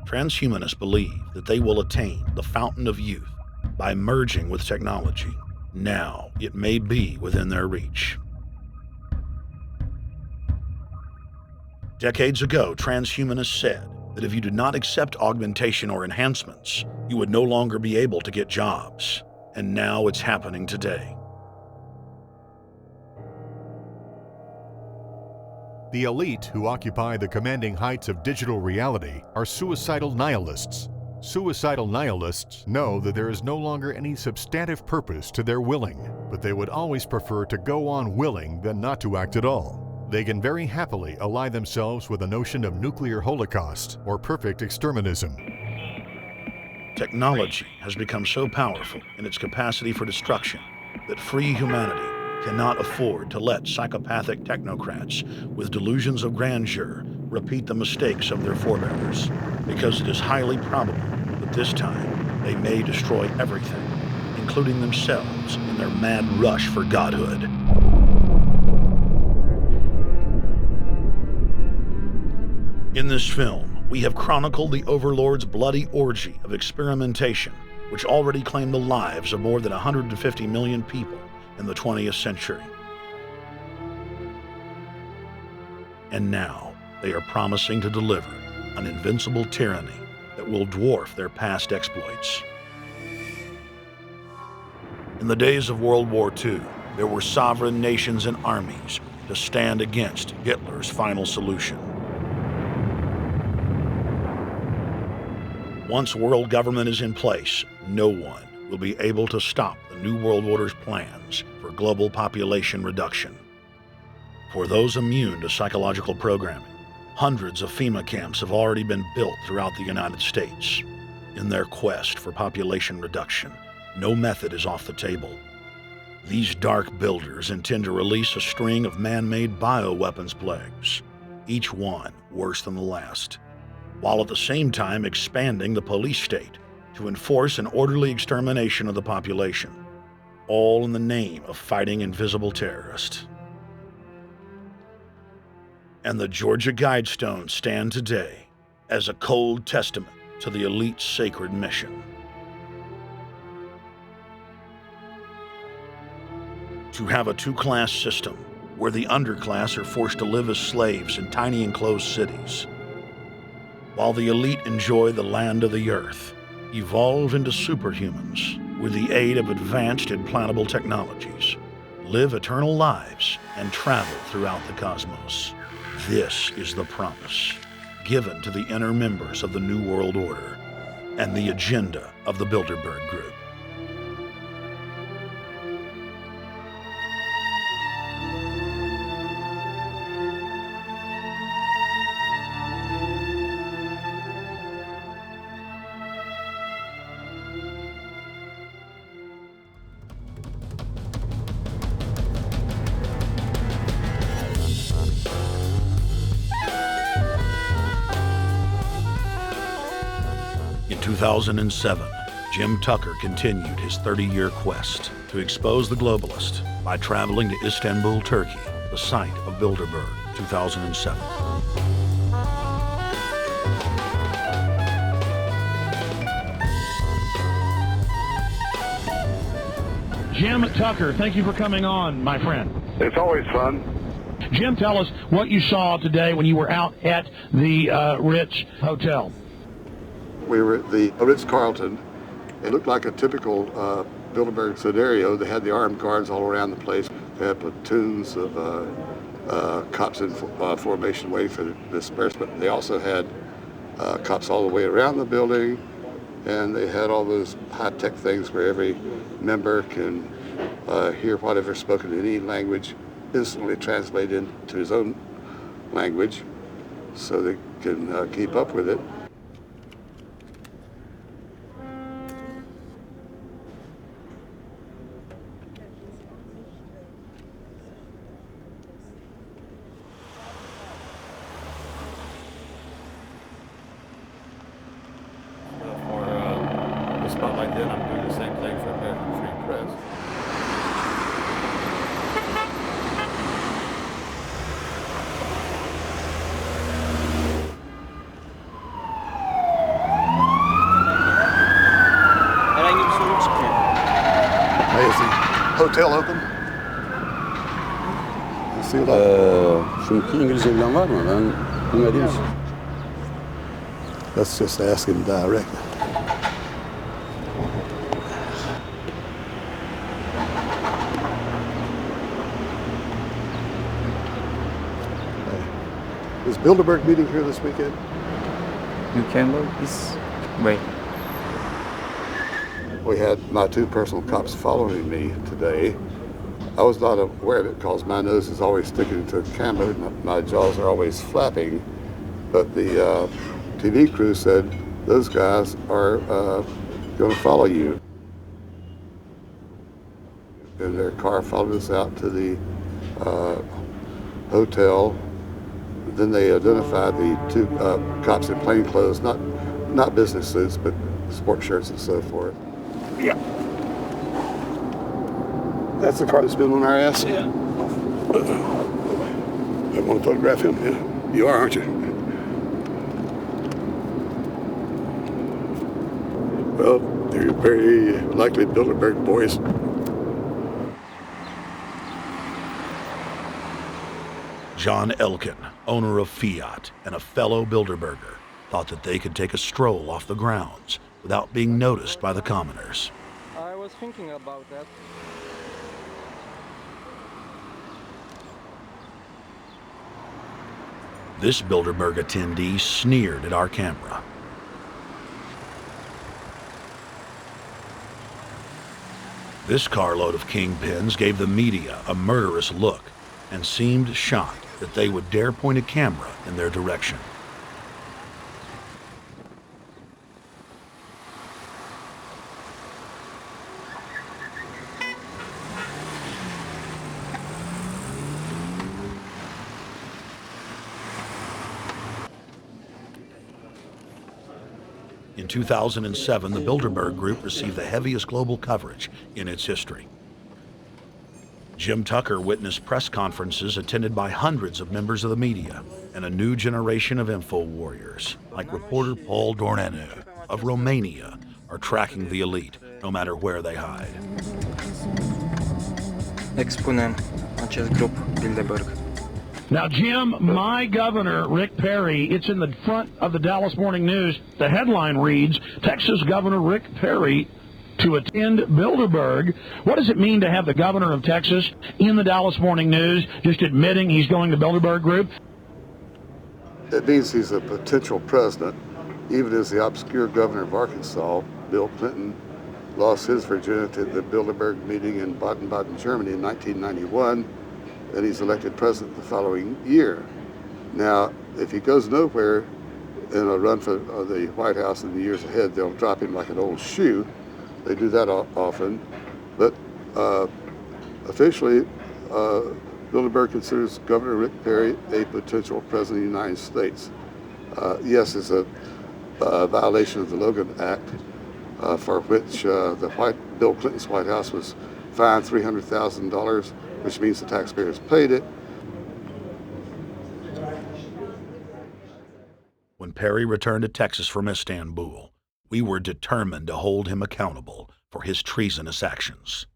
Speaker 17: Transhumanists believe that they will attain the fountain of youth by merging with technology. Now, it may be within their reach. Decades ago, transhumanists said that if you did not accept augmentation or enhancements, you would no longer be able to get jobs. And now it's happening today.
Speaker 4: The elite who occupy the commanding heights of digital reality are suicidal nihilists. Suicidal nihilists know that there is no longer any substantive purpose to their willing, but they would always prefer to go on willing than not to act at all. They can very happily ally themselves with the notion of nuclear holocaust or perfect exterminism.
Speaker 17: Technology has become so powerful in its capacity for destruction that free humanity cannot afford to let psychopathic technocrats with delusions of grandeur repeat the mistakes of their forebears, because it is highly probable that this time they may destroy everything, including themselves in their mad rush for godhood. In this film, we have chronicled the Overlord's bloody orgy of experimentation, which already claimed the lives of more than 150 million people in the 20th century. And now, they are promising to deliver an invincible tyranny that will dwarf their past exploits. In the days of World War II, there were sovereign nations and armies to stand against Hitler's final solution. Once world government is in place, no one will be able to stop the New World Order's plans for global population reduction. For those immune to psychological programming, hundreds of FEMA camps have already been built throughout the United States. In their quest for population reduction, no method is off the table. These dark builders intend to release a string of man-made bioweapons plagues, each one worse than the last, while at the same time expanding the police state to enforce an orderly extermination of the population, all in the name of fighting invisible terrorists. And the Georgia Guidestones stand today as a cold testament to the elite's sacred mission. To have a two-class system where the underclass are forced to live as slaves in tiny enclosed cities, while the elite enjoy the land of the earth, evolve into superhumans with the aid of advanced implantable technologies, live eternal lives, and travel throughout the cosmos. This is the promise given to the inner members of the New World Order and the agenda of the Bilderberg Group. In 2007, Jim Tucker continued his 30-year quest to expose the globalist by traveling to Istanbul, Turkey, the site of Bilderberg, 2007.
Speaker 11: Jim Tucker, thank you for coming on, my friend.
Speaker 2: It's always fun.
Speaker 11: Jim, tell us what you saw today when you were out at the Ritz Hotel.
Speaker 2: We were at the Ritz-Carlton. It looked like a typical Bilderberg scenario. They had the armed guards all around the place. They had platoons of cops in formation waiting for the disbursement. They also had cops all the way around the building, and they had all those high-tech things where every member can hear whatever's spoken in any language, instantly translate into his own language so they can keep up with it.
Speaker 8: Spotlight then, I'm doing the same thing for American Free Press.
Speaker 10: Herhangi bir sorun çıkmıyor.
Speaker 2: Hey, is the hotel open?
Speaker 13: Çünkü İngilizce bilen var mı? Ben bilmediğim için.
Speaker 2: Let's just ask him directly. Is Bilderberg meeting here this weekend?
Speaker 25: You can look this way.
Speaker 2: We had my two personal cops following me today. I was not aware of it because my nose is always sticking to the camera and my jaws are always flapping. But the TV crew said those guys are going to follow you. And their car followed us out to the hotel. Then they identified the two cops in plain clothes, not business suits, but sport shirts and so forth. Yeah. That's the car that's been on our ass? Yeah. I want to photograph him? Yeah. You are, aren't you? Well, they're very likely Bilderberg boys.
Speaker 17: John Elkin, owner of Fiat and a fellow Bilderberger, thought that they could take a stroll off the grounds without being noticed by the commoners.
Speaker 10: I was thinking about that.
Speaker 17: This Bilderberg attendee sneered at our camera. This carload of kingpins gave the media a murderous look and seemed shocked that they would dare point a camera in their direction. In 2007, the Bilderberg Group received the heaviest global coverage in its history. Jim Tucker witnessed press conferences attended by hundreds of members of the media and a new generation of info warriors, like reporter Paul Dornanu of Romania, are tracking the elite, no matter where they hide.
Speaker 25: Expunem acest grup Bilderberg.
Speaker 11: Now, Jim, my governor, Rick Perry, it's in the front of the Dallas Morning News. The headline reads, Texas Governor Rick Perry to attend Bilderberg. What does it mean to have the governor of Texas in the Dallas Morning News just admitting he's going to Bilderberg Group?
Speaker 2: It means he's a potential president, even as the obscure governor of Arkansas, Bill Clinton, lost his virginity at the Bilderberg meeting in Baden-Baden, Germany in 1991, and he's elected president the following year. Now, if he goes nowhere in a run for the White House in the years ahead, they'll drop him like an old shoe. They do that often, but officially, Bilderberg considers Governor Rick Perry a potential president of the United States. Yes, it's a violation of the Logan Act, for which Bill Clinton's White House was fined $300,000, which means the taxpayers paid it.
Speaker 17: When Perry returned to Texas from Istanbul, we were determined to hold him accountable for his treasonous actions.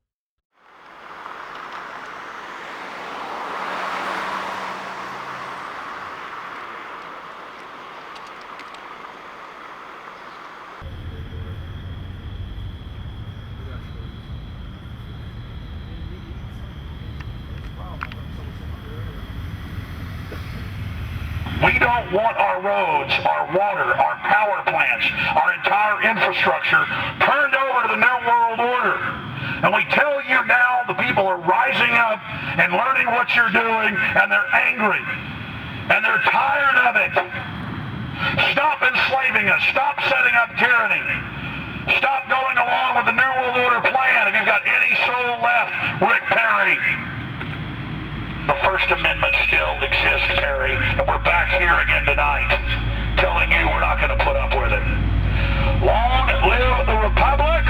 Speaker 11: We don't want our roads, our water, our power plants, our entire infrastructure turned over to the New World Order. And we tell you now the people are rising up and learning what you're doing, and they're angry. And they're tired of it. Stop enslaving us. Stop setting up tyranny. Stop going along with the New World Order plan if you've got any soul left, Rick Perry. The First Amendment still exists, Perry, and we're back here again tonight, telling you we're not going to put up with it. Long live the Republic!